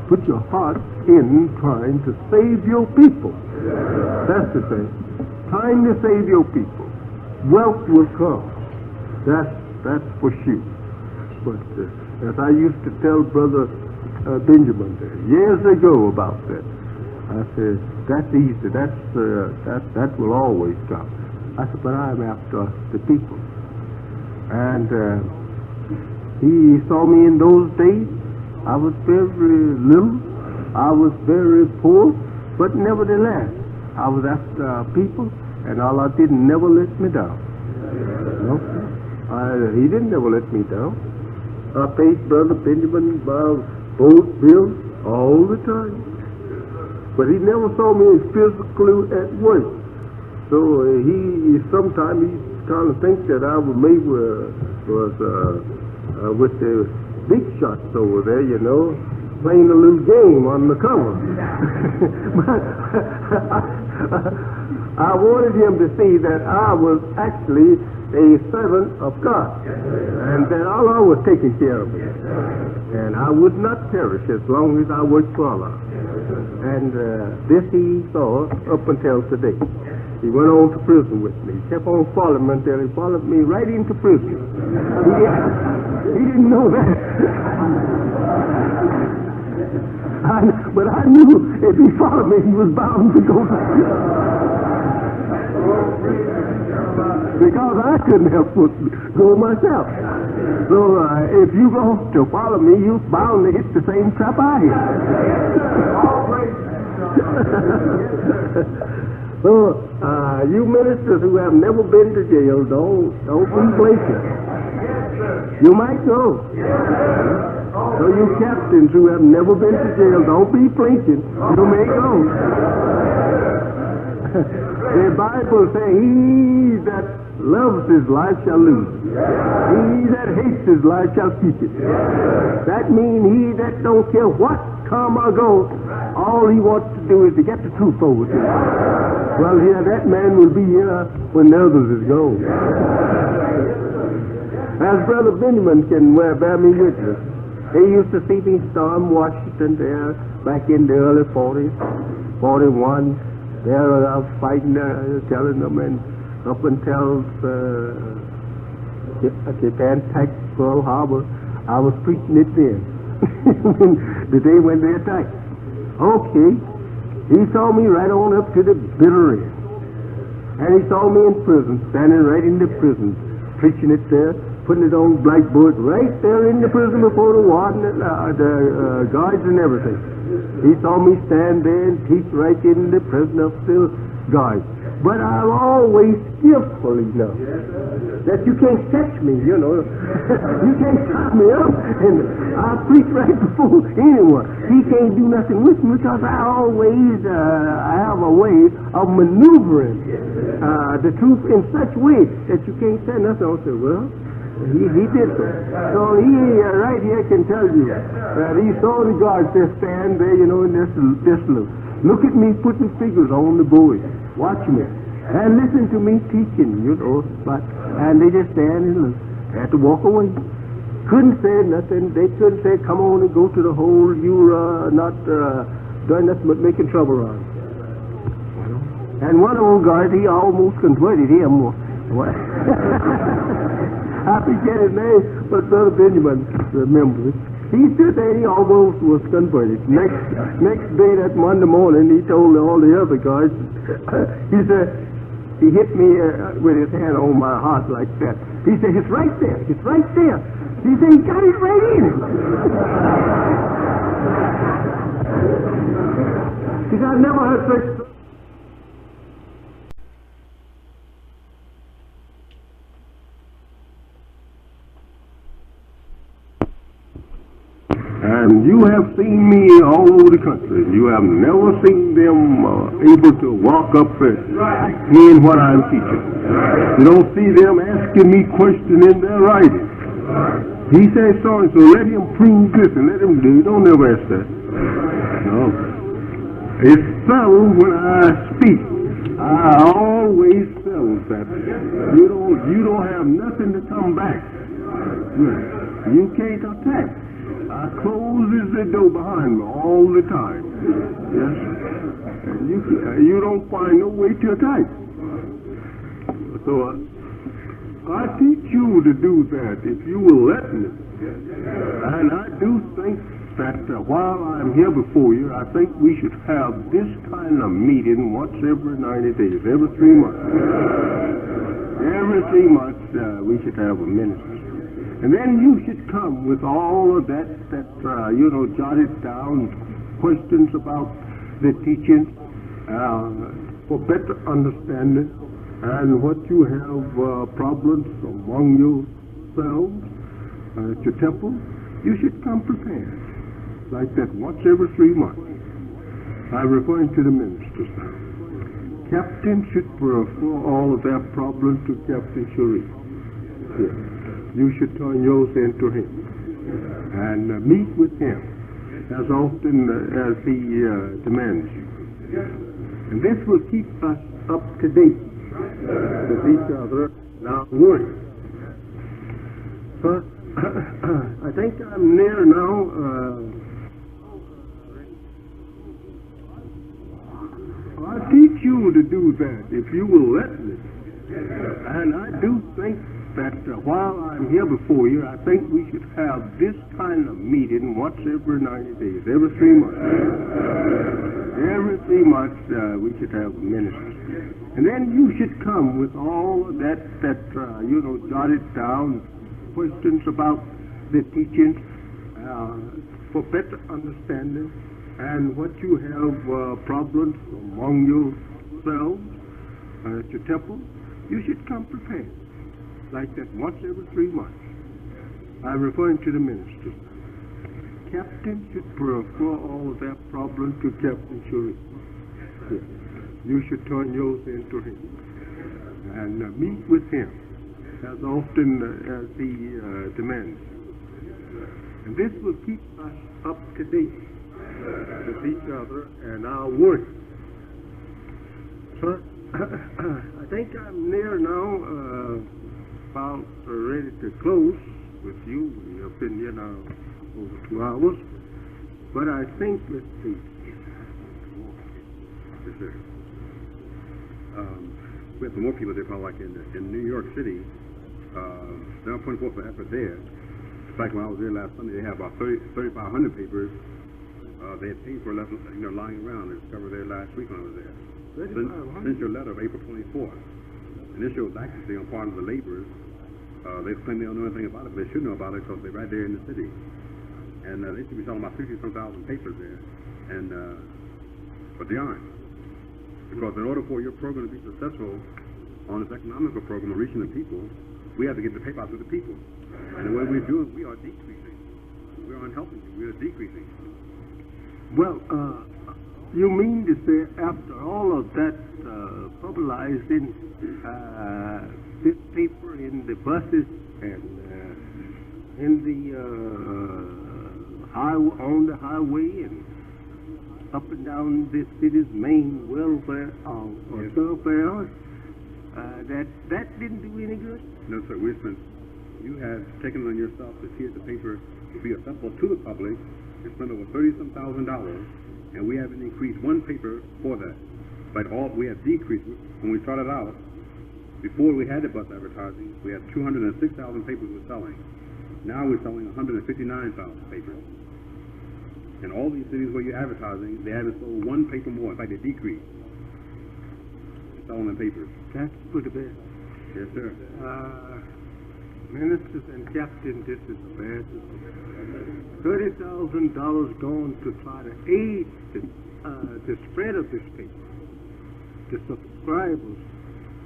Put your heart in trying to save your people. That's the thing. Trying to save your people. Wealth will come. That's for sure. But as I used to tell Brother Benjamin there, years ago about that, I said, that's easy. That will always come. I said, but I'm after the people. And he saw me in those days. I was very little. I was very poor. But nevertheless, I was after people, and Allah didn't never let me down. No, He didn't never let me down. I paid Brother Benjamin both bills all the time. But he never saw me physically at work. So sometimes he kind of thinks that I was maybe was with the big shots over there, playing a little game on the cover. I wanted him to see that I was actually a servant of God, and that Allah was taking care of me, and I would not perish as long as I worked for Allah. And this he saw up until today. He went on to prison with me. He kept on following me until he followed me right into prison. He didn't know that. But I knew if he followed me, he was bound to go to prison. Because I couldn't help but go myself. So if you go to follow me, you're bound to hit the same trap I hit. So you ministers who have never been to jail, don't be blinking. You might go. So you captains who have never been to jail, don't be blinking. You may go. The Bible says, he that loves his life shall lose it. He that hates his life shall keep it. That means he that don't care what come or go, all he wants to do is to get the truth over to him. Well, yeah, that man will be here when the others is gone. As Brother Benjamin can bear me witness, he used to see me storm Washington there back in the early 40s, 41. There I was fighting, telling them, and up until Japan attacked Pearl Harbor, I was preaching it then. The day when they attacked. Okay. He saw me right on up to the bitter end. And he saw me in prison, standing right in the prison, preaching it there, putting it on blackboard right there in the prison before the warden, the guards and everything. He saw me stand there and teach right in the prison of the guards. But I'm always skillful enough that you can't catch me, you know. You can't tie me up, and I preach right before anyone. He can't do nothing with me because I always have a way of maneuvering the truth in such way that you can't say nothing. I'll say, well, he did so. So he right here can tell you that he saw the guards just stand there, you know, and just look at me putting figures on the board. Watch me. And listen to me teaching, you know. And they just stand and look. Had to walk away. Couldn't say nothing. They couldn't say, come on and go to the hole. You're not doing nothing but making trouble around. And one old guard, he almost converted him. I forget his name, but Brother Benjamin remembers. He stood there, he almost was converted. Next day, that Monday morning, he told all the other guys, he said, he hit me with his hand on my heart like that. He said, it's right there, it's right there. He said, he got it right in. He said, I never heard such. And you have seen me all over the country. You have never seen them able to walk up and in what I'm teaching. You don't see them asking me questions in their writing. He says so and so, let him prove this and let him do. Don't ever ask that. No. It's settled when I speak. I always settle that. You don't have nothing to come back. You can't attack. I closes the door behind me all the time. Yes. And you don't find no way to attack. So I teach you to do that if you will let me. And I do think that while I'm here before you, I think we should have this kind of meeting once every 90 days, every 3 months. Every 3 months we should have a minister. And then you should come with all of that jotted down questions about the teaching for better understanding, and what you have problems among yourselves at your temple, you should come prepared like that once every 3 months. I'm referring to the ministers now. Captain should refer all of their problems to Captain Sharif. Yes. You should turn yours into him and meet with him as often as he demands you. And this will keep us up to date with each other now work. But I think I'm near now. I teach you to do that if you will let me. And I do think that while I'm here before you, I think we should have this kind of meeting once every 90 days, every 3 months. Every 3 months we should have a minister. And then you should come with all of that jotted down questions about the teachings for better understanding, and what you have problems among yourselves at your temple, you should come prepared, like that once every 3 months. I'm referring to the ministers. Captain should refer all of their problems to Captain Shuri. You should turn yours into him and meet with him as often as he demands. And this will keep us up to date with each other and our work. So, I think I'm near now, about ready to close with you. We have been here now over 2 hours. But I think, let's see.
Yes, sir. We have some more people there, probably like in New York City. They're putting forth an effort there. In fact, when I was there last Sunday, they have about 3,500 papers. They had paid for 11, lying around. They discovered there last week when I was there. Since your letter of April 24th. And this shows accuracy on part of the laborers. They claim they don't know anything about it, but they should know about it because they're right there in the city. And they should be selling about 60-some thousand papers there. And but they aren't. Because in order for your program to be successful on this economical program of reaching the people, we have to get the paper out to the people. And the way we're doing, we are decreasing. We aren't helping you, we are decreasing.
Well, you mean to say after all of that publicizing this paper in the buses and in the on the highway and up and down this city's main welfare or thoroughfare, that didn't do any good?
No, sir. You have taken it on yourself to see if the paper will be accessible to the public and spend over $30,000, and we haven't increased one paper for that. But we have decreased. When we started out, before we had the bus advertising, we had 206,000 papers we're selling. Now we're selling 159,000 papers. In all these cities where you're advertising, they haven't sold one paper more. In fact, they decreased. They're selling the papers.
That's pretty bad.
Yes, sir.
Ministers and captains, this is bad. $30,000 gone to try to aid the spread of this paper. The subscribers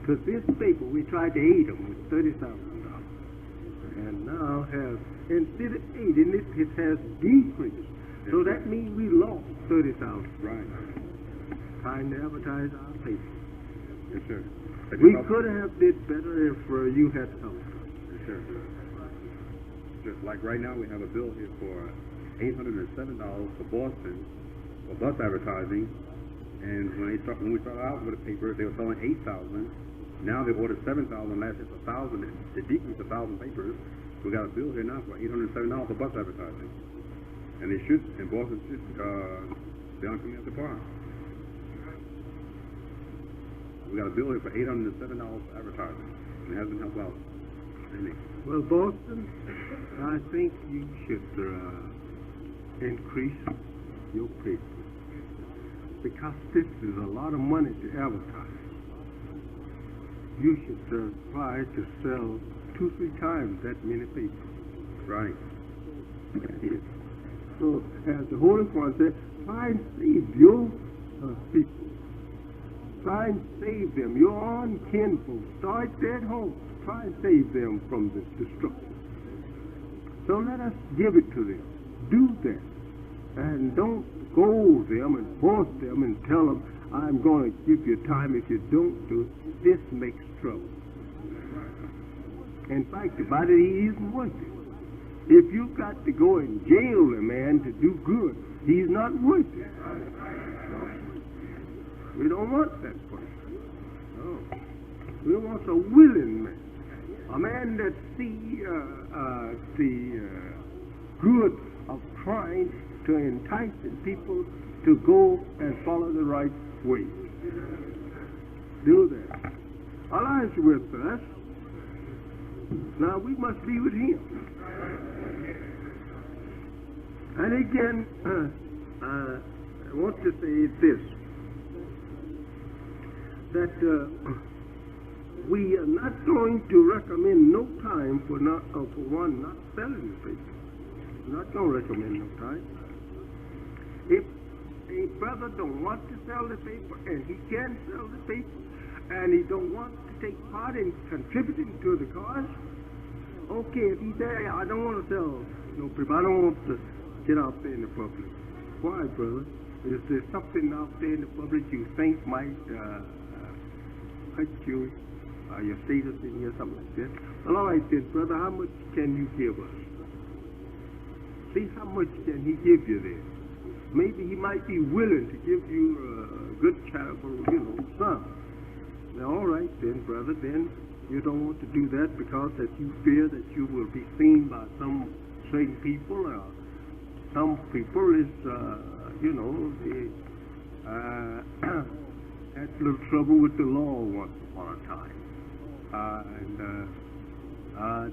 to this paper, we tried to aid them with $30,000. And now instead of aiding it, it has decreased. So that means we lost 30,000.
Right.
Trying to advertise our paper.
Yes, sir.
We could have did better if you had helped us.
Yes, sir. Just like right now, we have a bill here for $807 for Boston for bus advertising. And when we started out with the paper, they were selling 8,000. Now they ordered 7,000. Last year, 1,000. They decreased 1,000 papers. We got a bill here now for $807 for bus advertising. And they should, and Boston should, they aren't coming at the par. We got a bill here for $807 for advertising. And it hasn't helped out any.
Well, Boston, I think you should increase your paper. Because this is a lot of money to advertise. You should try to sell 2-3 times that many papers.
Right.
Yes. So, as the Holy One said, try and save your people. Try and save them. Your own kinfolk. Start at home. Try and save them from this destruction. So let us give it to them. Do that. And don't scold them and force them and tell them, I'm going to give you time. If you don't do it, this makes trouble. In fact, about it, he isn't worth it. If you've got to go and jail a man to do good, he's not worth it. We don't want that person. No. We want a willing man. A man that sees the good of trying to entice the people to go and follow the right way. Do that. Elijah's with us. Now we must be with him. And again, I want to say this, that we are not going to recommend no time for one not selling the paper. We're not going to recommend no time. If a brother don't want to sell the paper and he can sell the paper and he don't want to take part in contributing to the cause, okay, if he say, I don't want to sell no paper, I don't want to get out there in the public. Why, brother? Is there something out there in the public you think might hurt you, your status in here, something like that? Well, all right then, brother, how much can you give us? See, how much can he give you then? Maybe he might be willing to give you a good charitable, sum. Now, all right then, brother, then you don't want to do that because that you fear that you will be seen by some certain people, or some people is, they had a little trouble with the law once upon a time.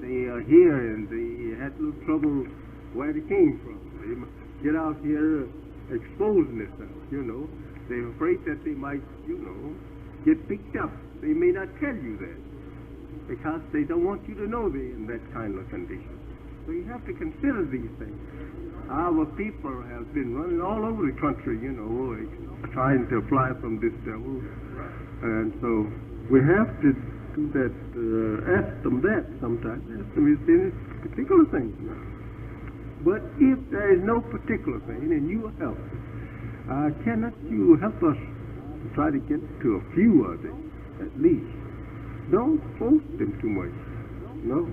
They are here and they had a little trouble where they came from. They get out here exposing themselves, They're afraid that they might, get picked up. They may not tell you that because they don't want you to know they're in that kind of condition. So you have to consider these things. Our people have been running all over the country, trying to fly from this devil. And so we have to do that, ask them that sometimes. Ask them if there's any particular thing. But if there is no particular thing and you are helping, cannot you help us to try to get to a few of them, at least? Don't force them too much. No.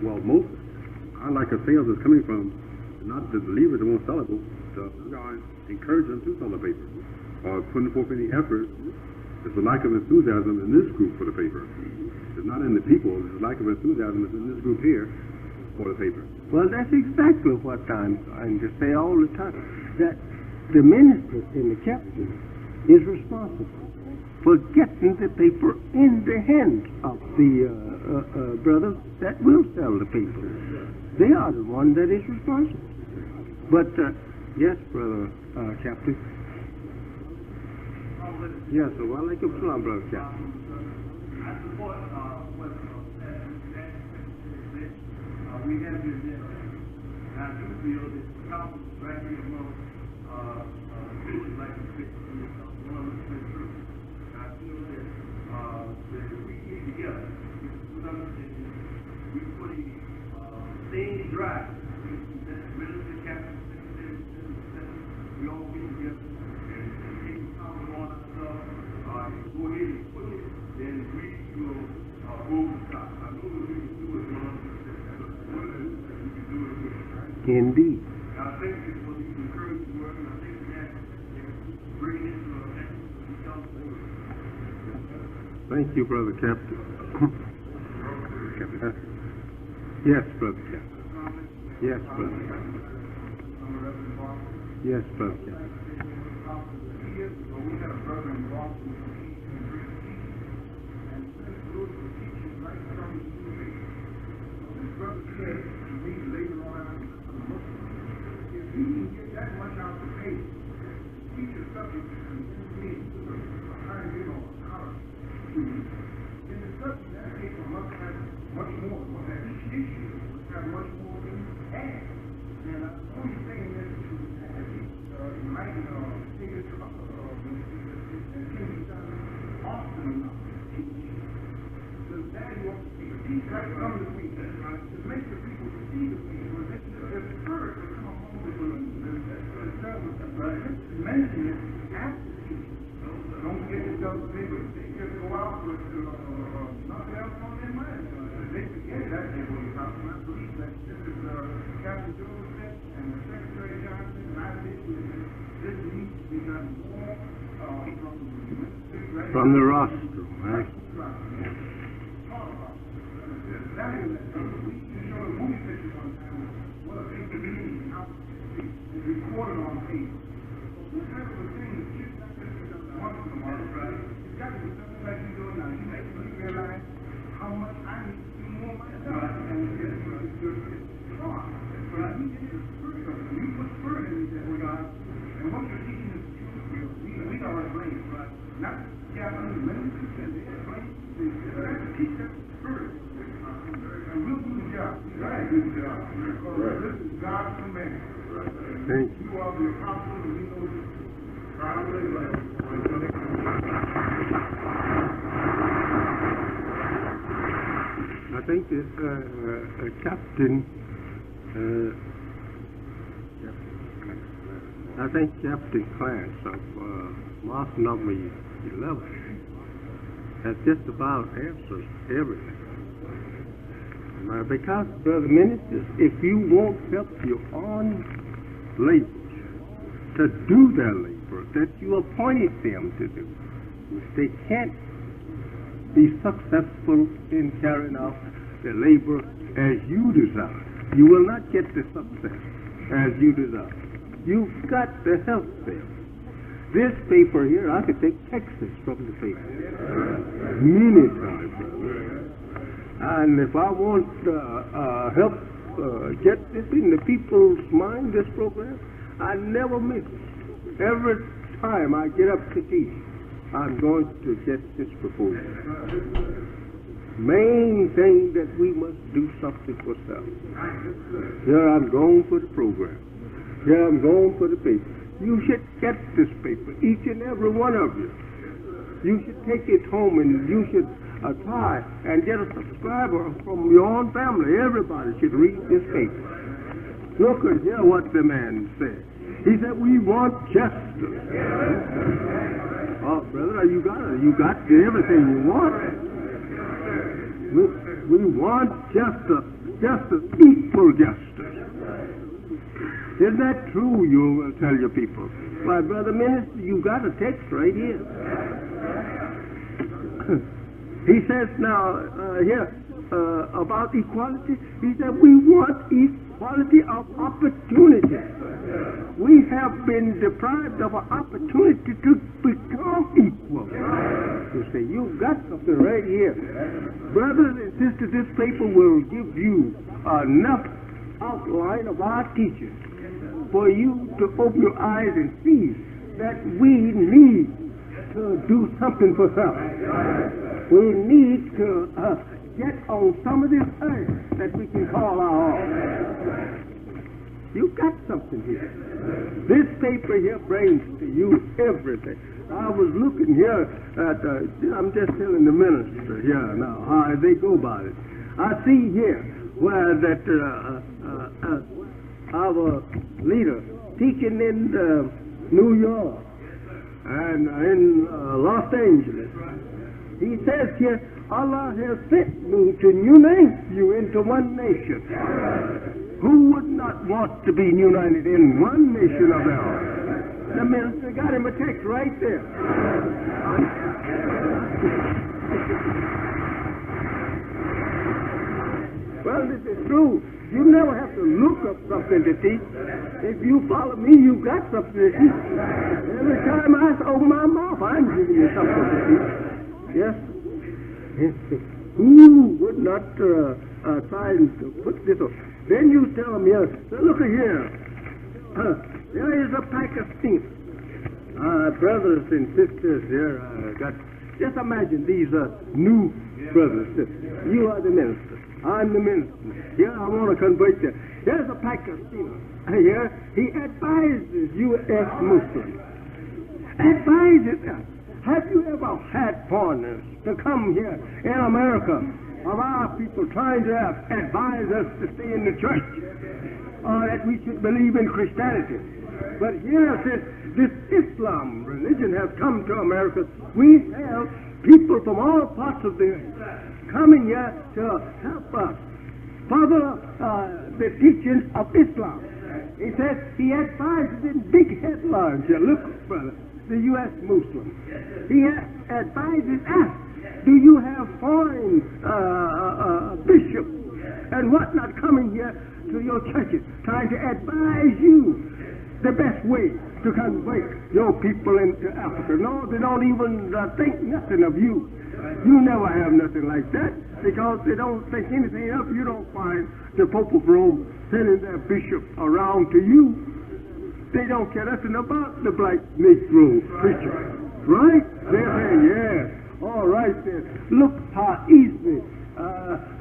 Well, most, unlike a sales is coming from, not the believers that won't sell it, but God encourage them to sell the paper, or putting forth any effort. There's a lack of enthusiasm in this group for the paper. It's not in the people, there's a lack of enthusiasm in this group here for the paper.
Well, that's exactly what I'm trying to say all the time, that the minister and the captain is responsible for getting the paper in the hands of the brothers that will sell the paper. They are the one that is responsible. But, yes, brother captain. Yes, so I like your plan, brother captain.
I support what we have been there. And I do feel that the council is right here among Christians like the Christians, one of the true. I feel that we get together, we put understanding, we put a thing dry, that's really the captain, we all get together and take counsel on ourselves, go ahead and put it, then we will over the top. I know that we can do it 100%.
Indeed.
I think it was encouraging work, and I think that bringing it to a
Thank you, brother captain. Yes, brother captain. Yes, brother captain. Yes, brother captain.
We had a brother in Boston who and those were teaching right from the school. His brother said to me later on, if he can get that much out the paper, teach a subject to me, how to get on college students. In the subject, that paper must have much more, must have each issue, must have much more than add. And I'm only saying this to enlighten take it to and can be done often enough to teach. The value of the teach right from the people, to make the people see the people, there's a courage to come home with mention it after teaching. Don't forget to tell the people, they just go out with nothing else on their mind. They forget that they will talk. I believe that this is Captain Jones said, and the Secretary Johnson, and I think this needs to be done more
from the rostrum, right?
Recorded on paper. What type of a thing is just not going to be once in a while, right? It's got to be something like you're doing now. You make me realize how much I need to do more myself. And it's hard. But you get the spirit of it. You put spirit in that regard. And what you're teaching is we are blamed, right? Not Japanese.
good job. Because this is God's command.
Thank you.
You are the apostle, and you know probably
I think that Captain Clarence of Mark number 11 has just about answered everything. Because, brother ministers, if you won't help your own laborers to do their labor that you appointed them to do, they can't be successful in carrying out the labor as you desire. You will not get the success as you desire. You've got to help them. This paper here, I could take texts from the paper many times, brother. And if I want help get this in the people's mind, this program, I never miss it. Every time I get up to teach, I'm going to get this proposal. Main thing that we must do something for self. Here I'm going for the program. Here I'm going for the paper. You should get this paper, each and every one of you. You should take it home and you should try and get a subscriber from your own family. Everybody should read this paper. Look and hear what the man said. He said, we want justice. Oh, brother, you got everything you want. We want justice, equal justice. Isn't that true? You will tell your people. My brother minister, you got a text right here. He says now here about equality. He said we want equality of opportunity. We have been deprived of an opportunity to become equal. You say, you've got something right here. Brothers and sisters, this paper will give you enough outline of our teaching for you to open your eyes and see that we need to do something for self. We need to get on some of this earth that we can call our own. You got something here. This paper here brings to you everything. I was looking here at, I'm just telling the minister here now how they go about it. I see here where that our leader teaching in New York and in Los Angeles. He says here, Allah has sent me to unite you into one nation. Who would not want to be united in one nation of ours? The minister got him a text right there. Well, this is true. You never have to look up something to teach. If you follow me, you got something to teach. Every time I open my mouth, I'm giving you something to teach. Yes? Who would not try and put this on? Then you tell them, yes, look here. There is a Pakistan. Brothers and sisters here just imagine these new brothers and sisters. You are the minister. I'm the minister. Here I want to convert you. There's a Pakistan. Here he advises U.S. Muslims. Advises us. Have you ever had foreigners to come here in America of our people trying to advise us to stay in the church or that we should believe in Christianity? But here, since this Islam religion has come to America, we have people from all parts of the earth coming here to help us follow the teachings of Islam. He says he advises in big headlines here. Look, brother. The U.S. Muslim. He advises us, do you have foreign bishops and whatnot coming here to your churches, trying to advise you the best way to convert your people into Africa? No, they don't even think nothing of you. You never have nothing like that because they don't think anything of you. You don't find the Pope of Rome sending their bishop around to you. They don't care nothing about the black Negro preacher. Right? They're saying, yeah, all right then. Look how easily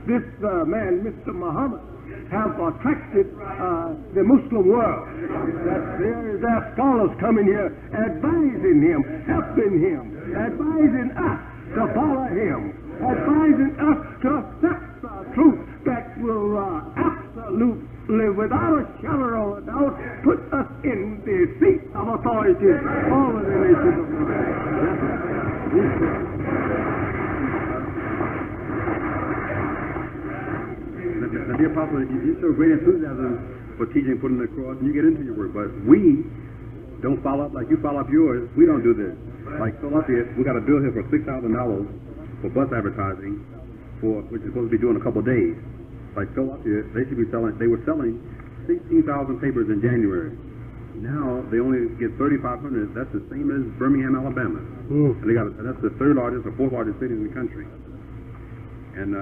this man, Mr. Muhammad, have attracted the Muslim world. That there are scholars coming here advising him, helping him, advising us to follow him, advising us to accept the truth that will absolutely, without a shadow of a doubt, put us in the seat of authority over the nation of
The dear Apostle, you show great enthusiasm for teaching, putting the cross, and you get into your work, but we don't follow up like you follow up yours. We don't do this. Like Philadelphia, we got a bill here for $6,000 for bus advertising, which is supposed to be due in a couple of days. Like Philadelphia, they were selling 16,000 papers in January. Now they only get 3,500. That's the same as Birmingham, Alabama. And that's the third largest or fourth largest city in the country. And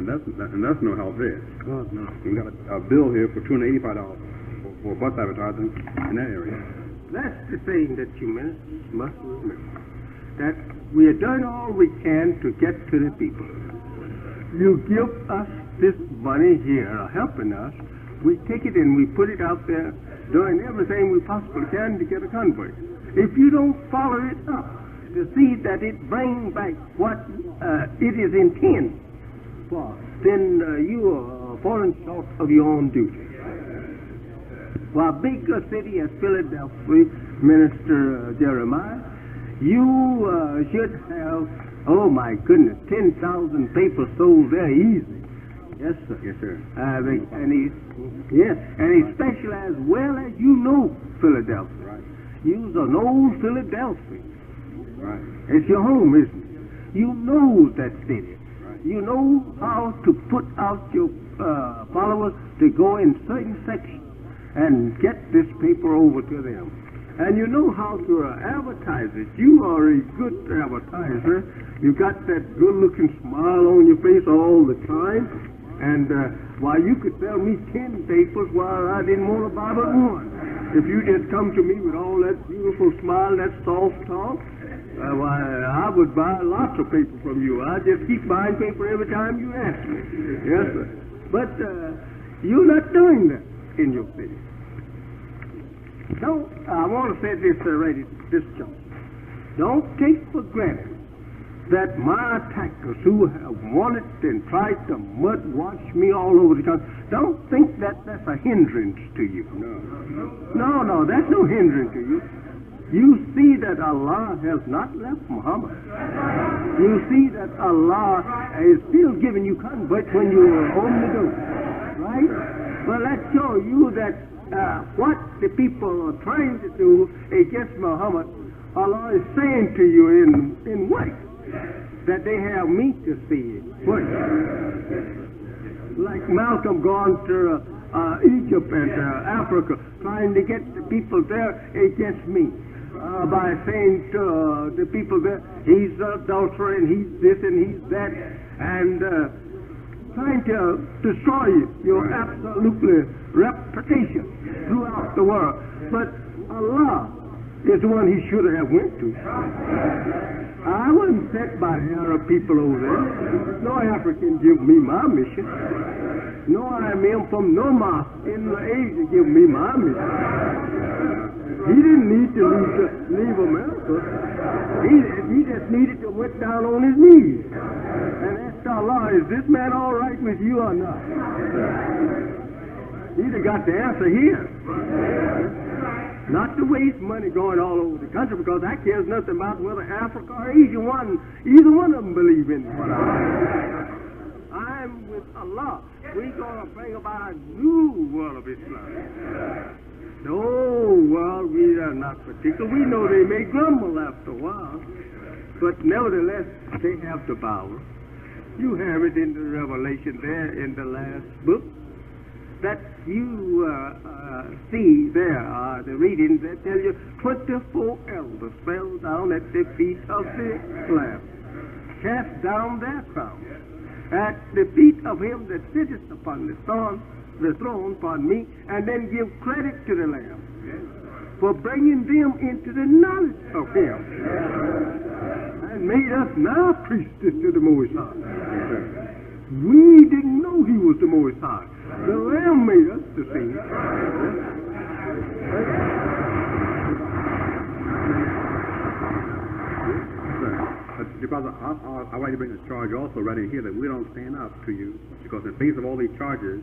that's no help there.
God, no.
We got a bill here for $285 for bus advertising in that area.
That's the thing that you must remember. That we are doing all we can to get to the people. You give us this money here, helping us. We take it and we put it out there, doing everything we possibly can to get a convert. If you don't follow it up to see that it brings back what it is intended for, then you are falling short of your own duty. For a big city as Philadelphia, Minister Jeremiah, you should have, oh my goodness, 10,000 papers sold there easy. Yes, sir.
Yes, sir.
And especially as well as you know Philadelphia.
Right.
You know Philadelphia.
Right.
It's your home, isn't it? You know that city.
Right.
You know how to put out your followers to go in certain sections and get this paper over to them. And you know how to advertise it. You are a good advertiser. You got that good-looking smile on your face all the time. And while you could sell me 10 papers while I didn't want to buy but one. If you just come to me with all that beautiful smile, that soft talk, why, I would buy lots of paper from you. I just keep buying paper every time you ask me. Yes, sir. But you're not doing that in your city. Don't, I want to say this already, this jump. Don't take for granted that my attackers who have wanted and tried to mud wash me all over the country, don't think that that's a hindrance to you. No, that's no hindrance to you. You see that Allah has not left Muhammad. You see that Allah is still giving you converts when you are on the door. Right? Well, that shows you that what the people are trying to do against Muhammad, Allah is saying to you in what? That they have me to see it. What? Like Malcolm gone to Egypt and Africa, trying to get the people there against me. By saying to the people there, he's an adulterer and he's this and he's that, and trying to destroy your absolutely reputation throughout the world. But Allah is the one he should have went to. I wasn't sent by the Arab people over there. No African give me my mission. No Imam from no mosque in Asia give me my mission. He didn't need to leave America. He just needed to went down on his knees and ask Allah, is this man all right with you or not? He'd have got the answer here. Not to waste money going all over the country, because that cares nothing about whether Africa or Asia either one of them believe in what I'm with Allah. We're going to bring about a new world of Islam. The old world, we are not particular. We know they may grumble after a while, but nevertheless, they have the power. You have it in the Revelation there in the last book, that you see there, the readings that tell you 24 elders fell down at the feet of the Lamb, cast down their crowns at the feet of him that sitteth upon the throne, and then give credit to the Lamb for bringing them into the knowledge of him and made us now priests to the Most High. We didn't know he was the Most High. The Lamb made us to sing.
Brother, I'd like to bring a charge also right in here that we don't stand up to you because in face of all these charges,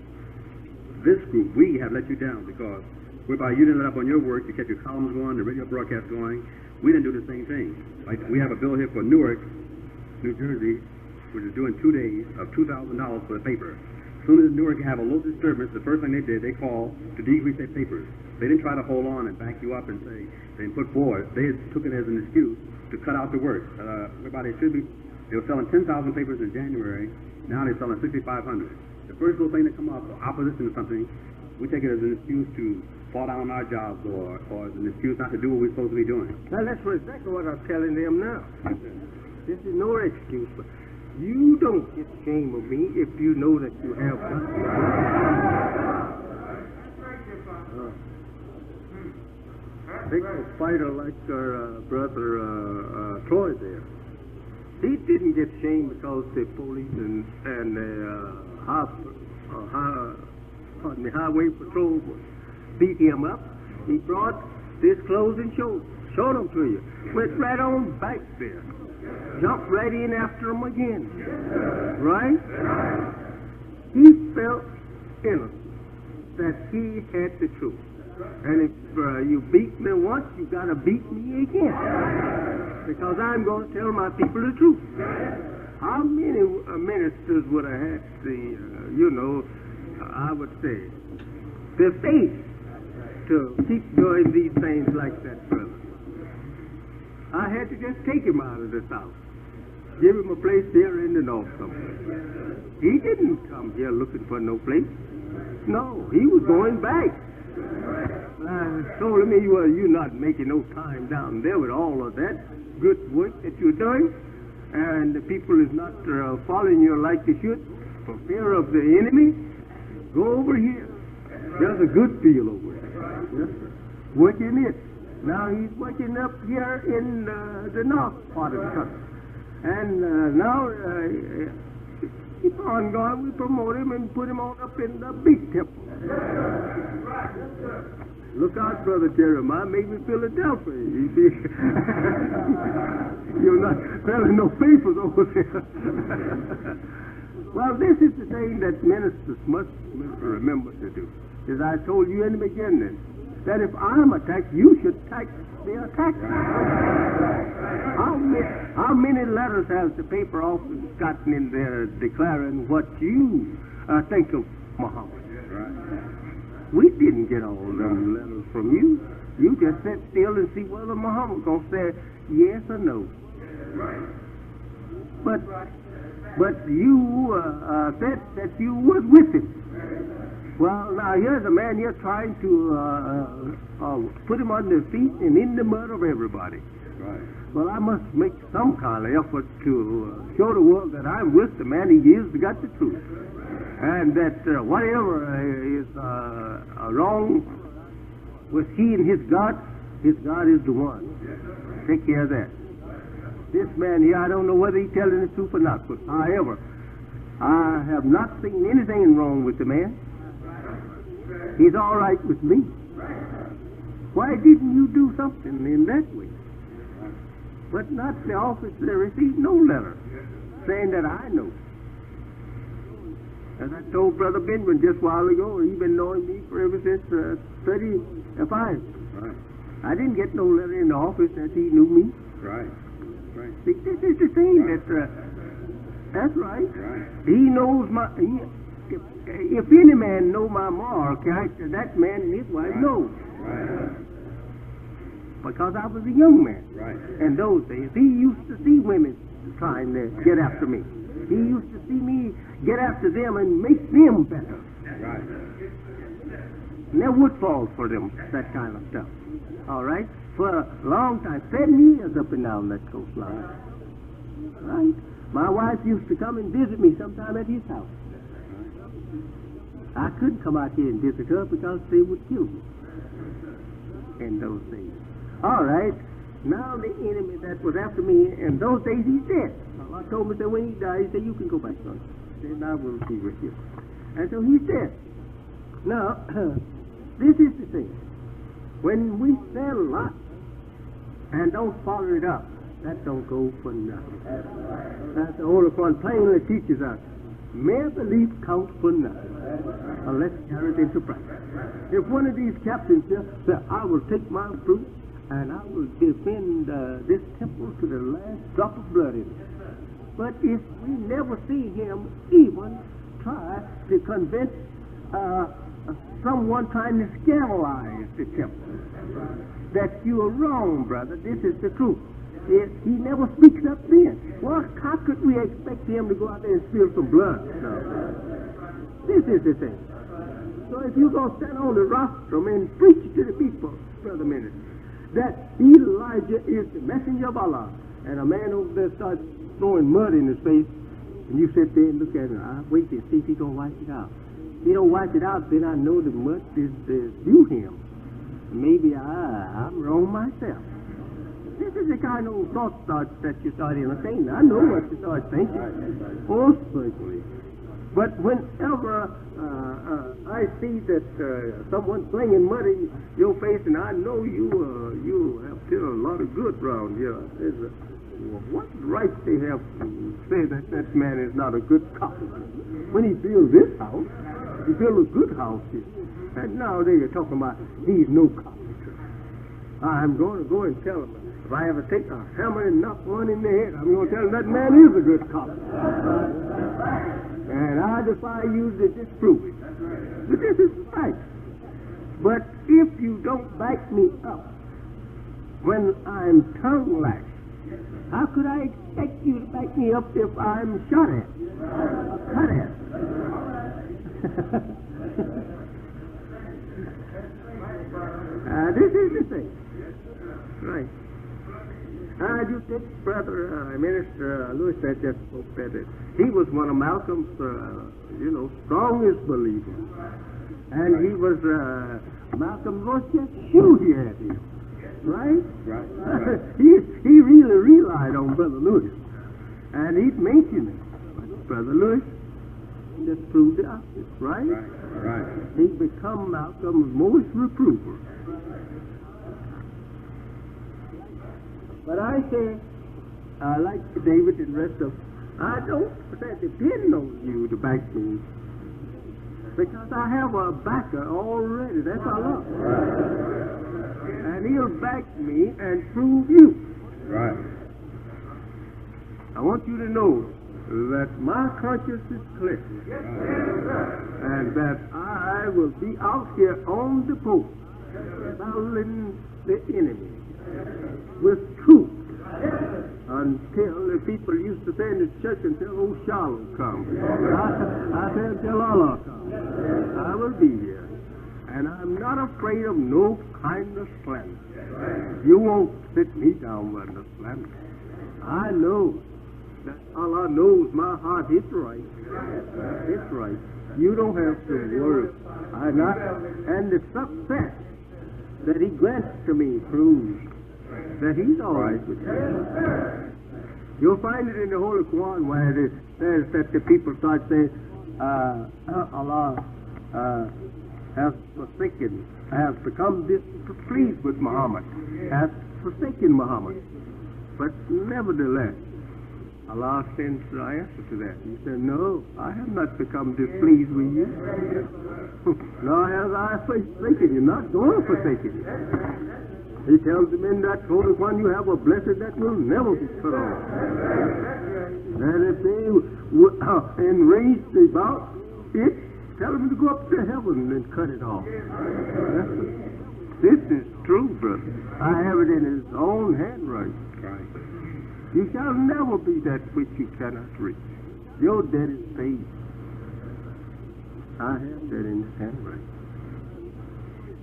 this group, we have let you down because whereby you didn't let up on your work, you kept your columns going, the radio broadcast going. We didn't do the same thing. Like we have a bill here for Newark, New Jersey, which is due in 2 days of $2,000 for the paper. As soon as Newark have a little disturbance, the first thing they did, they called to decrease their papers. They didn't try to hold on and back you up and say, they put forward. They took it as an excuse to cut out the work. Whereby they were selling 10,000 papers in January. Now they're selling 6,500. The first little thing that come up, opposition to something, we take it as an excuse to fall down on our jobs or as an excuse not to do what we're supposed to be doing.
Now, that's exactly what I'm telling them now. This is no excuse, but you don't get shame of me if you know that you have done it. Take a fighter like our brother Troy there. He didn't get shamed because the police and the highway patrol beat him up. He brought his clothes and showed them to you. Went right on back there. Jumped right in after him again. Right? He felt innocent that he had the truth. And if you beat me once, you got to beat me again. Because I'm going to tell my people the truth. How many ministers would have had I would say, the faith to keep doing these things like that, brother? I had to just take him out of this house. Give him a place here in the north somewhere. He didn't come here looking for no place. No, he was going back. I told him, well, you're not making no time down there with all of that good work that you're doing, and the people is not following you like they should for fear of the enemy. Go over here. There's a good field over there. Yes, sir. Working it. Now he's working up here in the north part of the country. And now, keep on going, we promote him and put him on up in the big temple. Look out, Brother Jeremiah, make me Philadelphia. You see? You're not selling no papers over there. Well, this is the thing that ministers must remember to do. As I told you in the beginning, that if I'm attacked, you should attack the attacker. How many letters has the paper office gotten in there declaring what you think of Muhammad? Right. We didn't get all them letters from you. You just sit still and see whether Muhammad gonna say yes or no. Right. But you said that you was with him. Well, now here's a man here trying to put him on their feet and in the mud of everybody. Right. Well, I must make some kind of effort to show the world that I'm with the man. He is got the truth, and that whatever is wrong with he and his God is the one. Take care of that. This man here, I don't know whether he's telling the truth or not, but however, I have not seen anything wrong with the man. He's all right with me. Why didn't you do something in that way? But not the office that received no letter saying that I know. As I told Brother Benjamin just a while ago, he's been knowing me for ever since 35. Right. I didn't get no letter in the office that he knew me. Right. Right. See, this is the thing that's right. Right. He knows if any man know my moral character, that man and his wife know. Right. Because I was a young man. Right. In those days, he used to see women trying to get after me. He used to see me get after them and make them better. Right. And there would fall for them, that kind of stuff. All right? For a long time, 7 years up and down that coastline. Right? My wife used to come and visit me sometime at his house. I couldn't come out here and visit her because they would kill me in those days. All right. Now the enemy that was after me in those days, he's dead. Allah told me that when he died, he said, you can go back, son.
and I will be with you. And so he said, now, this is the thing. When we sell lots and don't follow it up, that don't go for nothing. That's the Holy One plainly teaches us. Mere belief counts for nothing unless carried into practice. If one of these captains says, I will take my fruit and I will defend this temple to the last drop of blood in it. But if we never see him even try to convince someone trying to scandalize the temple that you are wrong, brother, this is the truth. He never speaks up then. Well, how could we expect him to go out there and spill some blood? No. This is the thing. So if you're going to stand on the rostrum and preach to the people, brother minister, that Elijah is the messenger of Allah, and a man over there starts throwing mud in his face, and you sit there and look at him, I wait and see if he's going to wipe it out. If he don't wipe it out, then I know the mud is due him. Maybe I'm wrong myself. This is the kind of thought that you start entertaining. I know what you start thinking. Most certainly. But whenever I see that someone's slinging mud in your face, and I know you have still a lot of good around here, what right they have to say that that man is not a good carpenter? When he builds this house, he builds a good house here. And now they are talking about he's no carpenter. I'm going to go and tell him. If I ever take a hammer and knock one in the head, I'm going to tell him that man is a good carpenter. And I defy you to disprove it. But this is right. But if you don't back me up when I'm tongue-lashed, how could I expect you to back me up if I'm shot at? Cut at. This is the thing. Right. You take Brother Minister Lewis that just spoke that he was one of Malcolm's, strongest believers. And he was, Malcolm was just sure he had him. Right? Right. he really relied on Brother Lewis. And he'd mention it. But Brother Lewis just proved the opposite, right?
Right.
He'd become Malcolm's most reprover. But I say, like David and the rest of them, I don't depend on you to back me. Because I have a backer already. That's Allah. And he'll back me and prove you.
Right.
I want you to know that my conscience is clear. And that I will be out here on the post, battling the enemy with truth until the people used to say in the church until old Shiloh comes. I say until Allah comes. I will be here. And I'm not afraid of no kind of slander. You won't sit me down with no slander. I know that Allah knows my heart is right. It's right. You don't have to worry. And the success that He grants to me proves that He's all right with me. You'll find it in the Holy Quran where it says that the people start saying, Allah has become displeased with Muhammad, has forsaken Muhammad. But nevertheless, Allah sends the answer to that. He said, no, I have not become displeased with you. Nor have I forsaken you, not going to forsake you. He tells them in that Holy One, you have a blessing that will never be cut off. That if they enrage about it, tell them to go up to heaven and cut it off. This is true, brother. I have it in His own handwriting.
Right.
You shall never be that which you cannot reach. Your debt is paid. I have that in His handwriting.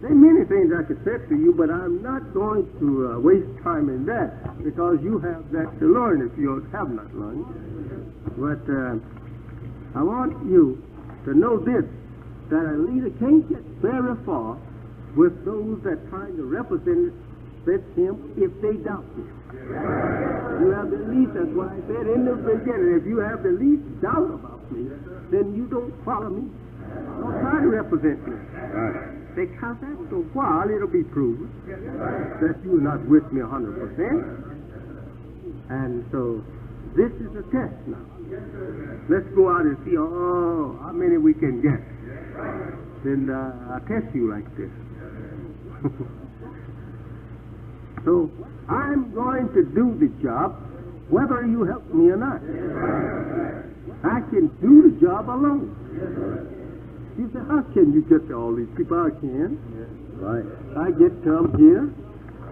There are many things I could say to you, but I'm not going to waste time in that because you have that to learn if you have not learned. But I want you to know this, that a leader can't get very far with those that try to represent him if they doubt him. You have the least, that's why I said in the beginning, if you have the least doubt about me, then you don't follow me. Don't try to represent me.
Right.
Because after a while it'll be proven that you're not with me 100%. And so this is a test now. Let's go out and see how many we can get. Then I'll test you like this. So I'm going to do the job whether you help me or not. I can do the job alone. You say, how can you get to all these people? I can.
Right.
I get to them here.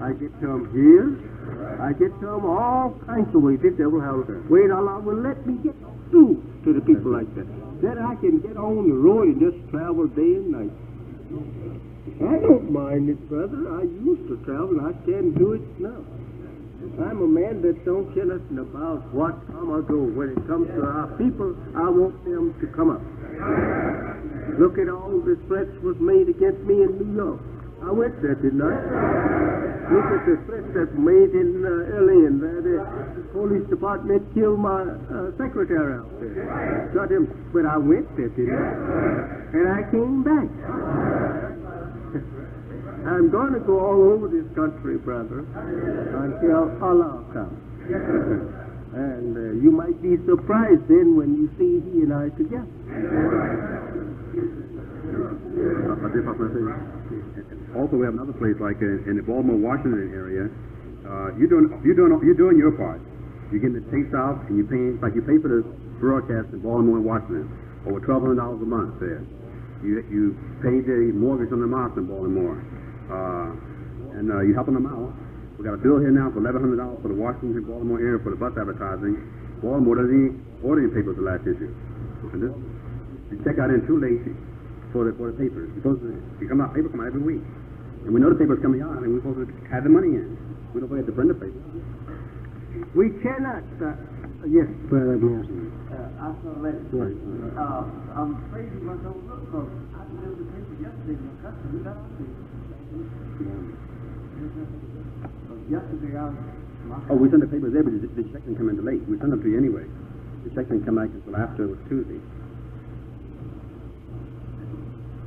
I get to them here. I get to them all kinds of ways. The devil has wait Allah will let me get through to the people like that. Then I can get on the road and just travel day and night. I don't mind it, brother. I used to travel. I can do it now. I'm a man that don't care nothing about what come or go. When it comes to our people, I want them to come up. Look at all the threats was made against me in New York. I went there, didn't I? Look at the threats that were made in L.A. and the police department killed my secretary out there. Got him, but I went there, didn't I? And I came back. I'm going to go all over this country, brother, until Allah comes. And you might be surprised then when you see he and I together.
Also, we have another place like in the Baltimore, Washington area. You're doing your part. You're getting the tapes out, and you pay for the broadcast in Baltimore and Washington, over $1,200 a month there. You pay the mortgage on the mosque in Baltimore, and you're helping them out. We got a bill here now for $1,100 for the Washington, Baltimore area for the bus advertising. Baltimore doesn't even order any papers the last issue. And this, you check out in too late for the papers. Papers come out every week. And we know the paper's coming out, and we're supposed to have the money in. We don't go ahead to print the paper.
We cannot, yes, brother.
I saw that. I'm afraid you must overlook because I delivered the paper yesterday in the customer. We got our paper. Yesterday I was...
Oh, we send the papers there, but the check didn't come in late. We send them to you anyway. The check didn't come back until after it was Tuesday.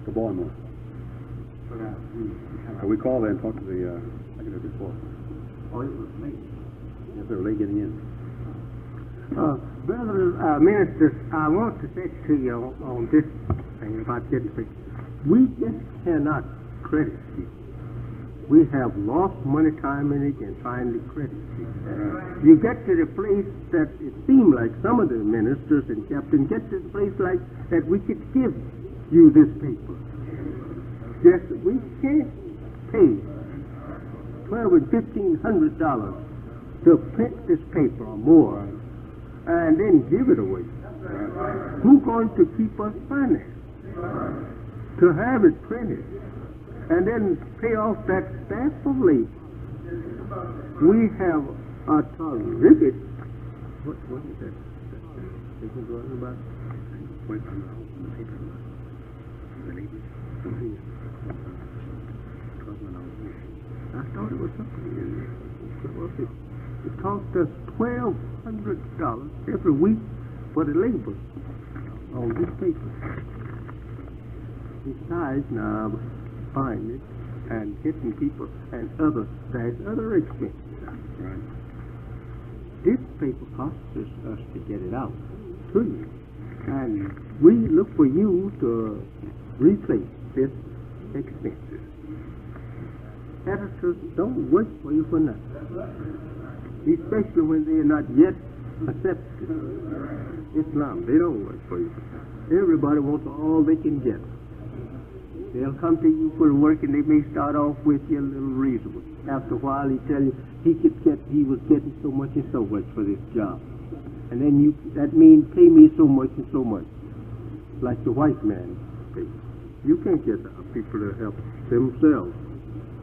For Baltimore. We called there and talked to the secretary before.
Oh, it was late.
Yes, they were late getting in.
Brother ministers, I want to say to you on this thing about getting paid. We just cannot credit people. We have lost money, time, and again trying to credit people. You get to the place that it seemed like some of the ministers and captains get to the place like that we could give you this paper. Yes, we can't pay $1,200 and $1,500 to print this paper or more and then give it away. Who's going to keep us financed to have it printed and then pay off that staff of labor? We have a terrific. What is that? Is it going about? I thought it was something in there. It cost us $1,200 every week for the labor on this paper. Besides, now buying it and getting people and there's other expenses.
Right.
This paper costs us to get it out to you. And we look for you to replace this expense. Editors don't work for you for nothing, especially when they are not yet accepted Islam. They don't work for you for nothing. Everybody wants all they can get. They'll come to you for work and they may start off with you a little reasonable. After a while he tell you he was getting so much and so much for this job. And then that means pay me so much and so much. Like the white man pays. You can't get people to help themselves,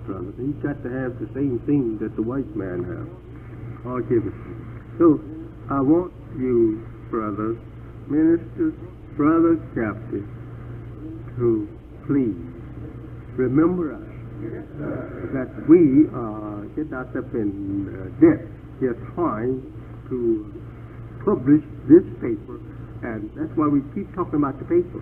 brother. You've got to have the same thing that the white man has. I'll give it to you. So I want you, brothers, ministers, brother captain, to please remember us, that we get ourselves in debt. We are trying to publish this paper And that's why we keep talking about the paper.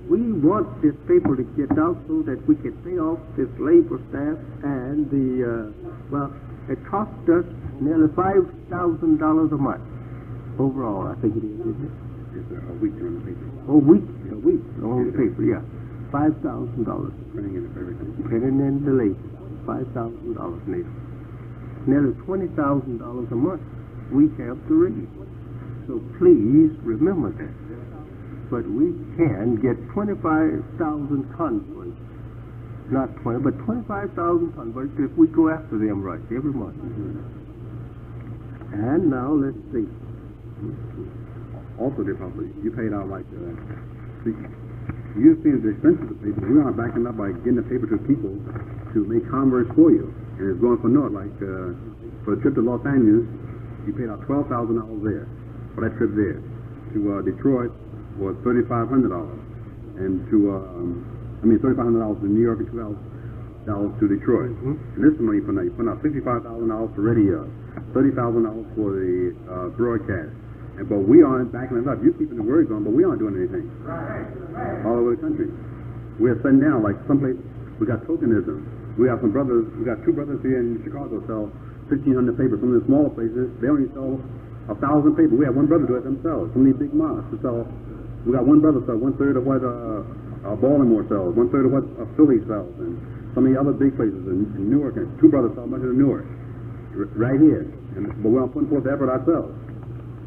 We want this paper to get out so that we can pay off this labor staff and it cost us nearly $5,000 a month. Overall, I think it is, isn't it?
It's a week on the paper.
A week on the paper, yeah. $5,000.
Printing and everything.
Printing and the labor. $5,000 native. Nearly $20,000 a month we have to raise. So please remember that. But we can get 25,000 converts. Not 20, but 25,000 converts if we go after them right every month. And now let's see.
Also, dear Papa, you paid out like, you see the expenses of the paper. We aren't backing up by getting the paper to people to make converts for you. And it's going for naught. Like, for a trip to Los Angeles, you paid out $12,000 there for that trip there. To Detroit was $3,500. And to, $3,500 to New York and $2,000 to Detroit. And this money for now, you put out $65,000 for radio, $30,000 for the broadcast. But we aren't backing it up. You're keeping the words on, but we aren't doing anything. All over the country. We are sitting down like someplace. We got tokenism. We got some brothers. We got two brothers here in Chicago sell 1,500 papers. Some of the smaller places, they only sell 1,000 papers. We have one brother do it themselves. Some of these big mosques sell. We got one brother sell 1/3 of what Baltimore sells, 1/3 of what Philly sells, and some of the other big places in Newark. And two brothers sell much of the Newark right here. But we're not putting forth the effort ourselves.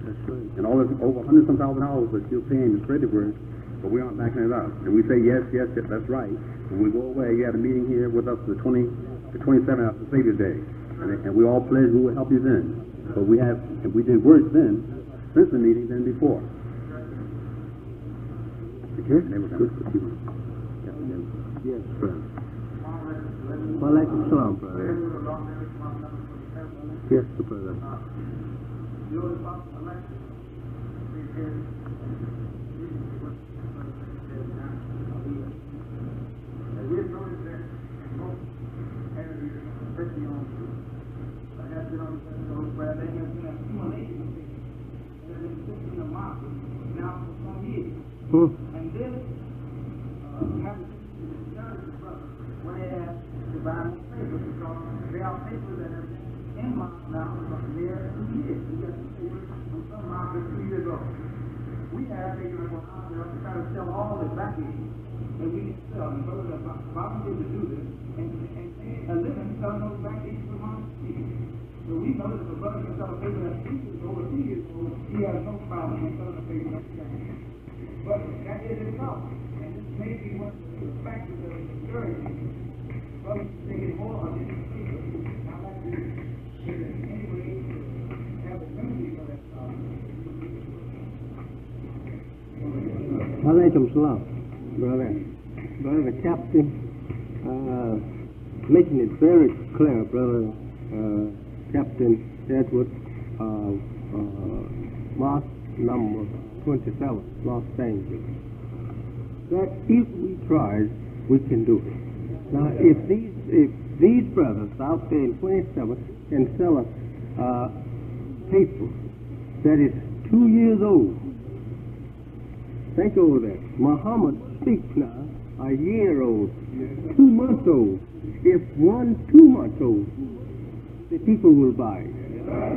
That's right.
And all this over $100,000 that you're paying to spread the word, but we aren't backing it up. And we say yes, that's right. When we go away, you had a meeting here with us the 27th after Savior's Day, and we all pledged we would help you then. But we did worse then, since the meeting than before.
Okay? They were good for you. Yes, brother. Walaikum salam, brother. Yes, brother.
And this happened when they asked to buy more papers because there are papers that have been in market now for nearly 2 years. We got some papers from some market 2 years ago. We have papers that out there to try to sell all this back in. And we can sell them. Brothers have volunteered to do this and a living selling those back in for months. So we know that the brother can sell a paper that's over 2 years old, he has no problem in selling a paper that's but that is a problem. And this may be one of the factors of discouraging. Brothers taking more on this paper. I'd like to say that anyway, have a remedy for that problem.
Walaikum salam, brother. Brother Captain, making it very clear, brother Captain Edward, Mosque number 27, Los Angeles, that if we try, we can do it. Now, if these brothers out there in 27 can sell a paper that is 2 years old, think over that. Muhammad speaks now a year old, 2 months old. If 2 months old, the people will buy it.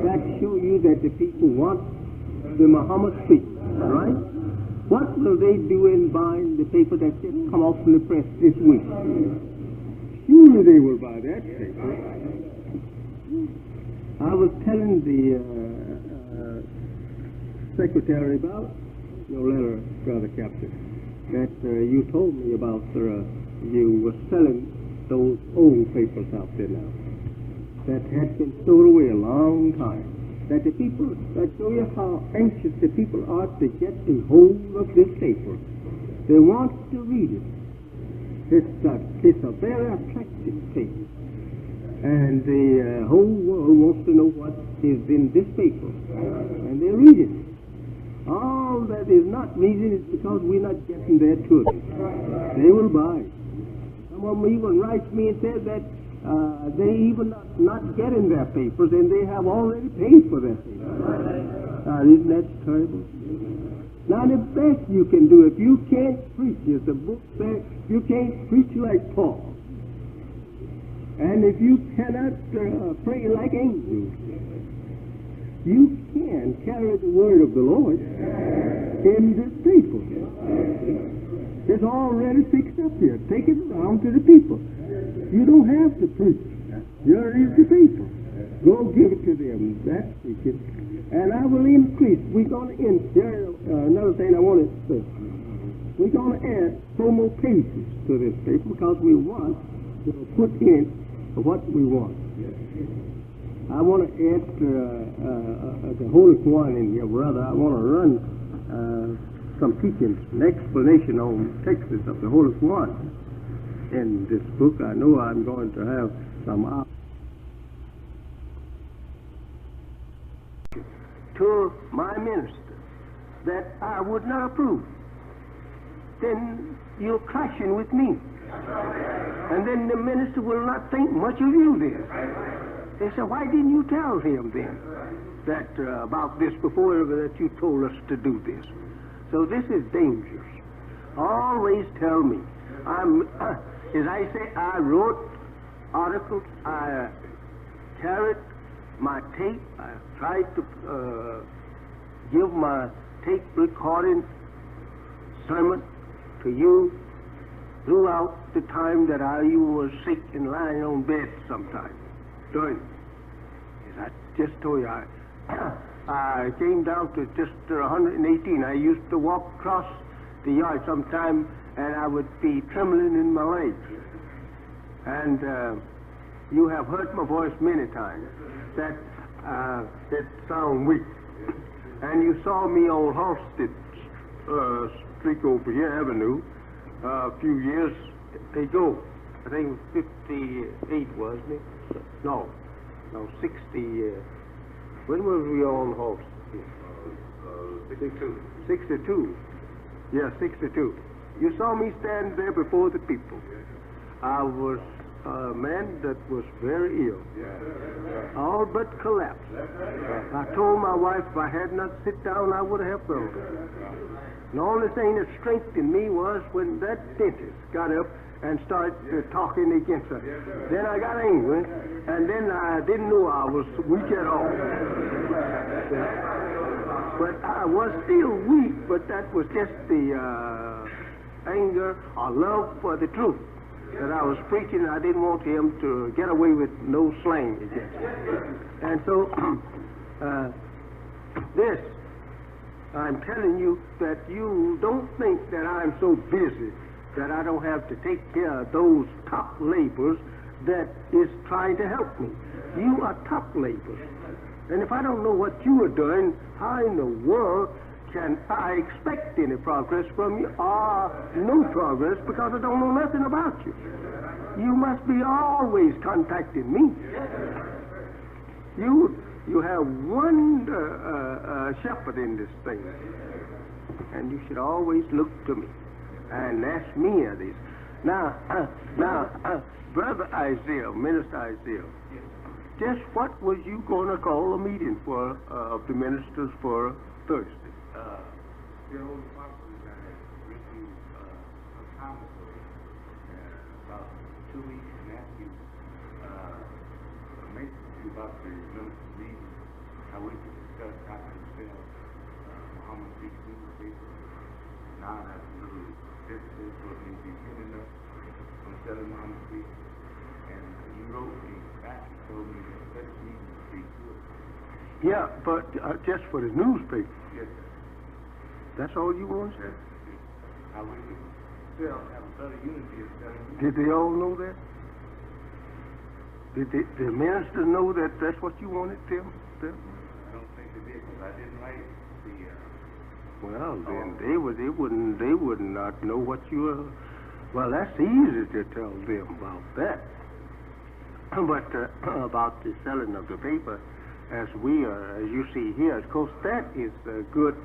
That shows you that the people want the Muhammad speech, right? What will they do in buying the paper that just come off from the press this week? Surely they will buy that paper. I was telling the secretary about your letter, Brother Captain, that you told me about you were selling those old papers out there now that had been stored away a long time. That the people, that show you how anxious the people are to get a hold of this paper. They want to read it. It's a very attractive paper. And the whole world wants to know what is in this paper. And they read it. All that is not reading is because we're not getting there to it. They will buy it. Some of them even write me and said that they even not getting their papers, and they have already paid for their papers. Isn't that terrible? Now, the best you can do, if you can't preach, as the book says, you can't preach like Paul. And if you cannot pray like angels, you can carry the word of the Lord in the people. It's already fixed up here. Take it around to the people. You don't have to preach. Here is the people. Go give it to them. That's preaching. And I will increase. We're going to here another thing I want to say. We're going to add 4 more pages to this paper because we want to put in what we want. I want to add the Holy One in here, brother. I want to run some teachings, an explanation on texts of the Holy One in this book. I know I'm going to have some to my minister that I would not approve. Then you're clashing with me. And then the minister will not think much of you then. They say, why didn't you tell him then that about this before that you told us to do this? So this is dangerous. Always tell me. As I say, I wrote articles, I carried my tape, I tried to give my tape recording sermon to you throughout the time that you was sick and lying on bed sometime. During, as I just told you, I came down to just 118. I used to walk across the yard sometime, and I would be trembling in my legs. And you have heard my voice many times. That it sound weak. And you saw me on Halstead Street over here, Avenue, a few years ago. I think it was 58, wasn't it? No, 60. When was we on Halstead? 62. 62. Yeah, 62. You saw me stand there before the people. I was a man that was very ill, all but collapsed. I told my wife if I had not sit down, I would have fell. The only thing that strengthened me was when that dentist got up and started talking against her. Then I got angry, and then I didn't know I was weak at all. But I was still weak, but that was just the anger or love for the truth that I was preaching. I didn't want him to get away with no slang against me. And so, this, I'm telling you that you don't think that I'm so busy that I don't have to take care of those top laborers that is trying to help me. You are top laborers. And if I don't know what you are doing, how in the world can I expect any progress from you or no progress because I don't know nothing about you? You must be always contacting me. You have one shepherd in this thing, and you should always look to me and ask me of this. Now, Brother Isaiah, Minister Isaiah, just what was you going to call a meeting for of the ministers for Thursday?
The old apostles I had received some time ago, about 2 weeks, and asked you about the ministers meeting, how we could discuss how to sell Muhammad Peace newspaper. Now that's a little difficult, so it may be good enough from selling Muhammad Peace. And you wrote me back and told me that such meeting would be good.
Yeah, but just for the newspaper.
Yes, sir.
That's all you want?
Yes, how we could still have a better unity of selling.
Did they all know that? Did the minister know that that's what you wanted them?
I don't think they did, because I didn't write the...
Well, then they would not know what you were. Well, that's easy to tell them about that. But about the selling of the paper, as you see here, of course, that is good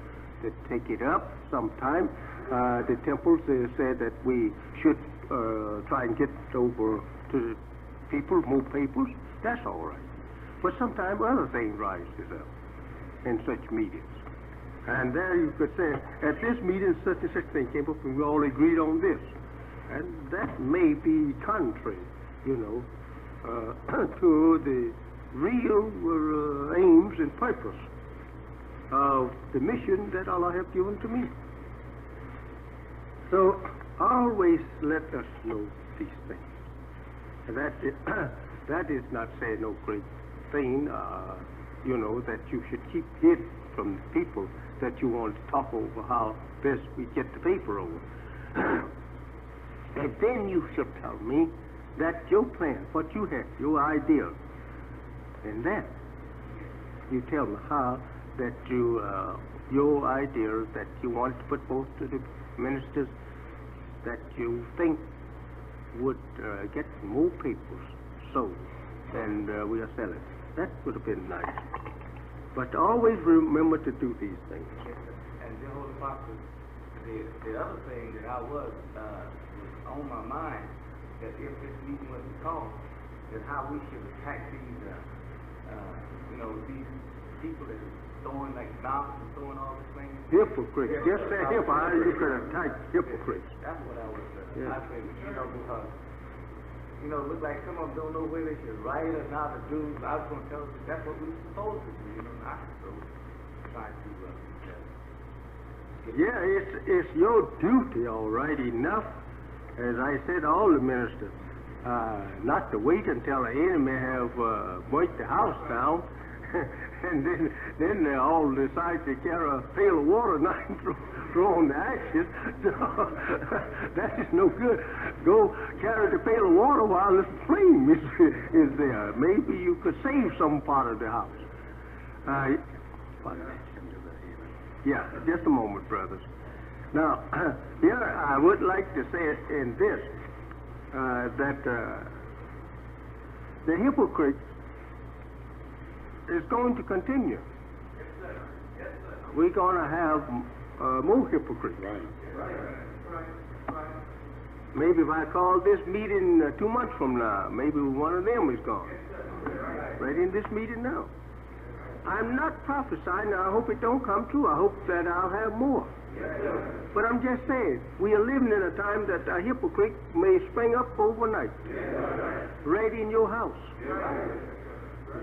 to take it up sometime. The temples said that we should try and get over to the people, more papers. That's all right. But sometimes other things rises up in such meetings. And there you could say, at this meeting, such and such thing came up, and we all agreed on this. And that may be contrary, you know, to the real aims and purpose of the mission that Allah have given to me. So always let us know these things. And that is not saying no great thing, you know, that you should keep hid from the people that you want to talk over how best we get the paper over. And then you shall tell me that your plan, what you have, your idea, and then you tell me how that you, your idea that you want to put forth to the ministers that you think would get more papers sold than we are selling. That would have been nice. But always remember to do these things.
And the Holy Father, the other thing that I was on my mind, that if this meeting was called, that how we should attack these, you know, these people that are throwing like knobs and throwing all these things.
Hypocrites. Just say hypocrites. You could attack hypocrites.
That's what I was I think, you know, because, you know, look like some of them don't know where they should write or not to do. I was going to tell them that's what we're supposed to do, you know, not to try to
yeah, it's your duty, all right, enough, as I said, all the ministers, not to wait until the enemy have burnt the house down, and then they all decide to carry a pail of water and not throw on the ashes. That is no good. Go carry the pail of water while the flame is there. Maybe you could save some part of the house. Yeah, just a moment, brothers. Now, here I would like to say in this, that the hypocrite is going to continue.
Yes, sir. Yes, sir.
We're going to have more hypocrites.
Right.
Maybe if I call this meeting 2 months from now, maybe one of them is gone. Right in this meeting now. I'm not prophesying. I hope it don't come true. I hope that I'll have more. But I'm just saying, we are living in a time that a hypocrite may spring up overnight. Right in your house.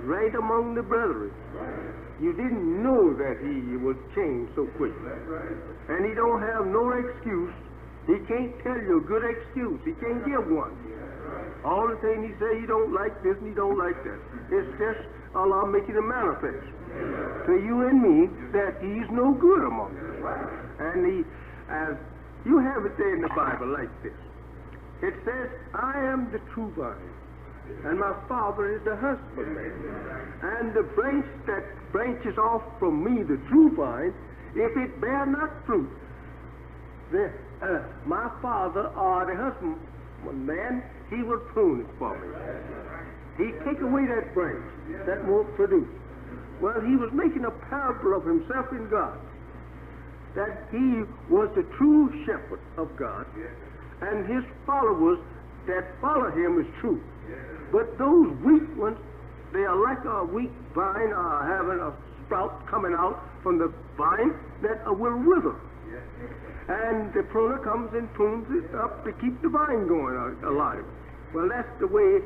Right among the brethren. You didn't know that he would change so quickly. And he don't have no excuse. He can't tell you a good excuse. He can't give one. All the things he say, he don't like this and he don't like that. It's just Allah making it manifest to you and me that he's no good among us. And as you have it there in the Bible like this. It says, I am the true vine, and my Father is the husbandman. And the branch that branches off from me, the true vine, if it bear not fruit, then my Father or the husbandman, he will prune it for me. He take away that branch that won't produce. Well, he was making a parable of himself in God, that he was the true shepherd of God, and his followers that follow him is true. But those weak ones, they are like a weak vine having a sprout coming out from the vine that will wither. And the pruner comes and prunes it up to keep the vine going alive. Well, that's the way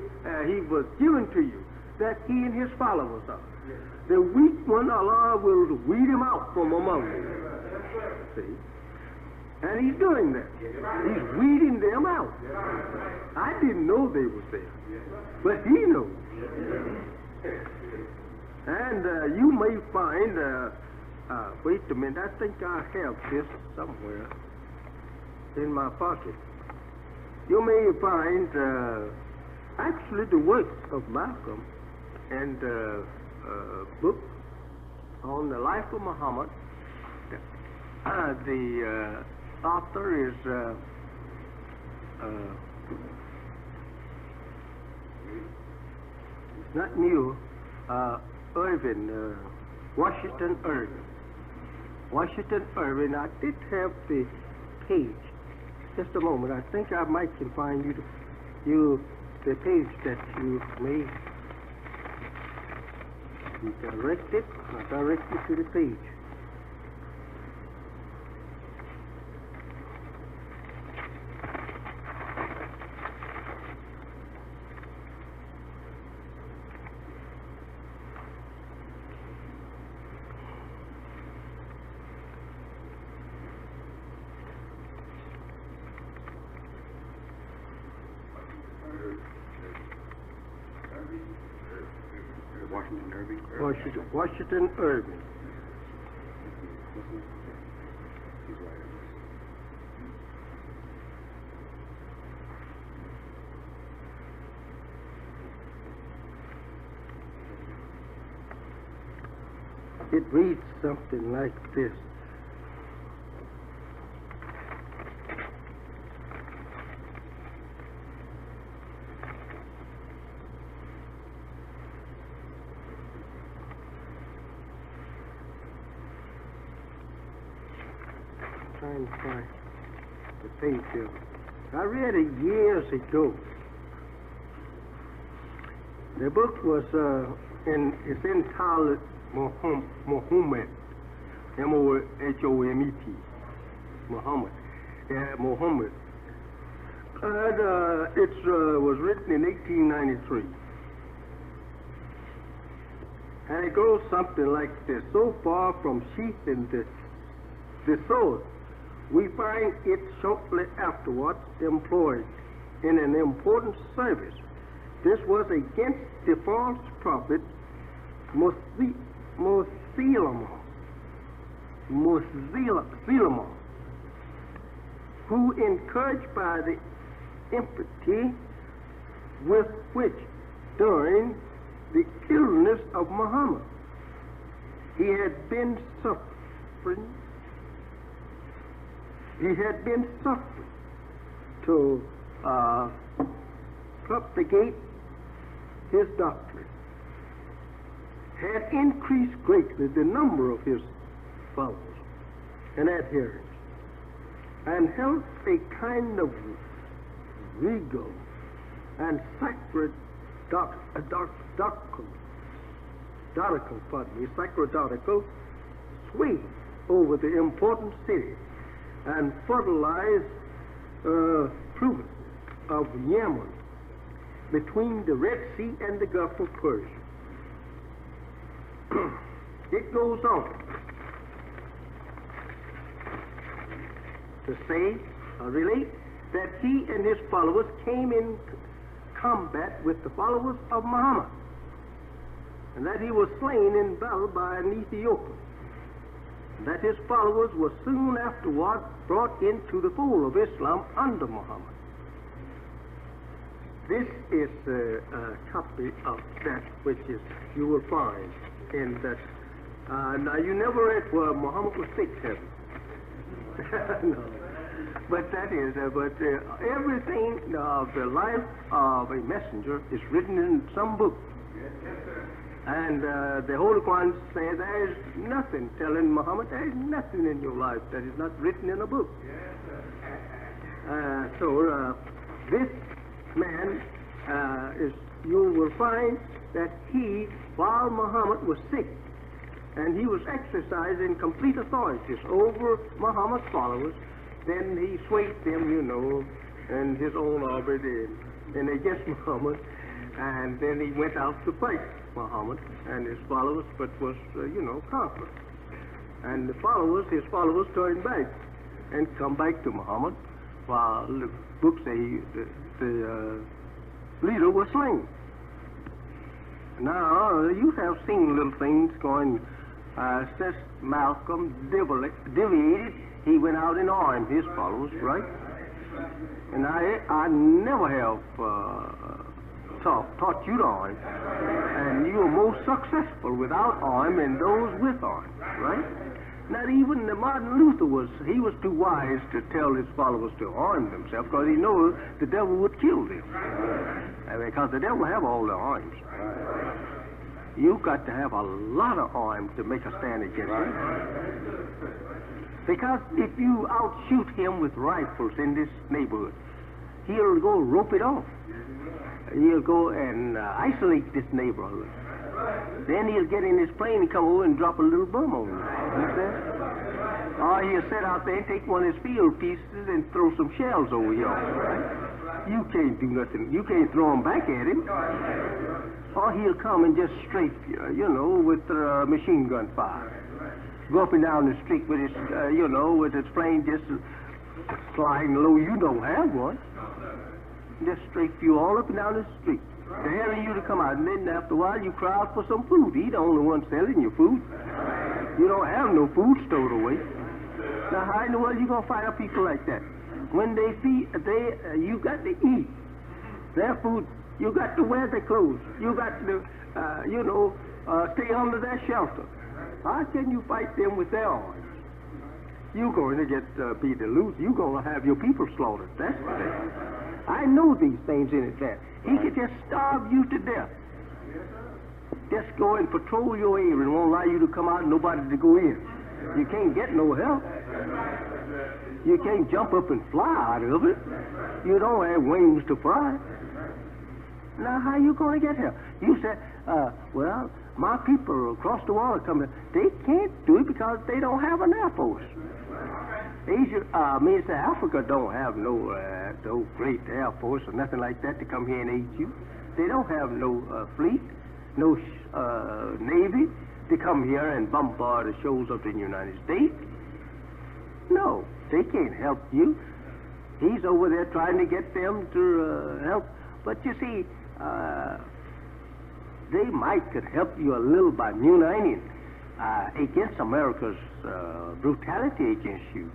he was given to you, that he and his followers are. The weak one, Allah will weed him out from among them. See? And he's doing that. He's weeding them out. I didn't know they was there, but he knows. And you may find, wait a minute, I think I have this somewhere in my pocket. You may find actually the work of Malcolm and book on the life of Muhammad. The author is not new, Irvin, Washington Irvin. Washington Irvin. I did have the page. Just a moment. I think I might can find you the page that you may direct it. I'll direct you to the page.
Washington Irving?
Washington Irving.
He's right.
It reads something like this. Trying to find the page here. I read it years ago. The book was it's entitled Mohammed, M-O-H-O-M-E-T, Muhammad. Yeah, Mohammed. And it was written in 1893. And it goes something like this. So far from sheathing the sword, we find it shortly afterwards employed in an important service. This was against the false prophet Musaylama, who, encouraged by the impetus with which, during the illness of Muhammad, he had been suffering to propagate his doctrine, had increased greatly the number of his followers and adherents, and held a kind of regal and sacerdotal sway over the important city and fertilized province of Yemen between the Red Sea and the Gulf of Persia. It goes on to say, relate, that he and his followers came in combat with the followers of Muhammad, and that he was slain in battle by an Ethiopian, and that his followers were soon afterward brought into the fold of Islam under Muhammad. This is a copy of that which is you will find in that. Now you never read where Muhammad was sick, have you? No. But that is, everything of the life of a messenger is written in some book. And the Holy Quran says there is nothing telling Muhammad, there is nothing in your life that is not written in a book. This man you will find that he, while Muhammad was sick, and he was exercising complete authorities over Muhammad's followers, then he swayed them, in his own orbit and against Muhammad, and then he went out to fight Muhammad and his followers, but was, conquered. And his followers turned back and come back to Muhammad, while the book say the leader was slain. Now, you have seen little things going, since Malcolm deviated, he went out and armed his followers, right? And I never have taught you to arm, and you were most successful without arm and those with arm, right? Not even Martin Luther was too wise to tell his followers to arm themselves, because he knows the devil would kill them. Because the devil have all the arms. You've got to have a lot of arms to make a stand against him. Because if you outshoot him with rifles in this neighborhood, he'll go rope it off. He'll go and isolate this neighborhood. Then he'll get in his plane and come over and drop a little bomb on you. Or he'll sit out there and take one of his field pieces and throw some shells over you. Right? You can't do nothing. You can't throw them back at him. Or he'll come and just strafe you, with machine gun fire. Go up and down the street with his, with his plane just sliding low. You don't have one. Just strafe you all up and down the street. daring you to come out, and then after a while you cry out for some food. He's the only one selling you food. You don't have no food stored away. Now how in the world you gonna fight up people like that? When they feed, you got to eat their food. You got to wear their clothes. You got to, stay under their shelter. How can you fight them with their arms? You're going to get be the loser. You're going to have your people slaughtered. That's the thing. I know these things in advance. He could just starve you to death. Just go and patrol your area and won't allow you to come out and nobody to go in. You can't get no help. You can't jump up and fly out of it. You don't have wings to fly. Now how you going to get help? You said, well, my people across the water coming. They can't do it because they don't have an Air Force. Africa don't have no great Air Force or nothing like that to come here and aid you. They don't have no fleet, no Navy to come here and bombard the shores of the United States. No, they can't help you. He's over there trying to get them to help. But you see, they might could help you a little by uniting against America's brutality against you,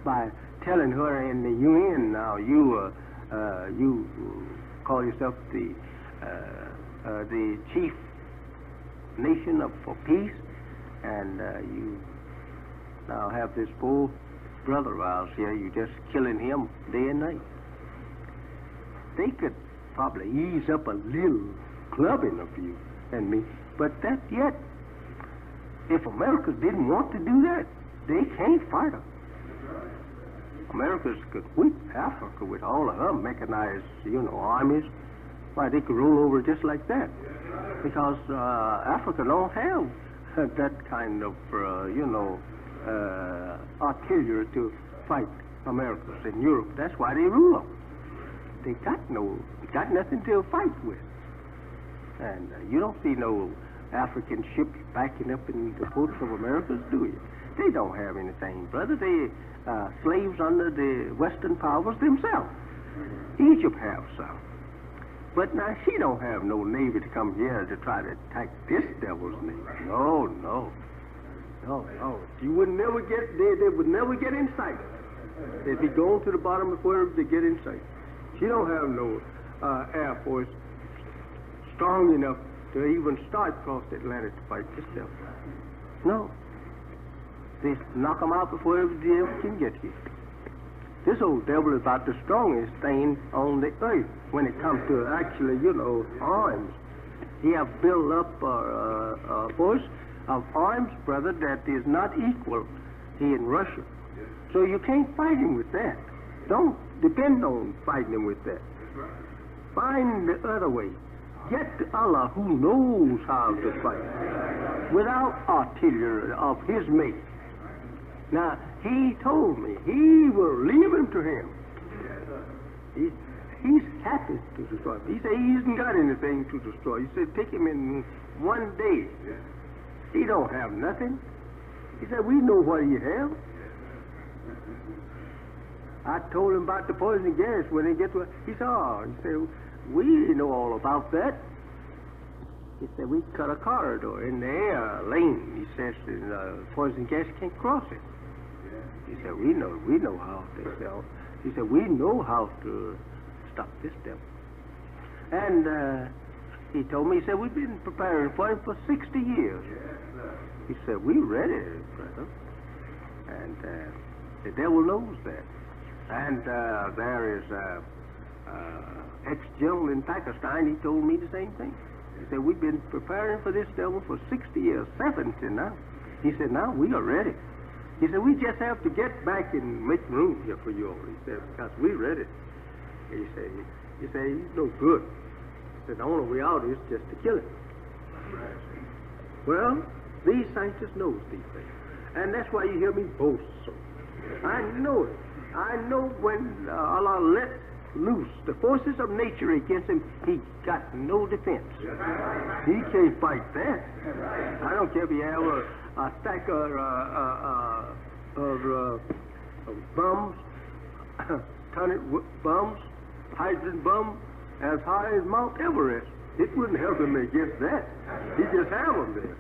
by telling her in the UN now you call yourself the chief nation for peace, and you now have this poor brother of ours here. You just killing him day and night. They could probably ease up a little clubbing of you and me, but that yet, if America didn't want to do that, they can't fight us. America could whip Africa with all of her mechanized, armies. Why, they could roll over just like that, because Africa don't have that kind of, artillery to fight Americans in Europe. That's why they rule them. They got nothing to fight with. And you don't see no African ships backing up in the ports of America, do you? They don't have anything, brother. They slaves under the Western powers themselves. Egypt have some. But now she don't have no navy to come here to try to attack this devil's navy. No. You would never get, they would never get in sight. They'd be going to the bottom before they get in sight. She don't have no Air Force strong enough to even start across the Atlantic to fight this devil. No. They knock them out before they ever can get here. This old devil is about the strongest thing on the earth when it comes to actually, arms. He have built up a force of arms, brother, that is not equal here in Russia. So you can't fight him with that. Don't depend on fighting him with that. Find the other way. Get to Allah who knows how to fight without artillery of his make. Now, he told me he will leave him to him. He's happy to destroy him. He said he hasn't got anything to destroy. He said take him in one day. He don't have nothing. He said we know what he have. I told him about the poison gas when they get to it. He said, we know all about that. He said, we cut a corridor in the air lane. He says, poison gas can't cross it. He said, we know how to sell. He said, we know how to stop this devil. And he told me, he said, we've been preparing for him for 60 years. He said, we ready, brother. And the devil knows that. And there is ex-general in Pakistan, he told me the same thing. He said, we've been preparing for this devil for 60 years, 70 now. He said, now we are ready. He said, we just have to get back and make room here for you all. He said, because we're ready. He said, he's no good. He said, the only way out is just to kill him. Well, these scientists know these things. And that's why you hear me boast so. I know it. I know when Allah let loose the forces of nature against him, he got no defense. He can't fight that. I don't care if you have a stack of bombs, atomic bombs, hydrogen bomb, as high as Mount Everest. It wouldn't help him against that. He just have them there.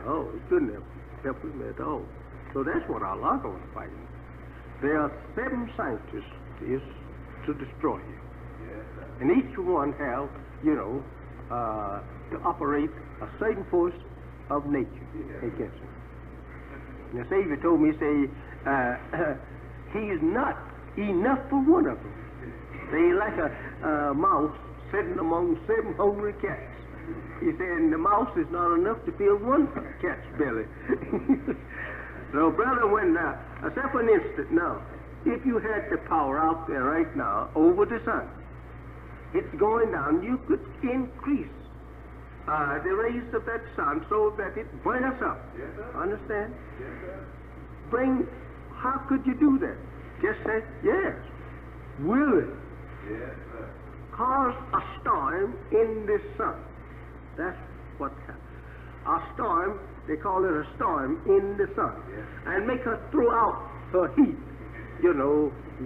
No, it couldn't help him at all. So that's what our Lord was fighting. There are 7 scientists is to destroy you. And each one have, to operate a certain force of nature against him. And the Savior told me, he's not enough for one of them. They like a mouse sitting among 7 hungry cats. He said, and the mouse is not enough to fill one cat's belly. So, brother, except for an instant now, if you had the power out there right now over the sun, it's going down, you could increase the rays of that sun so that it burn us up. Yes, understand? Yes, sir. How could you do that? Just say, yes. Will it? Yes, sir. Cause a storm in the sun. That's what happens. A storm, they call it a storm in the sun. Yes. And make her throw out her heat,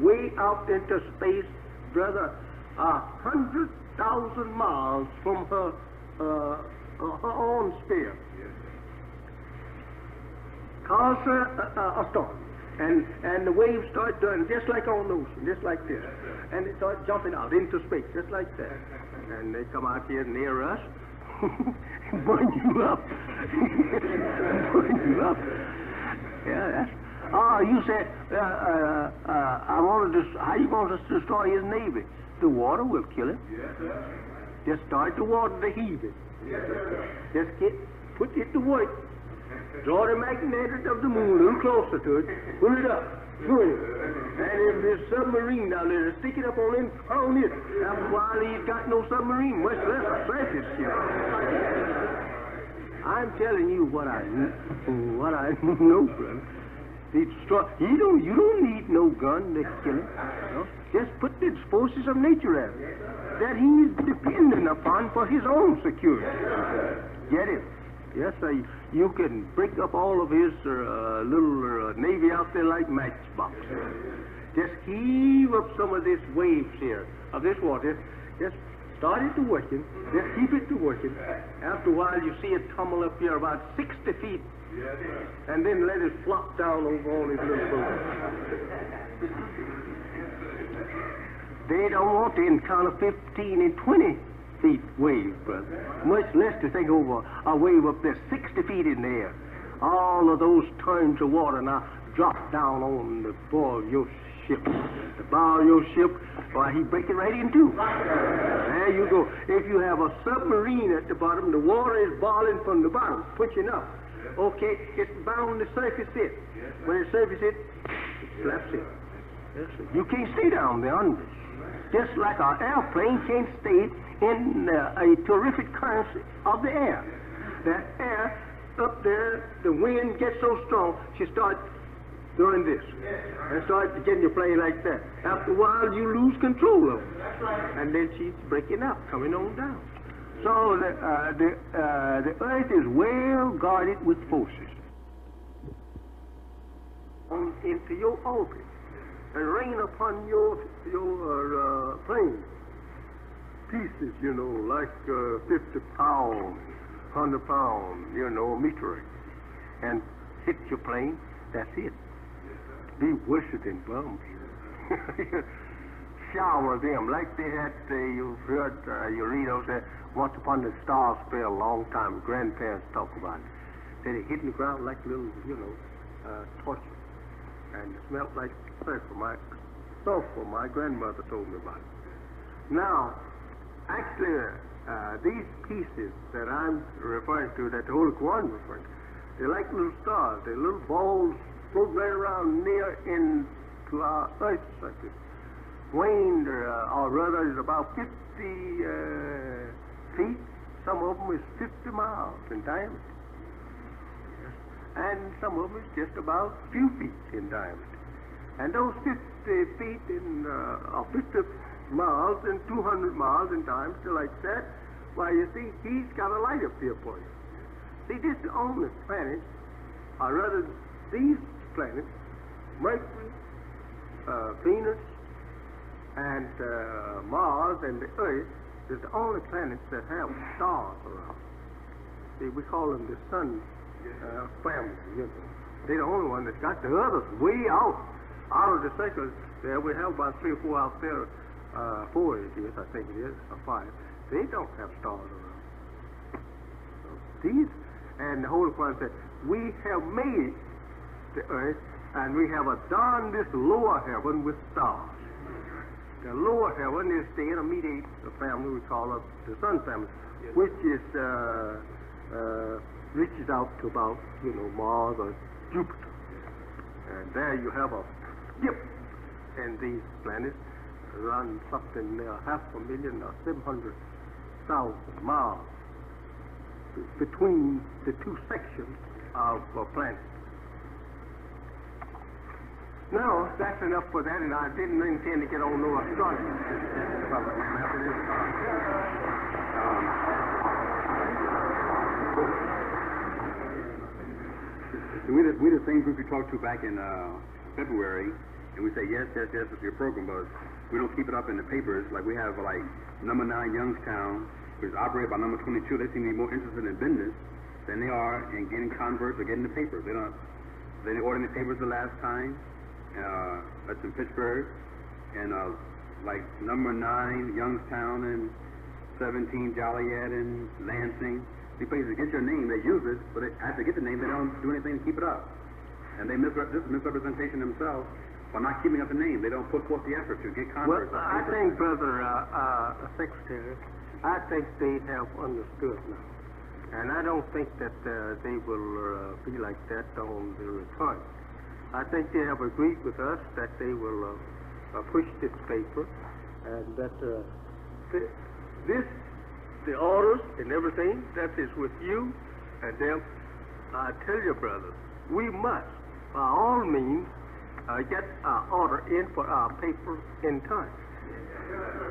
way out into space, brother, 100,000 miles from her own sphere. Yes. Cause a storm. And the waves start doing just like on the ocean, just like this. And they start jumping out into space, just like that. And they come out here near us, burn you up. Burn you up. Yeah, that's... you said, how you going to destroy his navy? The water will kill him. Yes, sir. Just start the water to heave it. Yes, sir. Just put it to work. Draw the magnet of the moon a little closer to it. Pull it up. Pull it. And if there's a submarine down there, stick it up on it. After a while, he's got no submarine, much less a surface ship. I'm telling you what I know, brother. You don't need no gun to kill him. No? Just put the forces of nature at him that he's dependent upon for his own security. Get it? Yes, sir. You can break up all of his little navy out there like matchboxes. Just heave up some of this waves here, of this water. Just start it to working. Just keep it to working. After a while, you see it tumble up here about 60 feet. And then let it flop down over all his little boats. They don't want to encounter 15 and 20 feet wave, brother. Much less to think over a wave up there 60 feet in the air. All of those tons of water now drop down on the bow of your ship. The bow of your ship, why, he break it right in two. There you go. If you have a submarine at the bottom, the water is boiling from the bottom, pushing up. Okay, it's bound to surface it. When it surfaces it, it slaps it. Yes, sir. You can't stay down there under. Just like an airplane can't stay in a terrific current of the air. That air up there, the wind gets so strong, she starts doing this. And starts getting your plane like that. After a while, you lose control of it. And then she's breaking up, coming on down. So the earth is well guarded with forces. Into your orbit and rain upon your plane. Pieces, like 50 pounds, 100 pounds, meteorite. And hit your plane, that's it. Be worse than bombs. Shower them like they had, you've heard, you read over there, Once Upon a Star spell a long time, grandparents talk about it. They hit the ground like little, torches. And it smelled like sulfur. My grandmother told me about it. Now, actually, these pieces that I'm referring to, that the Holy Quran referring to, they're like little stars. They're little balls floating right around near into our Earth's surface. Waned, or rather, is about 50 feet. Some of them is 50 miles in diameter. And some of them is just about a few feet in diameter. And those 50 feet or 50 miles and 200 miles in diameter like that, why, you see, he's got a light up there for you. See, this is on the planet, or rather, these planets, Mercury, Venus, and Mars, and the Earth, is the only planets that have stars around. See, we call them the sun family. You know. They're the only one that's got the others way out of the circle. There we have about 3 or 4 out there. 4 it is, I think it is, or 5. They don't have stars around. So these, and the Holy One said, we have made the earth, and we have adorned this lower heaven with stars. The lower heaven is the intermediate family we call it the sun family, which is reaches out to about, Mars or Jupiter. And there you have a dip in these planets, run something 500,000 or 700,000 miles between the two sections of a planet. Now, that's enough for that, and I didn't intend to get on no astronomy.
We the same group you talked to back in February, and we say yes to your program, but we don't keep it up in the papers. Like we have number 9 Youngstown, which is operated by number 22. They seem to be more interested in business than they are in getting converts or getting the papers. They didn't order any papers the last time. That's in Pittsburgh, and like number 9 Youngstown and 17 Joliet and Lansing. These places get your name, they use it, but after they get the name, they don't do anything to keep it up. And this is misrepresentation themselves by not keeping up the name. They don't put forth the effort to get converts.
Well, I think, Brother Secretary, I think they have understood now. And I don't think that they will be like that on the return. I think they have agreed with us that they will push this paper, and that the orders and everything, that is with you and them. I tell you, brothers, we must, by all means, get our order in for our paper in time.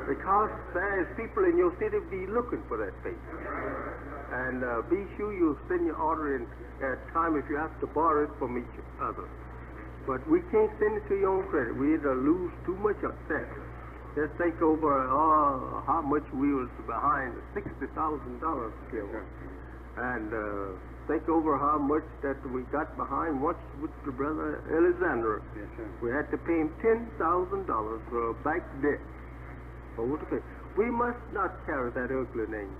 Because there is people in your city be looking for that paper. And be sure you send your order in at time if you have to borrow it from each other. But we can't send it to your own credit. We either lose too much of that. Just think over how much we was behind, $60,000 still. And think over how much that we got behind once with the Brother Alexander.
Yes, sir.
We had to pay him $10,000 for back debt. We must not carry that ugly name.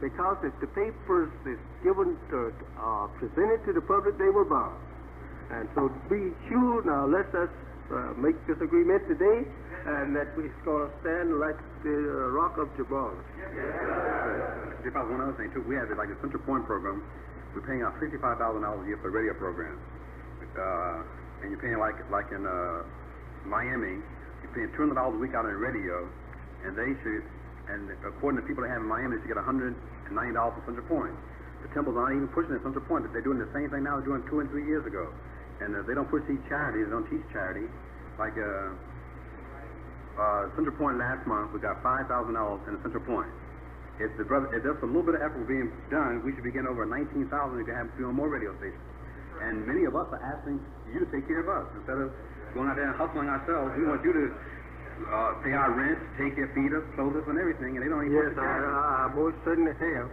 Because if the papers is given to, presented to the public, they will buy. And so be sure now, let us make this agreement today, and that we're going to stand like the Rock of Gibraltar.
If I one other thing too, we have like the Central Point program. We're paying out $55,000 a year for a radio program, and you're paying like in Miami, you're paying $200 a week out on radio, and they should, and according to people that have in Miami, they should get $190 for Central Point. The temples aren't even pushing at Central Point. They're doing the same thing now they're doing 2 and 3 years ago. And they don't push these charities, they don't teach charity. Like Central Point last month, we got $5,000 in the Central Point. If there's a little bit of effort being done, we should be getting over 19,000 if you have a few more radio stations. And many of us are asking you to take care of us. Instead of going out there and hustling ourselves, we want you to pay our rent, take care, feed us, clothe us, and everything, and they don't even
Yes, I most certainly have.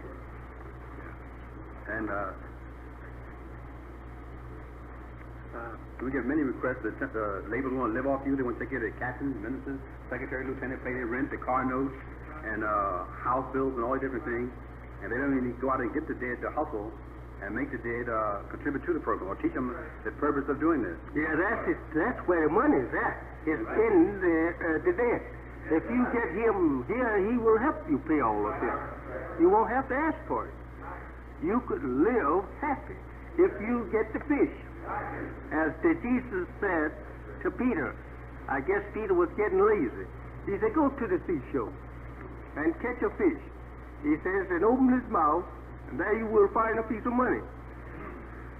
And we get many requests that labels want to live off you. They want to take care of their captains, ministers, secretary, lieutenant, pay their rent, the car notes, and house bills, and all the different things. And they don't even go out and get the dead to hustle and make the dead contribute to the program or teach them the purpose of doing this.
Yeah, that's where the money is at. It's in the debt. If you get him here, he will help you pay all of this. You won't have to ask for it. You could live happy if you get the fish. As Jesus said to Peter, I guess Peter was getting lazy. He said, go to the seashore and catch a fish. He says, and open his mouth, and there you will find a piece of money.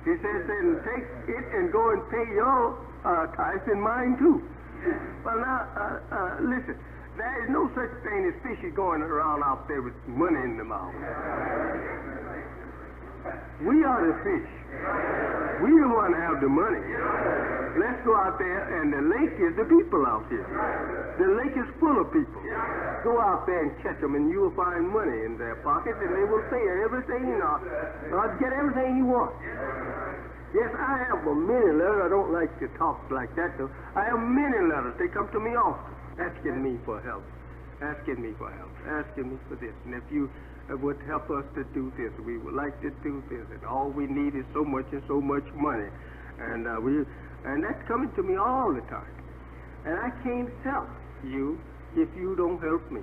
He says, then take it and go and pay your tithes and mine too. Well, now, listen, there is no such thing as fishes going around out there with money in the mouth. We are the fish. We the one have the money. Let's go out there, and the lake is the people out here. The lake is full of people. Go out there and catch them, and you will find money in their pockets, and they will say everything, get everything you want. Yes, I have many letters. I don't like to talk like that, though. I have many letters. They come to me often, asking me for help, asking me for this. And if you would help us to do this, we would like to do this. And all we need is so much and so much money. And that's coming to me all the time. And I can't help you if you don't help me.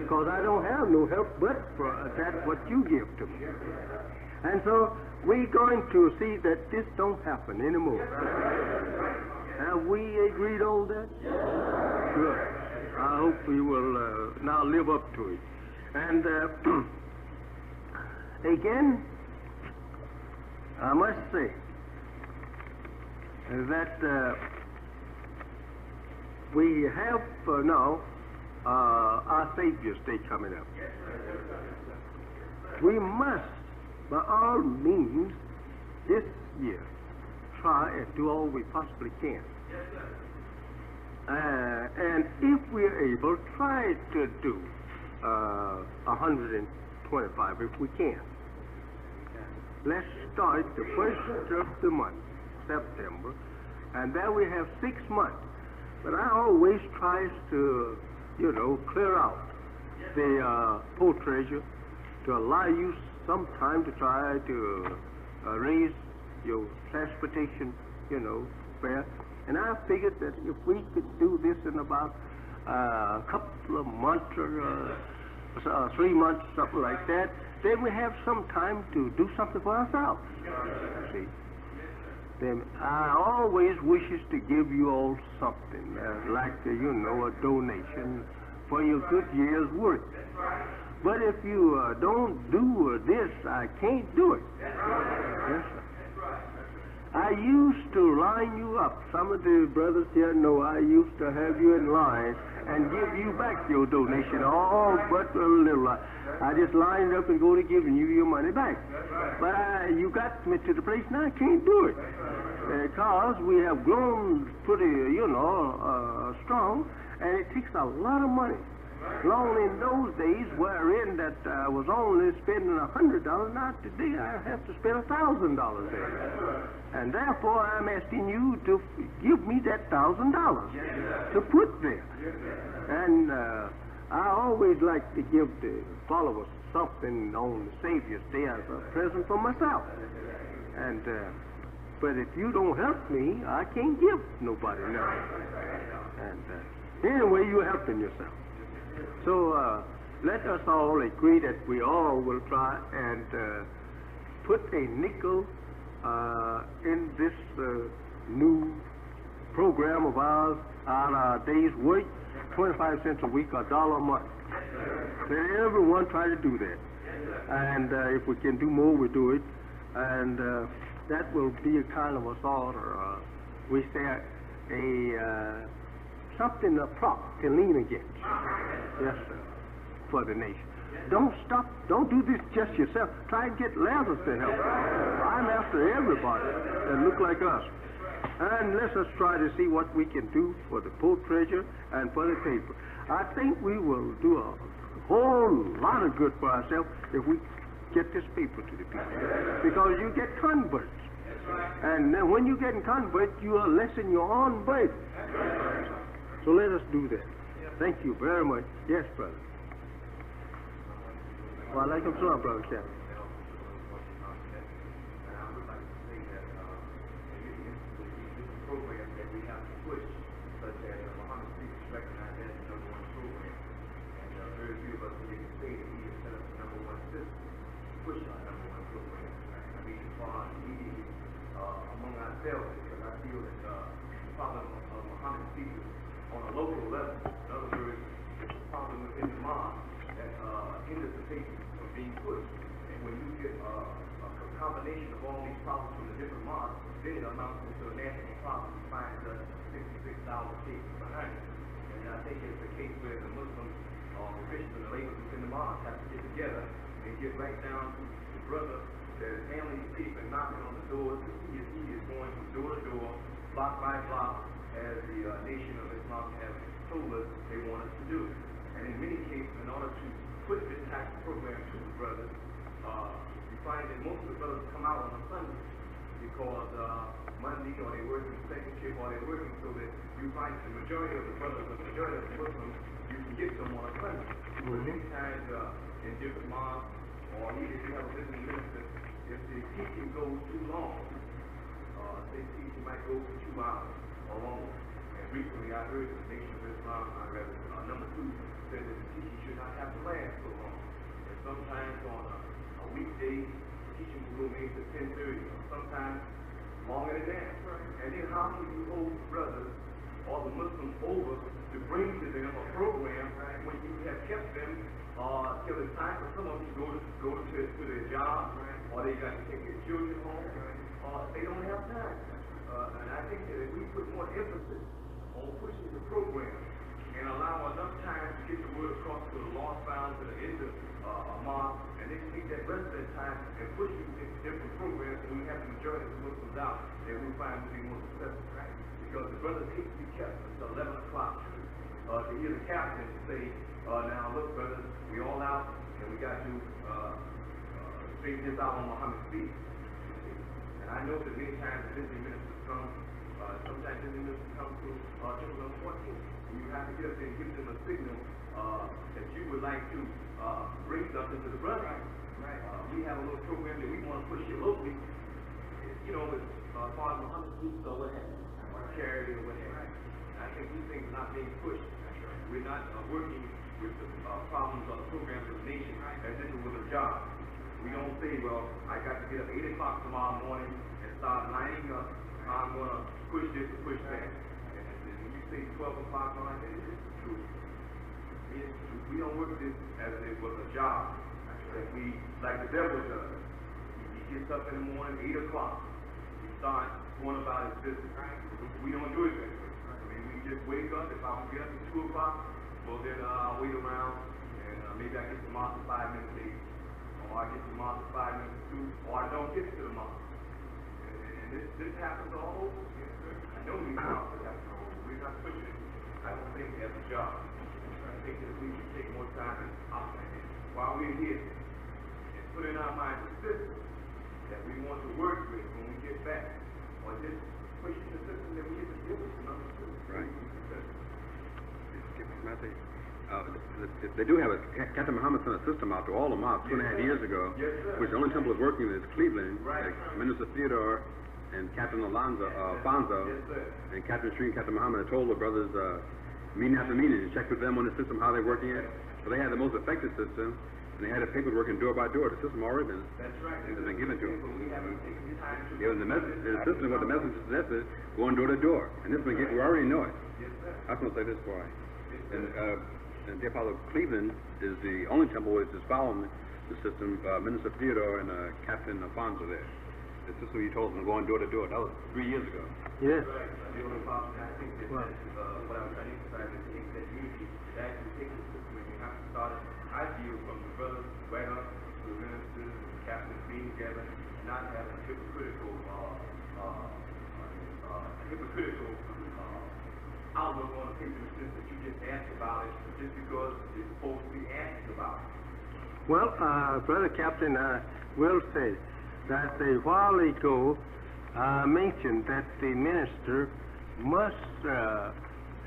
Because I don't have no help but for that what you give to me. And so we're going to see that this don't happen anymore. Have we agreed on that? Good. I hope we will now live up to it. And again, I must say that we have now our Savior's Day coming up. We must, by all means, this year, try and do all we possibly can. And if we're able, try to do 125 if we can. Let's start the first of the month, September, and then we have 6 months. But I always try to, clear out the poor treasure to allow you some time to try to raise your transportation, fare. And I figured that if we could do this in about a couple of months or 3 months, something like that, then we have some time to do something for ourselves. See? Then I always wishes to give you all something, like, a donation for your good year's work. But if you don't do this, I can't do it. Yes, sir. I used to line you up. Some of the brothers here know I used to have you in line and give you back your donation. All but a little. I just lined up and go to giving you your money back. But you got me to the place now I can't do it. Because we have grown pretty, strong, and it takes a lot of money. Long in those days, wherein that I was only spending $100, now today I have to spend $1,000 there. And therefore, I'm asking you to give me that $1,000 to put there. And I always like to give the followers something on the Savior's Day as a present for myself. And but if you don't help me, I can't give nobody nothing. And anyway, you're helping yourself. So let us all agree that we all will try and put a nickel in this new program of ours on our day's work, 25 cents a week, $1 a month. Let everyone try to do that. And if we can do more, we do it. And that will be a kind of a sort of, we say, something, a prop to lean against. Yes, sir, for the nation. Don't stop. Don't do this just yourself. Try and get Lazarus to help. I'm after everybody that look like us. And let us try to see what we can do for the poor treasure and for the paper. I think we will do a whole lot of good for ourselves if we get this paper to the people. Because you get converts. And then when you get converts, you are lessen your own burden. So let us do that. Thank you very much. Yes, brother. Well, I like him so, brother Chapman.
Program that we have to push, such as Muhammad Speaks recognized as the #1 program, and very few of us can say that he has set up the #1 system to push our #1 program. I mean, as far as meeting among ourselves, because I feel that the problem of Muhammad Speaks on a local level, in other words, it's a problem within the mosque that hinders the paper from being pushed. And when you get a combination of all these problems from the different mosques, then it amounts into a national problem. You find the 66,000 cases behind it. And I think it's the case where the Muslims or the Christians and the laborers within the mosque have to get together and get right down to the brother that is handling the paper and knocking on the doors. He is going from door to door, block by block, as the Nation of Islam has told us they want us to do. And in many cases, in order to put this type of program to the brothers, you find that most of the brothers come out on a Sunday because Monday, or they work in the second shift, or they're working, so that you find the majority of the brothers, the majority of the Muslims, you can get them on a Sunday. But many times in different mosques, or even if you have a visiting minister, if the teaching goes too long, say teaching might go for 2 hours or longer. And recently I heard the Nation of Islam, number 2, said that the teaching should not have to last so long. And sometimes on a weekday, teaching will go maybe to 10:30, or sometimes longer than that. And then how can you hold brothers or the Muslims over to bring to them a program when you have kept them till it's time for some of them to go to their job, or they got to take their children home, or they don't have time. And I think that if we put more emphasis on pushing the program and allow enough time to get the word across to the lost bound, to the end of a mosque, and then take that rest of that time and push these different programs, and we have the majority of the Muslims out, then we find we'll be more successful, right? Because the brothers hate to be kept until 11 o'clock to hear the captain say, now look brothers, we all out, and we got to straighten this out on Muhammad's feet. And I know that many times the visiting ministers come, sometimes visiting ministers come to Jerusalem 14, and you have to get up there and give them a signal that you would like to bring something to the brothers. We have a little program that we want to push here locally, you know, as far as Muhammad's feet or what have you, or charity or what have you. I think these things are not being pushed. We're not working with the problems or the programs of the nation as if it was a job. We don't say, well, I got to get up 8 o'clock tomorrow morning and start lining up. I'm going to push this and push that. And when you say 12 o'clock, it's true. We don't work this as if it was a job. That we, like the devil does. He gets up in the morning, 8 o'clock. He starts going about his business. We don't do it that way. I mean, we just wake up. If I don't get up at 2 o'clock, well, then I'll wait around, and maybe I get to the mosque 5 minutes late, or I get to the mosque 5 minutes to 2, or I don't get to the mosque. And this happens all over. I know we know it happens all over. We're not pushing it. I don't think as a job. I think that we should take more time and operate it while we're here, and put in our minds a system that we want to work with when we get back, or just pushing the system that we get to deal with another system.
Right. They do have a, Captain Muhammad sent a system out to all the mosques 2.5 years ago, which the only temple is working in is Cleveland, like Minister Theodore and Captain Alonzo, and Captain Shree and Captain Muhammad told the brothers meeting after meeting to check with them on the system, how they're working it. So they had the most effective system, and they had the papers working door by door. The system already been, has been given to them. Given the message, the system, what the message suggested, going door to door. And this we already know it. I was going to say this boy. And Dear Father, Cleveland is the only temple which is following the system. Minister Theodore and Captain Alfonso there. The system he told them going door to door. That was 3 years ago.
Yes.
The only problem, I think that what I'm trying to emphasize is that unity is actually taking the system, and you have to start it, I feel, from the brothers right up to the ministers and the captains being together, and not having a hypocritical outlook on the paper that you just asked about it, just because it's supposed to be asked about it.
Well, Brother Captain, I will say that a while ago mentioned that the minister must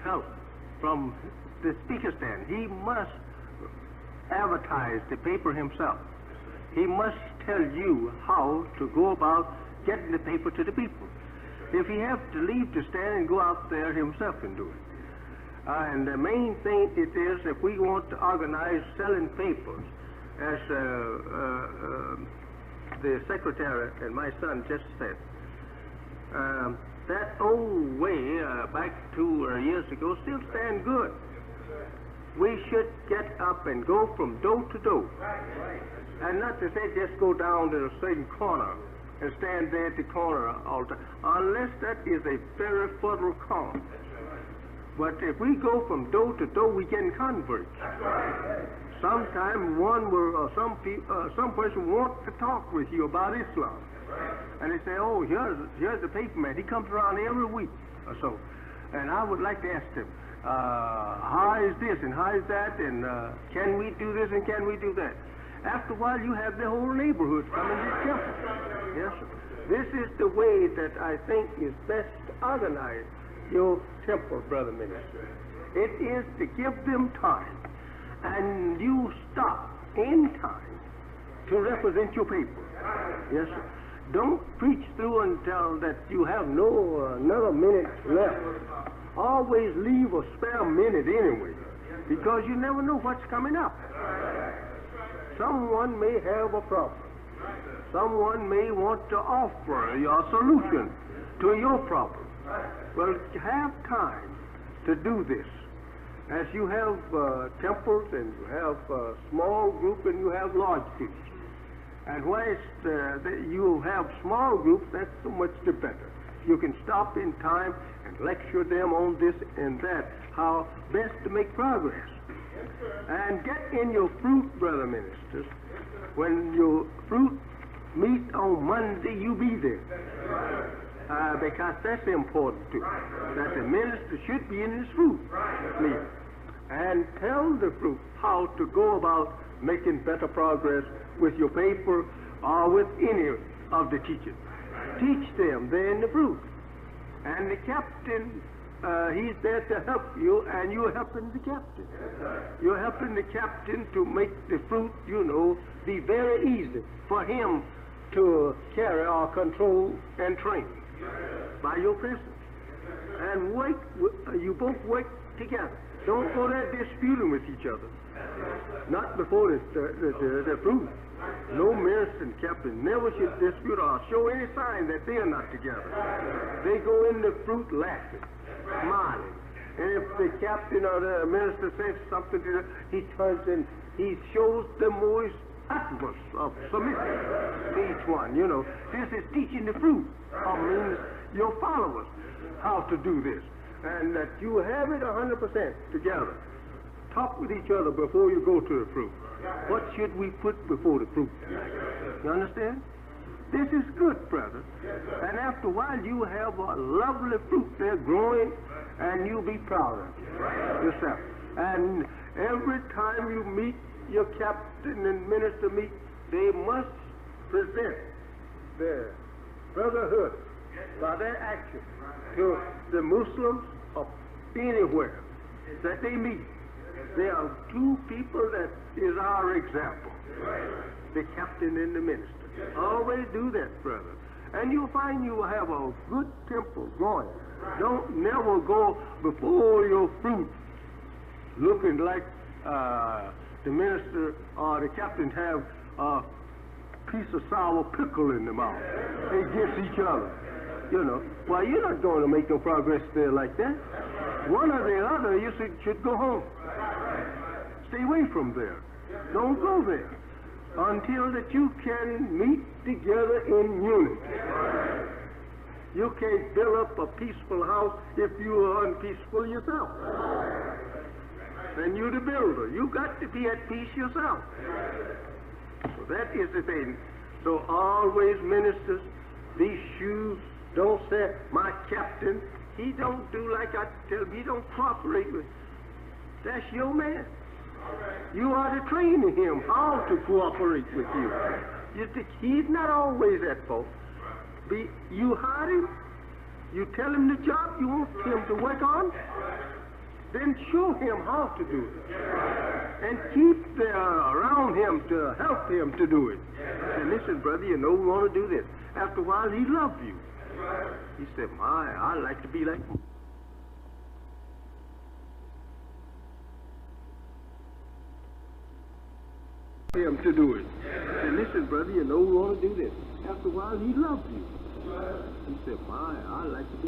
help from the speaker stand. He must advertise the paper himself. He must tell you how to go about getting the paper to the people. If he has to leave the stand and go out there himself and do it. And the main thing it is, if we want to organize selling papers, as the secretary and my son just said, that old way back 2 years ago still stand good. We should get up and go from door to door. And not to say just go down to a certain corner and stand there at the corner all the time, unless that is a very fertile cause. But if we go from door to door, we get converts. sometime one will, some person wants to talk with you about Islam. And they say, oh, here's the paper man. He comes around every week or so. And I would like to ask him, how is this and how is that, and can we do this and can we do that? After a while, you have the whole neighborhood coming to the temple. Yes, sir. This is the way that I think is best to organize your temple, brother minister. It is to give them time, and you stop in time to represent your people. Yes, sir. Don't preach through until that you have another minute left. Always leave a spare minute anyway, because you never know what's coming up. Someone may have a problem. Someone may want to offer your solution to your problem. Well, have time to do this. As you have temples and you have small group and you have large groups. And when you have small groups, that's so much the better. You can stop in time and lecture them on this and that, how best to make progress. And get in your fruit, brother ministers. When your fruit meet on Monday, you be there. Because that's important too. That the minister should be in his fruit meeting. And tell the fruit how to go about making better progress with your paper or with any of the teachers. Teach them, they're in the fruit. And the captain, he's there to help you, and you're helping the captain. You're helping the captain to make the fruit, be very easy for him to carry or control and train by your presence. And you both work together. Don't go there disputing with each other. Not before the fruit. No minister and captain never should dispute or show any sign that they are not together. They go in the fruit laughing, smiling. And if the captain or the minister says something to them, he turns and he shows the most utmost of submission to each one. This is teaching the fruit. Means your followers how to do this. And that you have it 100% together. Talk with each other before you go to the fruit. What should we put before the fruit? You understand? This is good, brother. And after a while, you have a lovely fruit there growing, and you'll be proud of yourself. And every time you meet your captain and minister meet, they must present their brotherhood by their action to the Muslims of anywhere that they meet. There are two people that is our example, the captain and the minister. Always do that, brother. And you'll find you will have a good temple going. Don't never go before your fruit looking like the minister or the captain have a piece of sour pickle in the mouth against each other. Well, you're not going to make no progress there like that. One or the other, you should go home. Stay away from there. Don't go there until that you can meet together in unity. You can't build up a peaceful house if you are unpeaceful yourself. Then you're the builder. You got to be at peace yourself. So that is the thing. So always, ministers, these shoes, don't say, my captain, he don't do like I tell him, he don't cooperate with. That's your man. You are to train him how to cooperate with you. He's not always at fault. You hire him, you tell him the job you want him to work on, then show him how to do it. And keep there around him to help him to do it. And listen, brother, we want to do this. After a while, he loves you. He said, I'd like to be like him to do it. And listen, brother, we want to do this. After a while, he loves you. He said, I'd like to be